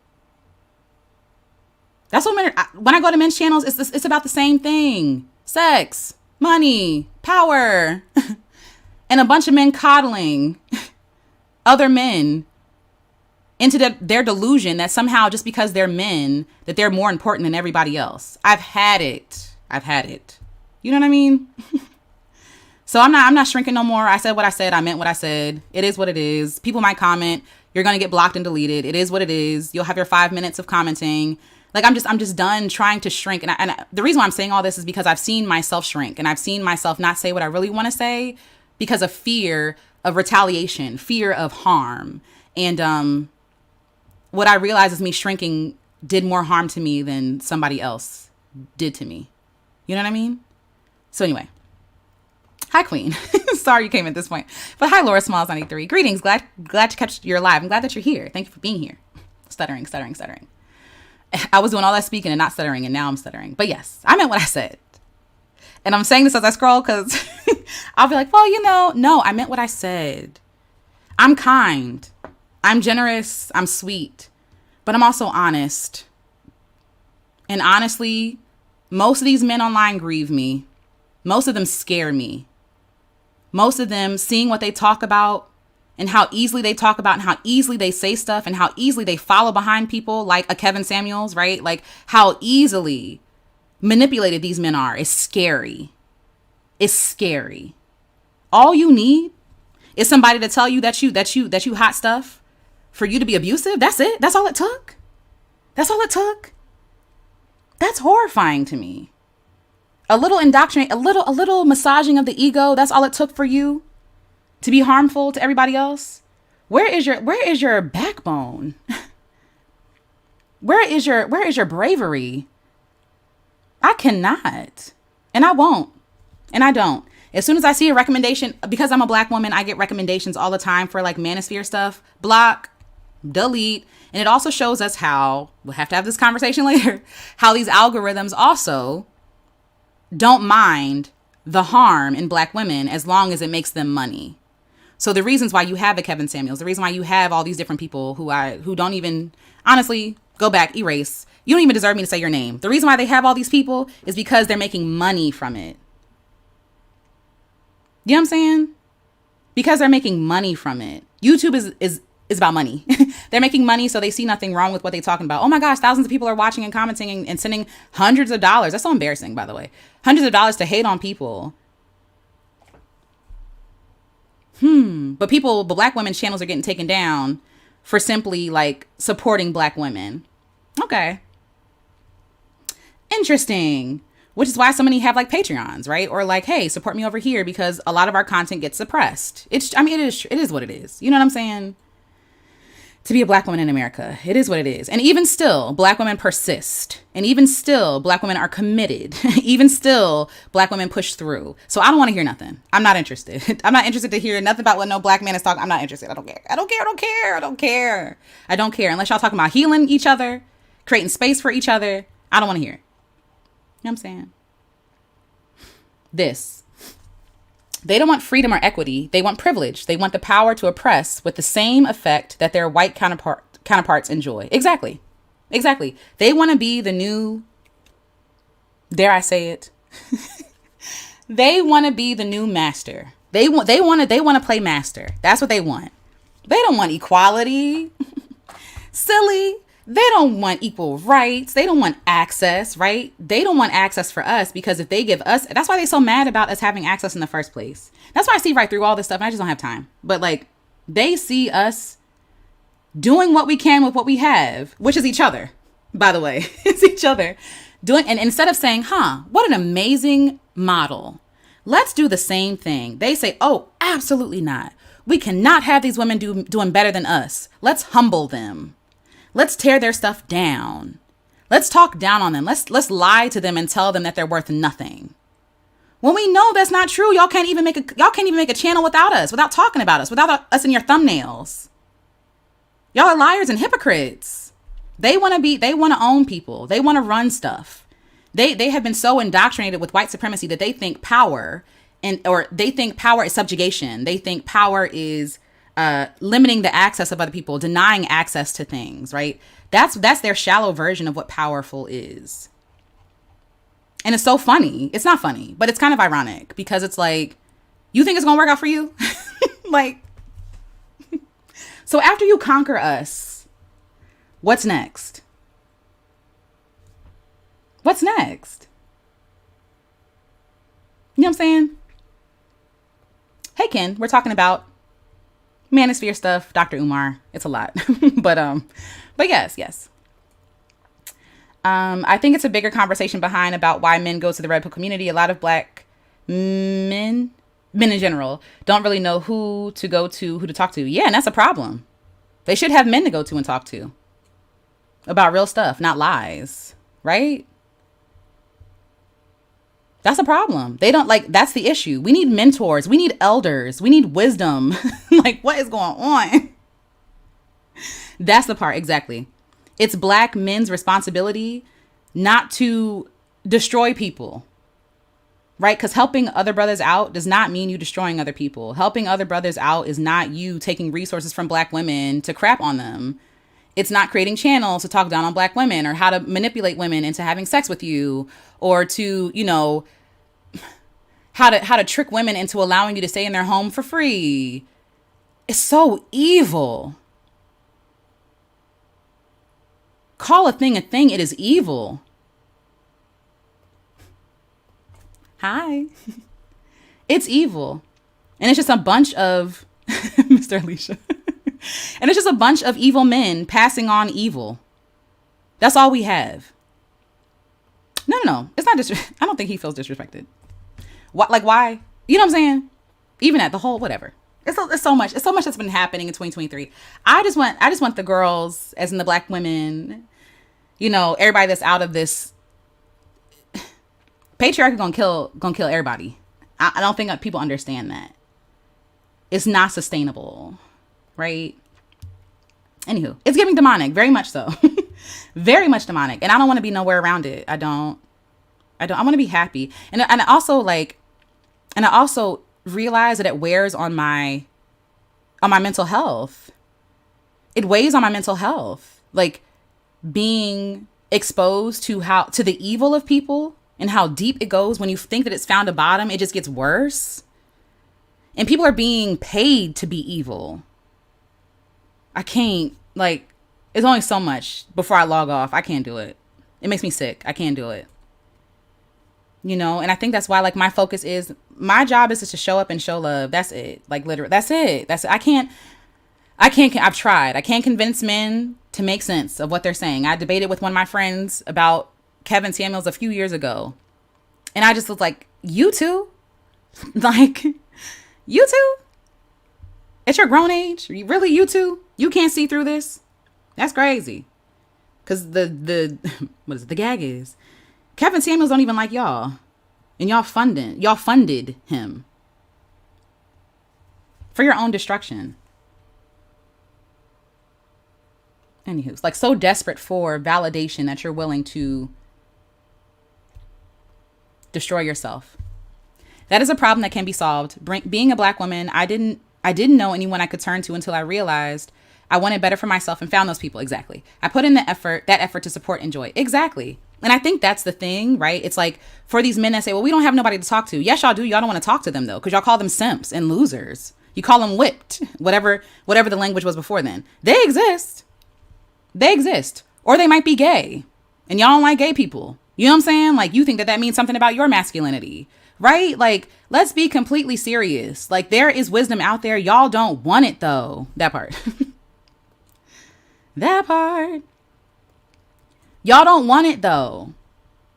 S1: That's what men are, when I go to men's channels, it's about the same thing. Sex, money, power, and a bunch of men coddling other men into their delusion that somehow just because they're men, that they're more important than everybody else. I've had it. You know what I mean? So I'm not shrinking no more. I said what I said. I meant what I said. It is what it is. People might comment. You're going to get blocked and deleted. It is what it is. You'll have your 5 minutes of commenting. Like, I'm just done trying to shrink. And the reason why I'm saying all this is because I've seen myself shrink, and I've seen myself not say what I really want to say because of fear of retaliation, fear of harm. And what I realized is me shrinking did more harm to me than somebody else did to me. You know what I mean? So anyway, hi, Queen. Sorry you came at this point. But hi, Laura Smalls 93. Greetings. Glad to catch you live. I'm glad that you're here. Thank you for being here. Stuttering. I was doing all that speaking and not stuttering, and now I'm stuttering. But yes, I meant what I said. And I'm saying this as I scroll because I'll be like, well, no, I meant what I said. I'm kind. I'm generous. I'm sweet. But I'm also honest. And honestly, most of these men online grieve me. Most of them scare me. Most of them, seeing what they talk about and how easily they talk about and how easily they say stuff and how easily they follow behind people like a Kevin Samuels, right? Like how easily manipulated these men are is scary. It's scary. All you need is somebody to tell you that you hot stuff for you to be abusive. That's it. That's all it took. That's all it took. That's horrifying to me. A little indoctrinate, a little massaging of the ego. That's all it took for you to be harmful to everybody else. Where is your backbone? Where is your bravery? I cannot. And I won't. And I don't. As soon as I see a recommendation, because I'm a Black woman, I get recommendations all the time for like manosphere stuff. Block, delete. And it also shows us how, we'll have to have this conversation later, how these algorithms also don't mind the harm in Black women as long as it makes them money. So the reasons why you have a Kevin Samuels, the reason why you have all these different people who don't even, honestly, go back, erase. You don't even deserve me to say your name. The reason why they have all these people is because they're making money from it. You know what I'm saying? Because they're making money from it. YouTube is about money. They're making money, so they see nothing wrong with what they're talking about. Oh my gosh, thousands of people are watching and commenting and sending hundreds of dollars. That's so embarrassing, by the way. Hundreds of dollars to hate on people. But Black women's channels are getting taken down for simply like supporting Black women. Okay. Interesting. Which is why so many have like Patreons, right? Or like, hey, support me over here because a lot of our content gets suppressed. It is what it is. You know what I'm saying? To be a Black woman in America, it is what it is. And even still, Black women persist. And even still, Black women are committed. Even still, Black women push through. So I don't want to hear nothing. I'm not interested. I'm not interested to hear nothing about what no Black man is talking. I'm not interested. I don't care. I don't care. Unless y'all talking about healing each other, creating space for each other. I don't want to hear it. You know what I'm saying? They don't want freedom or equity. They want privilege. They want the power to oppress with the same effect that their white counterparts enjoy. Exactly. They want to be the new, dare I say it? They want to be the new master. They want to play master. That's what they want. They don't want equality. Silly. They don't want equal rights. They don't want access, right? They don't want access for us because if they give us, that's why they're so mad about us having access in the first place. That's why I see right through all this stuff and I just don't have time. But like, they see us doing what we can with what we have, which is each other, by the way. It's each other. And instead of saying, what an amazing model. Let's do the same thing. They say, oh, absolutely not. We cannot have these women doing better than us. Let's humble them. Let's tear their stuff down. Let's talk down on them. Let's lie to them and tell them that they're worth nothing. When we know that's not true, y'all can't even make a channel without us, without talking about us, without us in your thumbnails. Y'all are liars and hypocrites. They want to own people. They want to run stuff. They have been so indoctrinated with white supremacy that they think power they think power is subjugation. They think power is limiting the access of other people, denying access to things, right? That's their shallow version of what powerful is. And it's so funny. It's not funny, but it's kind of ironic because it's like, you think it's going to work out for you? Like, so after you conquer us, what's next? What's next? You know what I'm saying? Hey, Ken, we're talking about manosphere stuff, Dr. Umar. It's a lot. but yes. I think it's a bigger conversation behind about why men go to the Red Pill community. A lot of Black men in general, don't really know who to go to, who to talk to. Yeah, and that's a problem. They should have men to go to and talk to about real stuff, not lies, right? That's a problem. They don't that's the issue. We need mentors. We need elders. We need wisdom. Like, what is going on? That's the part. Exactly. It's Black men's responsibility not to destroy people. right? Because helping other brothers out does not mean you destroying other people. Helping other brothers out is not you taking resources from Black women to crap on them. It's not creating channels to talk down on Black women or how to manipulate women into having sex with you, or to, how to trick women into allowing you to stay in their home for free. It's so evil. Call a thing, it is evil. Hi. It's evil. And it's just a bunch of Mr. Alicia. And it's just a bunch of evil men passing on evil. That's all we have. No. It's not I don't think he feels disrespected. What, like, why? You know what I'm saying? Even at the whole, whatever. It's so much that's been happening in 2023. I just want the girls, as in the Black women, everybody that's out of this patriarchy gonna kill everybody. I don't think people understand that. It's not sustainable, right? Anywho, it's giving demonic, very much so. Very much demonic. And I don't want to be nowhere around it. I want to be happy. And I also realize that it wears on my mental health. It weighs on my mental health. Like, being exposed to the evil of people and how deep it goes. When you think that it's found a bottom, it just gets worse. And people are being paid to be evil. I can't, it's only so much before I log off. I can't do it. It makes me sick. I can't do it. And I think that's why, my focus is, my job is just to show up and show love. That's it. Literally, that's it. I've tried. I can't convince men to make sense of what they're saying. I debated with one of my friends about Kevin Samuels a few years ago. And I just was like, you too? You too? At your grown age? Really, you too? You can't see through this? That's crazy. Because the gag is, Kevin Samuels don't even like y'all. And y'all funded him for your own destruction. Anywho, so desperate for validation that you're willing to destroy yourself. That is a problem that can be solved. Being a Black woman, I didn't know anyone I could turn to until I realized I wanted better for myself and found those people. Exactly. I put in that effort to support and joy. Exactly. And I think that's the thing, right? It's for these men that say, well, we don't have nobody to talk to. Yes, y'all do. Y'all don't want to talk to them, though, because y'all call them simps and losers. You call them whipped, whatever the language was before then. They exist. Or they might be gay, and y'all don't like gay people. You know what I'm saying? You think that means something about your masculinity, right? Let's be completely serious. There is wisdom out there. Y'all don't want it, though. That part. That part. Y'all don't want it, though.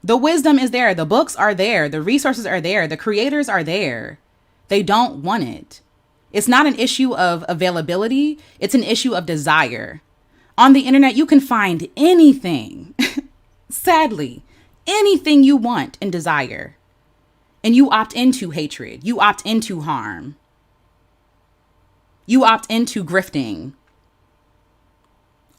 S1: The wisdom is there. The books are there. The resources are there. The creators are there. They don't want it. It's not an issue of availability. It's an issue of desire. On the internet, you can find anything. Sadly, anything you want and desire. And you opt into hatred. You opt into harm. You opt into grifting.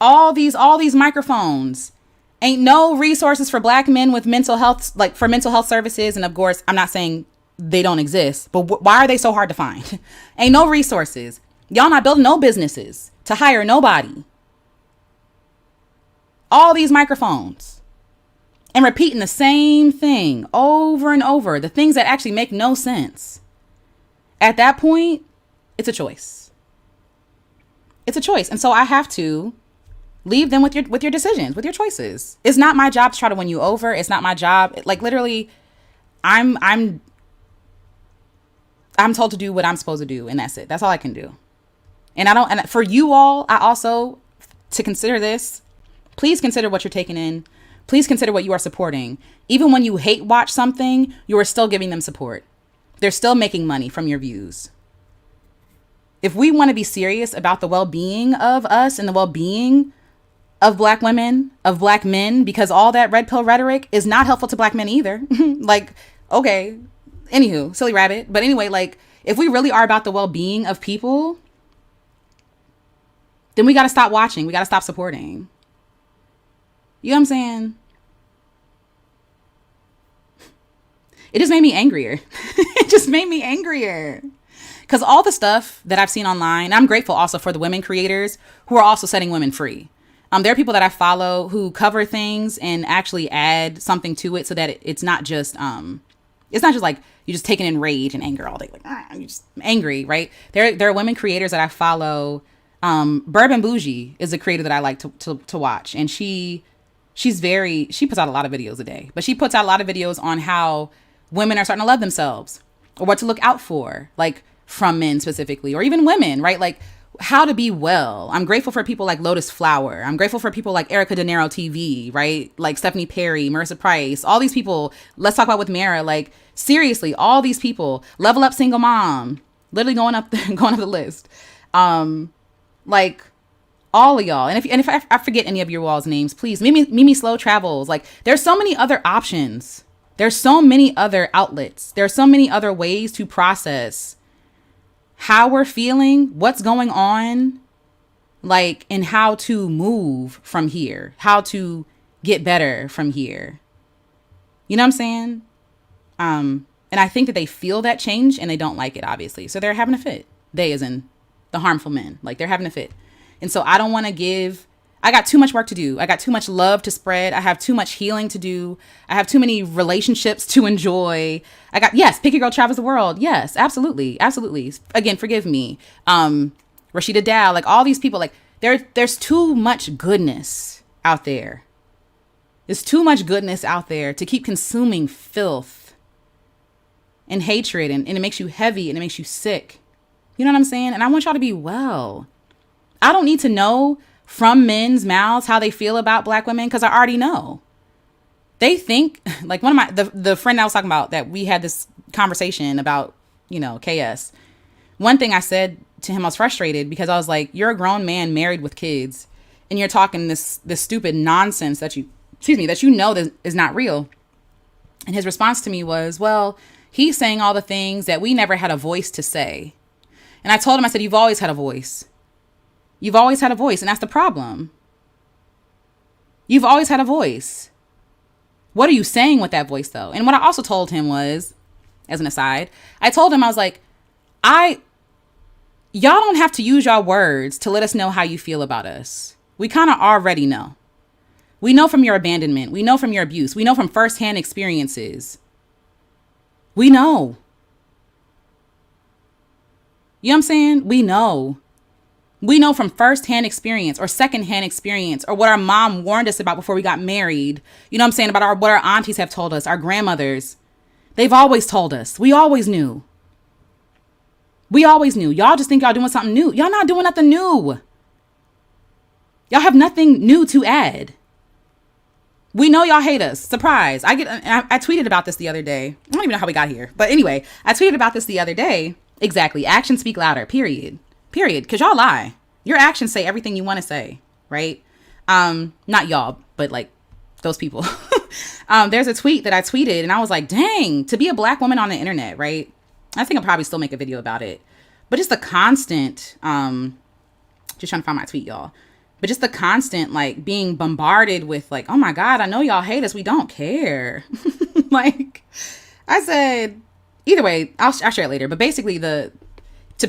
S1: All these microphones. Ain't no resources for Black men with mental health, for mental health services. And of course, I'm not saying they don't exist, but why are they so hard to find? Ain't no resources. Y'all not building no businesses to hire nobody. All these microphones and repeating the same thing over and over. The things that actually make no sense. At that point, it's a choice. It's a choice. And so I have to leave them with your decisions, with your choices. It's not my job to try to win you over. It's not my job. Literally, I'm told to do what I'm supposed to do, and that's it. That's all I can do. And for you all, I also, to consider this, please consider what you're taking in. Please consider what you are supporting. Even when you hate watch something, you are still giving them support. They're still making money from your views. If we want to be serious about the well-being of us and the well-being of Black women, of Black men, because all that red pill rhetoric is not helpful to Black men either. Okay. Anywho, silly rabbit. But anyway, if we really are about the well-being of people, then we got to stop watching. We got to stop supporting. You know what I'm saying? it just made me angrier. It just made me angrier. Because all the stuff that I've seen online, I'm grateful also for the women creators who are also setting women free. There are people that I follow who cover things and actually add something to it so that it's not just like you're just taking in rage and anger all day. Like, you're just angry, right? There are women creators that I follow. Bourbon Bougie is a creator that I like to watch. And she puts out a lot of videos a day, but she puts out a lot of videos on how women are starting to love themselves or what to look out for, like from men specifically, or even women, right? Like how to be well. I'm grateful for people like Lotus Flower. I'm grateful for people like Erica De Niro TV, right? Like Stephanie Perry, Marissa Price, all these people. Let's talk about with Mara. Like seriously, all these people. Level Up Single Mom, literally going up the list. Like all of y'all. And if I forget any of your all's names, please, Mimi Slow Travels. Like there's so many other options. There's so many other outlets. There's so many other ways to process how we're feeling, what's going on, like, and how to move from here, how to get better from here. You know what I'm saying? And I think that they feel that change and they don't like it, obviously. So they're having a fit. They as in the harmful men, like they're having a fit. And so I don't want to I got too much work to do. I got too much love to spread. I have too much healing to do. I have too many relationships to enjoy. Yes, Pick Your Girl Travels the World. Yes, absolutely. Absolutely. Again, forgive me. Rashida Dow, like all these people, like there's too much goodness out there. There's too much goodness out there to keep consuming filth and hatred. And it makes you heavy and it makes you sick. You know what I'm saying? And I want y'all to be well. I don't need to know from men's mouths how they feel about black women because I already know. They think, like one of the friend I was talking about that we had this conversation about, KS. One thing I said to him, I was frustrated because I was like, you're a grown man married with kids and you're talking this stupid nonsense that you know that is not real. And his response to me was, well, he's saying all the things that we never had a voice to say. And I told him, I said, you've always had a voice. You've always had a voice, and that's the problem. You've always had a voice. What are you saying with that voice, though? And what I also told him was, as an aside, I told him, I was like, y'all don't have to use your words to let us know how you feel about us. We kind of already know. We know from your abandonment. We know from your abuse. We know from firsthand experiences. We know. You know what I'm saying? We know. We know from firsthand experience or secondhand experience or what our mom warned us about before we got married. You know what I'm saying? About what our aunties have told us, our grandmothers. They've always told us. We always knew. We always knew. Y'all just think y'all doing something new. Y'all not doing nothing new. Y'all have nothing new to add. We know y'all hate us. Surprise. I tweeted about this the other day. I don't even know how we got here. But anyway, I tweeted about this the other day. Exactly. Actions speak louder. Period. Because y'all lie. Your actions say everything you want to say, right? Not y'all, but like those people. There's a tweet that I tweeted and I was like, dang, to be a black woman on the internet, right? I think I'll probably still make a video about it. But just the constant, just trying to find my tweet, y'all. But just the constant, like, being bombarded with, like, oh my God, I know y'all hate us. We don't care. Like, I said, either way, I'll share it later. But basically, to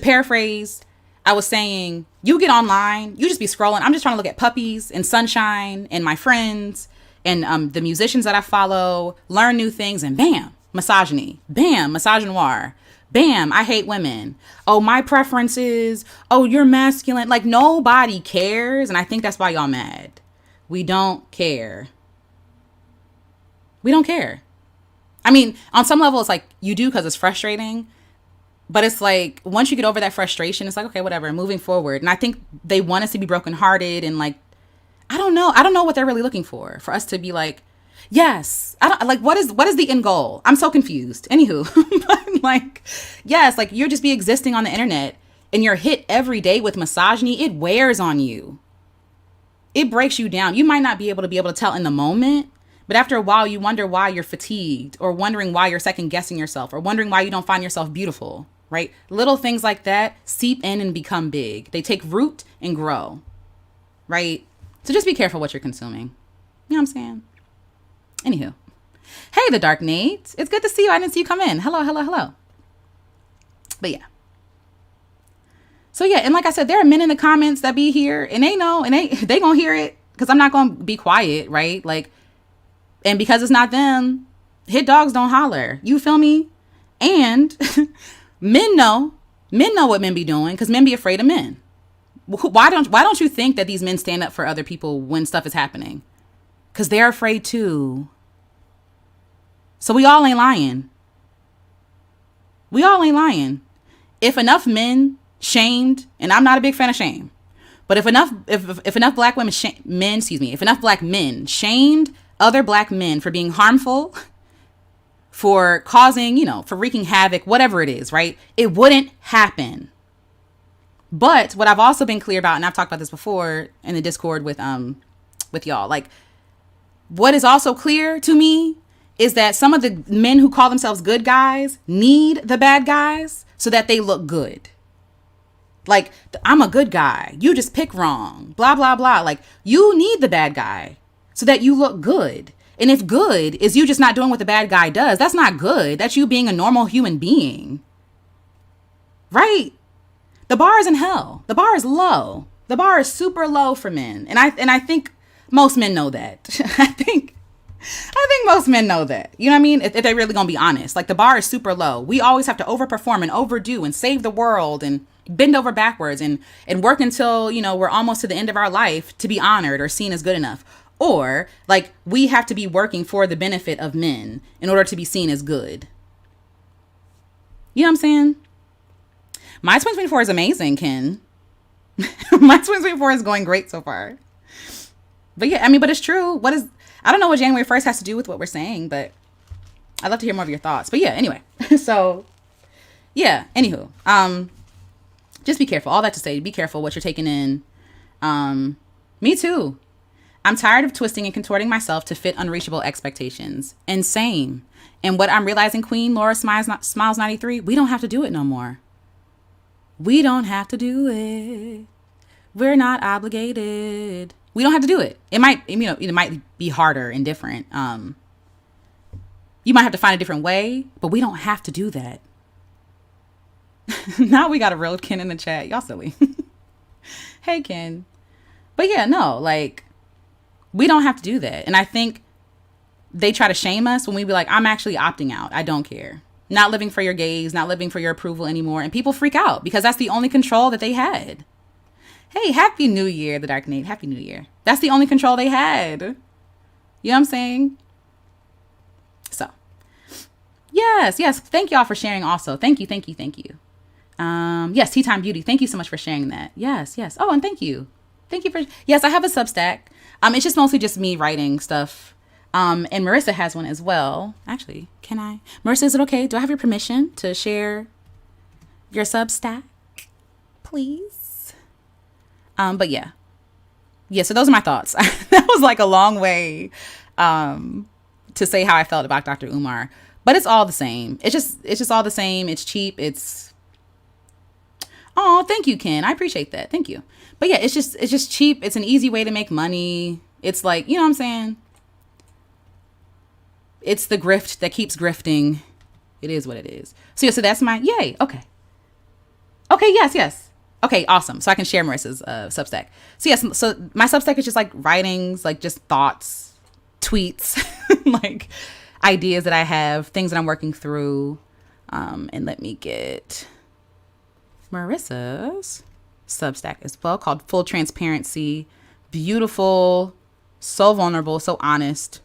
S1: paraphrase, I was saying, you get online, you just be scrolling. I'm just trying to look at puppies and sunshine and my friends and the musicians that I follow, learn new things, and bam, misogyny. Bam, misogynoir. Bam, I hate women. Oh, my preferences. Oh, you're masculine. Like, nobody cares. And I think that's why y'all mad. We don't care. We don't care. I mean, on some level, it's like you do because it's frustrating. But it's like, once you get over that frustration, it's like, okay, whatever, moving forward. And I think they want us to be brokenhearted and like, I don't know what they're really looking for us to be like, yes. I don't like, what is the end goal? I'm so confused. Anywho, but like, yes, like you're just be existing on the internet and you're hit every day with misogyny. It wears on you. It breaks you down. You might not be able to tell in the moment, but after a while you wonder why you're fatigued or wondering why you're second guessing yourself or wondering why you don't find yourself beautiful, right? Little things like that seep in and become big. They take root and grow, right? So just be careful what you're consuming. You know what I'm saying? Anywho, Hey, the Dark Nate. It's good to see you. I didn't see you come in. Hello, hello, hello. But yeah. So yeah, and like I said, there are men in the comments that be here and they know and they gonna hear it because I'm not gonna be quiet, right? Like, and because it's not them, hit dogs don't holler. You feel me? And men know what men be doing because men be afraid of men. Why don't you think that these men stand up for other people when stuff is happening? Because they're afraid too. So we all ain't lying. We all ain't lying. If enough men shamed, and I'm not a big fan of shame, but if enough black women if enough black men shamed other black men for being harmful, for causing, for wreaking havoc, whatever it is, right? It wouldn't happen. But what I've also been clear about, and I've talked about this before in the Discord with y'all, like what is also clear to me is that some of the men who call themselves good guys need the bad guys so that they look good. Like, I'm a good guy. You just pick wrong. Blah, blah, blah. Like, you need the bad guy so that you look good. And if good is you just not doing what the bad guy does, that's not good. That's you being a normal human being. Right? The bar is in hell. The bar is low. The bar is super low for men. And I think most men know that. I think most men know that. You know what I mean? If they're really going to be honest. Like, the bar is super low. We always have to overperform and overdo and save the world and bend over backwards and work until, we're almost to the end of our life to be honored or seen as good enough. Or, like, we have to be working for the benefit of men in order to be seen as good. You know what I'm saying? My 2024 is amazing, Ken. My 2024 is going great so far. But yeah, but it's true. I don't know what January 1st has to do with what we're saying, but I'd love to hear more of your thoughts. But yeah, anyway. So, yeah, anywho. Just be careful. All that to say, be careful what you're taking in. Me too. I'm tired of twisting and contorting myself to fit unreachable expectations. And same. And what I'm realizing, Queen Laura Smiles 93, we don't have to do it no more. We don't have to do it. We're not obligated. We don't have to do it. It might be harder and different. You might have to find a different way, but we don't have to do that. Now we got a real Ken in the chat. Y'all silly. Hey, Ken. But yeah, no, like, we don't have to do that. And I think they try to shame us when we be like, I'm actually opting out. I don't care. Not living for your gaze, not living for your approval anymore. And people freak out because that's the only control that they had. Hey, Happy New Year, the Dark Nate. Happy New Year. That's the only control they had. You know what I'm saying? So, yes. Thank y'all for sharing also. Thank you. Yes, Tea Time Beauty. Thank you so much for sharing that. Yes. Oh, and thank you. Yes, I have a Substack. It's just mostly just me writing stuff. And Marissa has one as well. Actually, can I? Marissa, is it okay? Do I have your permission to share your Substack? Please. But yeah. So those are my thoughts. That was like a long way, to say how I felt about Dr. Umar, but it's all the same. It's just all the same. It's cheap. Oh, thank you, Ken. I appreciate that. Thank you. But yeah, it's just cheap. It's an easy way to make money. It's like, you know what I'm saying? It's the grift that keeps grifting. It is what it is. So yeah, so that's my yay. Okay, yes. Okay, awesome. So I can share Marissa's Substack. So yes, so my Substack is just like writings, like just thoughts, tweets, like ideas that I have, things that I'm working through. And let me get Marissa's Substack as well, called Full Transparency. Beautiful, so vulnerable, so honest.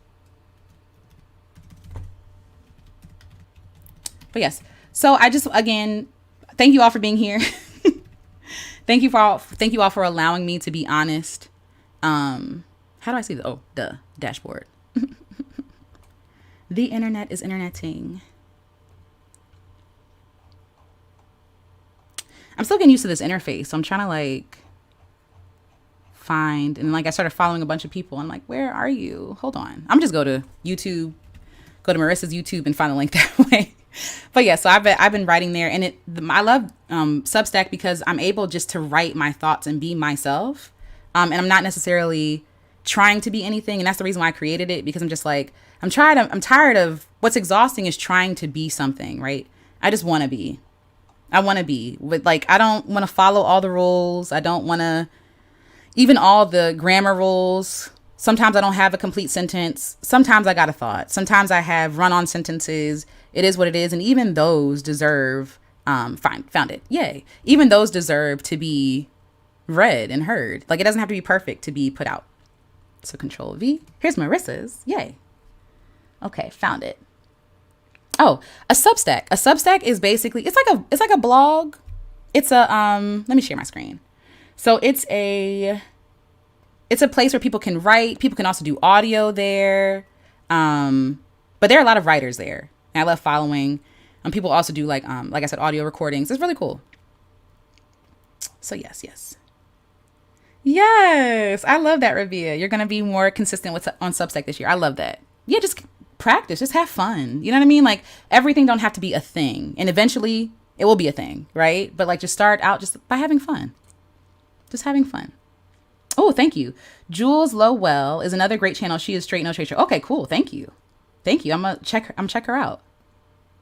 S1: But yes, so I just, again, thank you all for being here. Thank you all for allowing me to be honest. How do I see the dashboard? The internet is interneting. I'm still getting used to this interface, so I'm trying to like find, and like I started following a bunch of people. I'm like, where are you? Hold on. I'm just go to YouTube, go to Marissa's YouTube and find a link that way. But yeah, so I've been writing there, and I love Substack because I'm able just to write my thoughts and be myself, and I'm not necessarily trying to be anything, and that's the reason why I created it, because I'm just like, I'm tired of what's exhausting is trying to be something, right? I just want to be. I want to be with like, I don't want to follow all the rules. I don't want to even all the grammar rules. Sometimes I don't have a complete sentence. Sometimes I got a thought. Sometimes I have run on sentences. It is what it is. And even those deserve, found it. Yay. Even those deserve to be read and heard. Like it doesn't have to be perfect to be put out. So Control V. Here's Marissa's. Yay. Okay. Found it. Oh, a Substack. A Substack is basically, it's like a blog. It's a, let me share my screen. So it's a place where people can write. People can also do audio there. But there are a lot of writers there. And I love following. People also do like I said, audio recordings. It's really cool. So yes. Yes. I love that, Rabia. You're going to be more consistent on Substack this year. I love that. Yeah, just practice. Just have fun. You know what I mean? Like everything don't have to be a thing. And eventually it will be a thing, right? But like just start out just by having fun. Just having fun. Oh, thank you. Jules Lowell is another great channel. She is straight no chaser. Okay, cool. Thank you. I'm gonna check her out.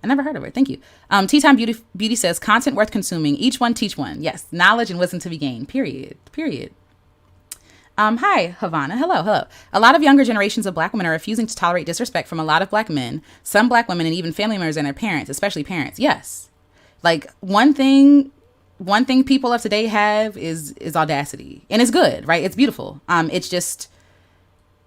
S1: I never heard of her. Thank you. Tea Time Beauty says content worth consuming. Each one teach one. Yes, knowledge and wisdom to be gained. Period. Hi, Havana. Hello. A lot of younger generations of Black women are refusing to tolerate disrespect from a lot of Black men, some Black women, and even family members and their parents, especially parents. Yes. Like one thing people of today have is audacity, and it's good, right? It's beautiful. It's just,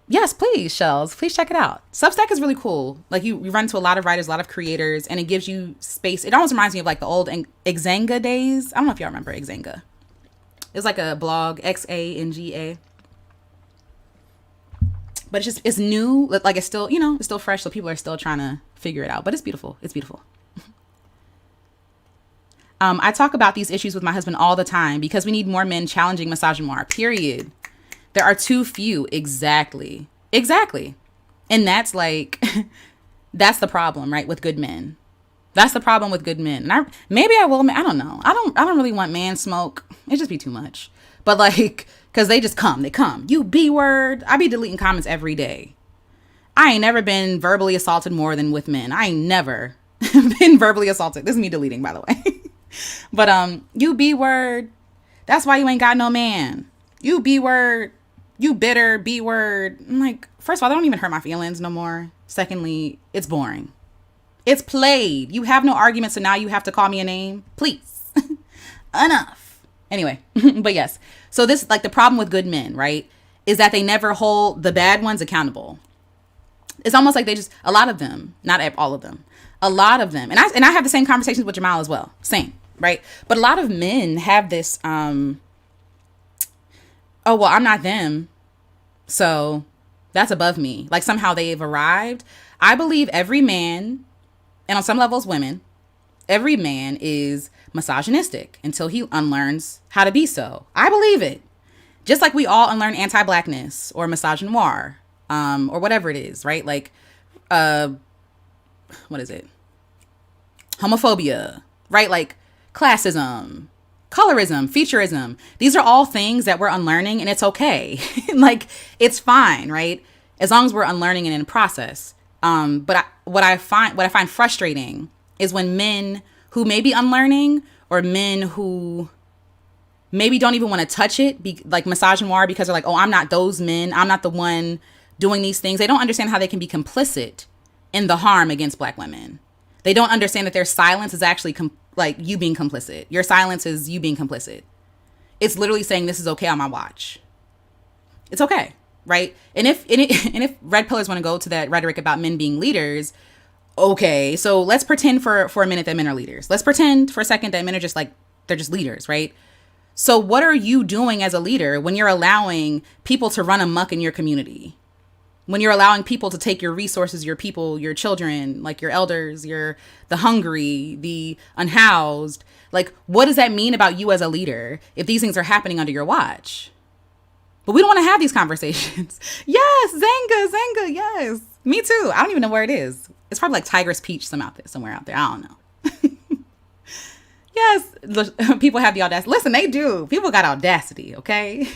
S1: yes, please, Shells, please check it out. Substack is really cool. Like you run into a lot of writers, a lot of creators, and it gives you space. It almost reminds me of like the old Xanga days. I don't know if y'all remember Xanga. It's like a blog, Xanga. But it's new. Like it's still, it's still fresh. So people are still trying to figure it out, but it's beautiful. I talk about these issues with my husband all the time because we need more men challenging misogynoir, period. There are too few. Exactly. And that's like, that's the problem, right? With good men. That's the problem with good men. And maybe I will, I don't know. I don't really want man smoke. It'd just be too much. But like, cause they come. You B word. I be deleting comments every day. I ain't never been verbally assaulted more than with men. I ain't never been verbally assaulted. This is me deleting, by the way. But you B word. That's why you ain't got no man. You B word. You bitter B word. I'm like, first of all, they don't even hurt my feelings no more. Secondly, it's boring. It's played. You have no argument, so now you have to call me a name. Please. Enough. Anyway, but yes. So this, like the problem with good men, right, is that they never hold the bad ones accountable. It's almost like they just, a lot of them, not all of them, a lot of them. And I have the same conversations with Jamal as well. Same, right? But a lot of men have this, oh, well, I'm not them, so that's above me. Like somehow they've arrived. I believe every man, and on some levels women, every man is misogynistic until he unlearns how to be so. I believe it. Just like we all unlearn anti-blackness or misogynoir, or whatever it is, right? Like, what is it? Homophobia, right? Like classism, colorism, featureism. These are all things that we're unlearning, and it's okay. Like, it's fine, right? As long as we're unlearning and in process. But what I find frustrating is when men who may be unlearning, or men who maybe don't even want to touch it, like misogynoir, because they're like, oh, I'm not those men. I'm not the one doing these things. They don't understand how they can be complicit in the harm against Black women. They don't understand that their silence is actually like you being complicit. Your silence is you being complicit. It's literally saying this is okay on my watch. It's okay, right? And if red pillars want to go to that rhetoric about men being leaders, okay, so let's pretend for a minute that men are leaders. Let's pretend for a second that men are just like, they're just leaders, right? So what are you doing as a leader when you're allowing people to run amok in your community? When you're allowing people to take your resources, your people, your children, like your elders, the hungry, the unhoused, like what does that mean about you as a leader if these things are happening under your watch? But we don't want to have these conversations. Yes, Zanga, yes. Me too. I don't even know where it is. It's probably like Tiger's Peach somewhere out there. I don't know. Yes, people have the audacity. Listen, they do. People got audacity, okay?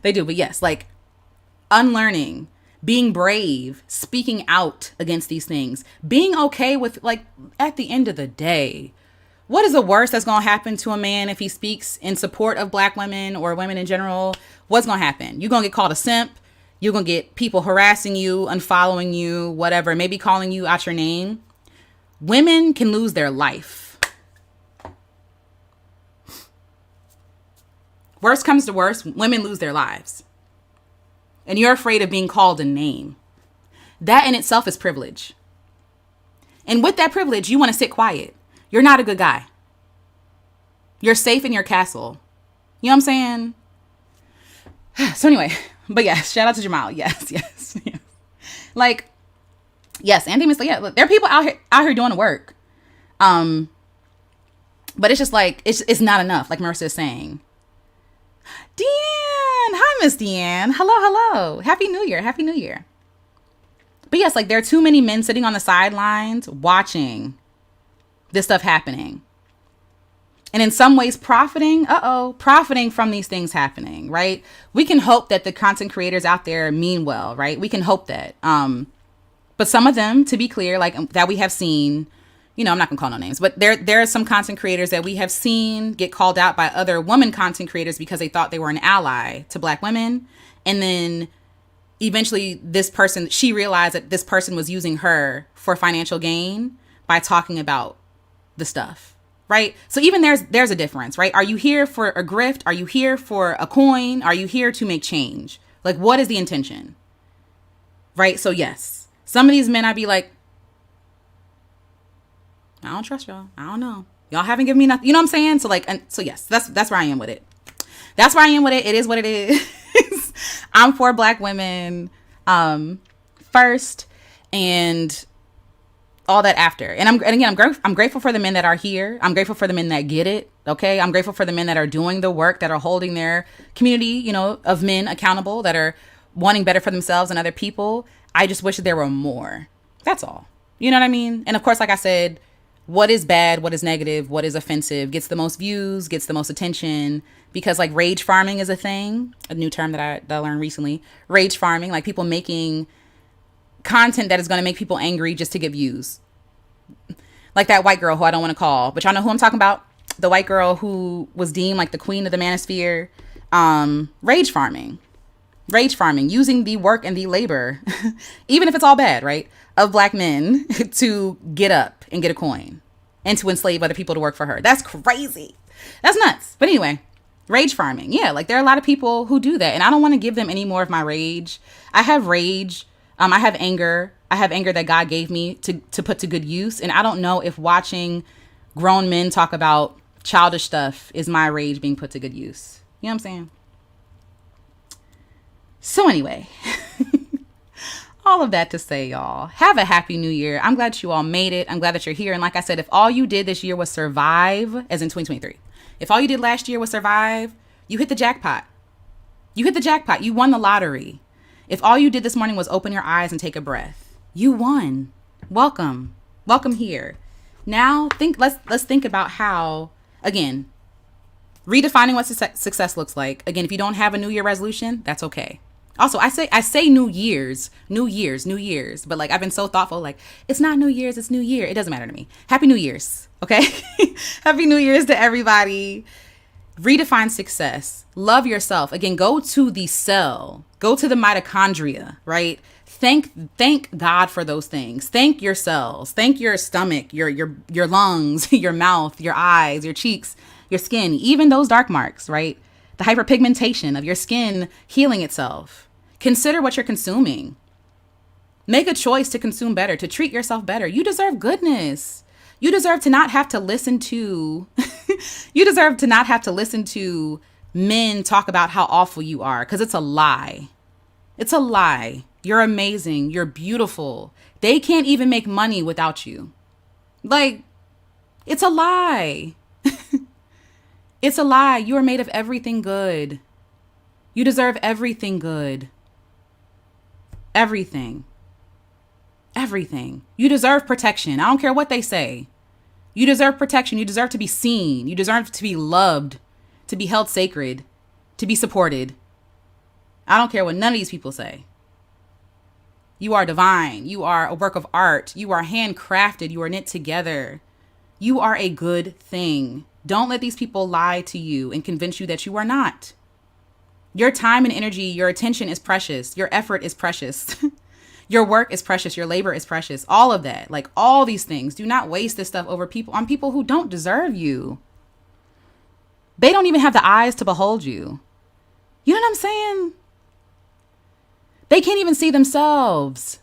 S1: They do. But yes, like unlearning, being brave, speaking out against these things, being okay with, like, at the end of the day, what is the worst that's going to happen to a man if he speaks in support of Black women or women in general? What's going to happen? You're going to get called a simp. You're going to get people harassing you, unfollowing you, whatever, maybe calling you out your name. Women can lose their life. Worst comes to worst, women lose their lives. And you're afraid of being called a name. That in itself is privilege. And with that privilege, you want to sit quiet. You're not a good guy. You're safe in your castle. You know what I'm saying? So anyway, but yes, shout out to Jamal. Yes. Like, yes, Anthony Miss, yeah, look, there are people out here doing the work. But it's just like, it's not enough, like Marissa is saying. Deanne, hi, Miss Deanne. Hello. Happy New Year. But yes, like, there are too many men sitting on the sidelines watching this stuff happening. And in some ways profiting from these things happening, right? We can hope that the content creators out there mean well, right? We can hope that. But some of them, to be clear, like, that we have seen, I'm not gonna call no names, but there are some content creators that we have seen get called out by other women content creators because they thought they were an ally to Black women. And then eventually she realized that this person was using her for financial gain by talking about the stuff, right? So even there's a difference, right? Are you here for a grift? Are you here for a coin? Are you here to make change? Like, what is the intention? Right? So yes, some of these men, I'd be like, I don't trust y'all. I don't know. Y'all haven't given me nothing. You know what I'm saying? So like, so yes, that's where I am with it. It is what it is. I'm for Black women first, and all that after. And I'm grateful for the men that are here. I'm grateful for the men that get it. Okay. I'm grateful for the men that are doing the work, that are holding their community, of men accountable, that are wanting better for themselves and other people. I just wish that there were more. That's all. You know what I mean? And of course, like I said, what is bad, what is negative, what is offensive gets the most views, gets the most attention, because like rage farming is a thing, a new term that I learned recently. Rage farming, like people making content that is going to make people angry just to get views. Like that white girl who I don't want to call, but y'all know who I'm talking about. The white girl who was deemed like the queen of the manosphere. Rage farming, using the work and the labor, even if it's all bad, right, of Black men to get up and get a coin and to enslave other people to work for her. That's crazy. That's nuts. But anyway, rage farming. Yeah, like there are a lot of people who do that, and I don't want to give them any more of my rage. I have rage. I have anger. I have anger that God gave me to put to good use. And I don't know if watching grown men talk about childish stuff is my rage being put to good use. You know what I'm saying? So anyway, all of that to say, y'all, have a happy new year. I'm glad you all made it. I'm glad that you're here. And like I said, if all you did this year was survive, as in 2023, if all you did last year was survive, you hit the jackpot. You won the lottery. If all you did this morning was open your eyes and take a breath, you won. Welcome here. Now let's think about how, again, redefining what success looks like. Again, if you don't have a New Year resolution, that's okay. Also, I say New Year's, but like I've been so thoughtful, like it's not New Year's, it's New Year. It doesn't matter to me. Happy New Year's, okay? Happy New Year's to everybody. Redefine success. Love yourself. Again, go to the cell. Go to the mitochondria, right? Thank God for those things. Thank your cells. Thank your stomach, your lungs, your mouth, your eyes, your cheeks, your skin, even those dark marks, right? The hyperpigmentation of your skin healing itself. Consider what you're consuming. Make a choice to consume better, to treat yourself better. You deserve goodness. You deserve to not have to listen to men talk about how awful you are, because it's a lie. It's a lie. You're amazing. You're beautiful. They can't even make money without you. Like, it's a lie. It's a lie. You are made of everything good. You deserve everything good. Everything. You deserve protection. I don't care what they say. You deserve protection. You deserve to be seen. You deserve to be loved, to be held sacred, to be supported. I don't care what none of these people say. You are divine. You are a work of art. You are handcrafted. You are knit together. You are a good thing. Don't let these people lie to you and convince you that you are not. Your time and energy, your attention is precious. Your effort is precious. Your work is precious. Your labor is precious. All of that, like all these things. Do not waste this stuff over people on people who don't deserve you. They don't even have the eyes to behold you. You know what I'm saying? They can't even see themselves.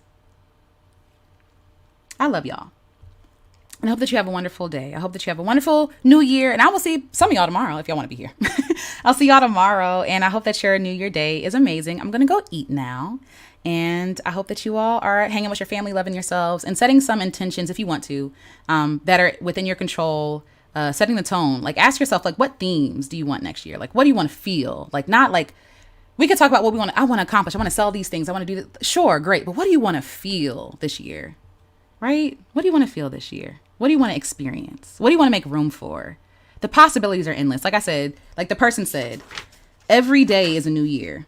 S1: I love y'all. And I hope that you have a wonderful day. I hope that you have a wonderful new year. And I will see some of y'all tomorrow if y'all want to be here. I'll see y'all tomorrow. And I hope that your new year day is amazing. I'm going to go eat now. And I hope that you all are hanging with your family, loving yourselves, and setting some intentions if you want to, that are within your control, setting the tone. Like, ask yourself, like, what themes do you want next year? Like, what do you want to feel? Like, not like, we could talk about what I want to accomplish. I want to sell these things. I want to do this. Sure, great. But what do you want to feel this year? Right? What do you want to feel this year? What do you want to experience? What do you want to make room for? The possibilities are endless. Like I said, like the person said, every day is a new year.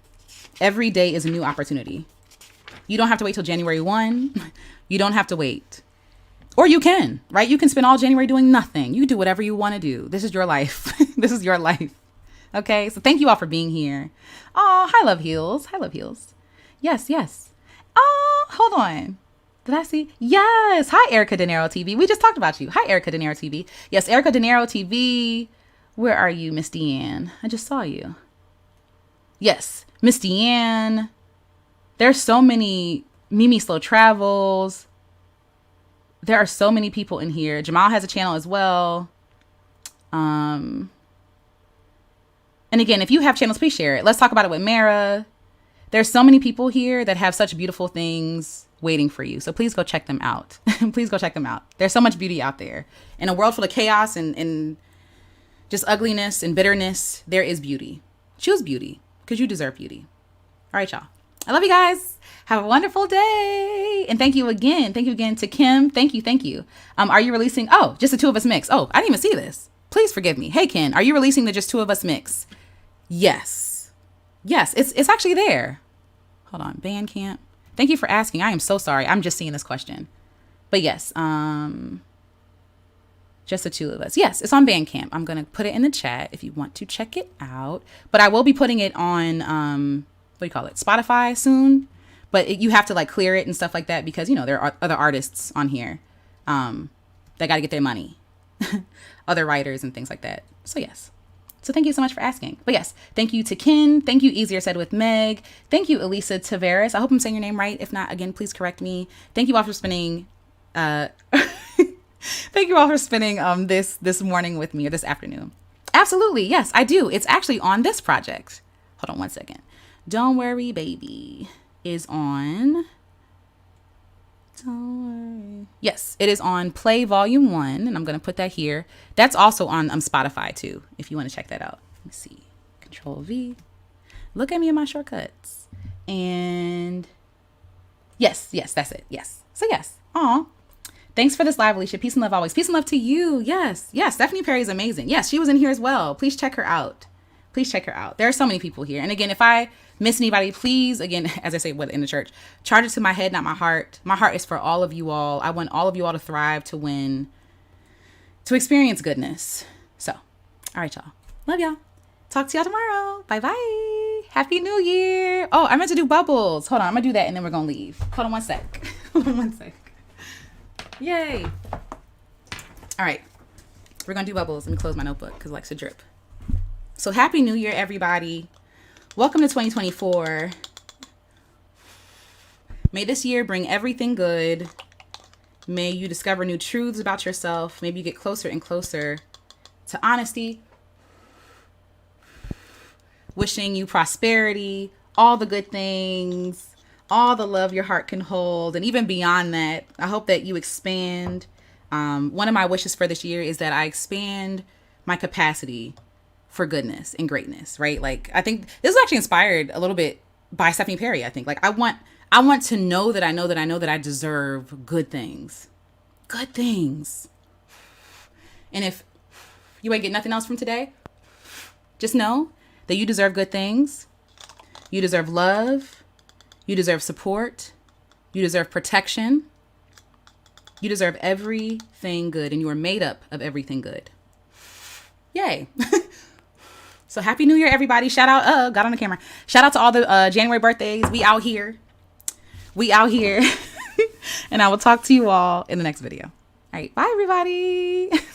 S1: Every day is a new opportunity. You don't have to wait till January 1. You don't have to wait. Or you can, right? You can spend all January doing nothing. You do whatever you want to do. This is your life. This is your life. Okay, so thank you all for being here. Oh, hi, Love Heals. Hi, Love Heals. Yes, yes. Oh, hold on. Did I see? Yes. Hi, Erica De Niro TV. We just talked about you. Hi, Erica De Niro TV. Yes, Erica De Niro TV. Where are you, Miss Deanne? I just saw you. Yes, Miss Deanne. There's so many. Mimi Slow Travels. There are so many people in here. Jamal has a channel as well. And again, if you have channels, please share it. Let's talk about it with Mara. There's so many people here that have such beautiful things waiting for you. So please go check them out. Please go check them out. There's so much beauty out there. In a world full of chaos and just ugliness and bitterness, there is beauty. Choose beauty because you deserve beauty. All right, y'all. I love you guys. Have a wonderful day. And thank you again. Thank you again to Kim. Thank you. Thank you. Are you releasing? Oh, just the two of us mix. Oh, I didn't even see this. Please forgive me. Hey, Ken, are you releasing the just two of us mix? Yes. Yes, it's actually there. Hold on. Bandcamp. Thank you for asking. I am so sorry. I'm just seeing this question. But yes, just the two of us. Yes, it's on Bandcamp. I'm going to put it in the chat if you want to check it out. But I will be putting it on, what do you call it? Spotify soon. But you have to like clear it and stuff like that because, you know, there are other artists on here that got to get their money. Other writers and things like that. So yes. So thank you so much for asking. But yes, thank you to Ken. Thank you, Easier Said with Meg. Thank you, Elisa Tavares. I hope I'm saying your name right. If not, again, please correct me. Thank you all for spending thank you all for spending this morning with me or this afternoon. Absolutely. Yes, I do. It's actually on this project. Hold on one second. Don't Worry Baby is on. Don't worry. Yes, it is on Play Volume 1, and I'm going to put that here. That's also on Spotify, too, if you want to check that out. Let me see. Control V. Look at me in my shortcuts. And yes, that's it. Yes. So, yes. Aw. Thanks for this live, Alicia. Peace and love always. Peace and love to you. Yes. Yes, Stephanie Perry is amazing. Yes, she was in here as well. Please check her out. Please check her out. There are so many people here. And again, if I miss anybody, please, again, as I say, in the church, charge it to my head, not my heart. My heart is for all of you all. I want all of you all to thrive, to win, to experience goodness. So, all right, y'all. Love y'all. Talk to y'all tomorrow. Bye-bye. Happy New Year. Oh, I meant to do bubbles. Hold on. I'm going to do that, and then we're going to leave. Hold on one sec. Hold on one sec. Yay. All right. We're going to do bubbles. Let me close my notebook because it likes to drip. So Happy New Year, everybody. Welcome to 2024. May this year bring everything good. May you discover new truths about yourself. Maybe you get closer and closer to honesty. Wishing you prosperity, all the good things, all the love your heart can hold. And even beyond that, I hope that you expand. One of my wishes for this year is that I expand my capacity for goodness and greatness, right? Like, I think this is actually inspired a little bit by Stephanie Perry. I think like I want to know that I deserve good things. Good things. And if you ain't get nothing else from today, just know that you deserve good things. You deserve love. You deserve support. You deserve protection. You deserve everything good, and you are made up of everything good. Yay. So happy New Year, everybody. Shout out, got on the camera. Shout out to all the January birthdays. We out here. And I will talk to you all in the next video. All right. Bye, everybody.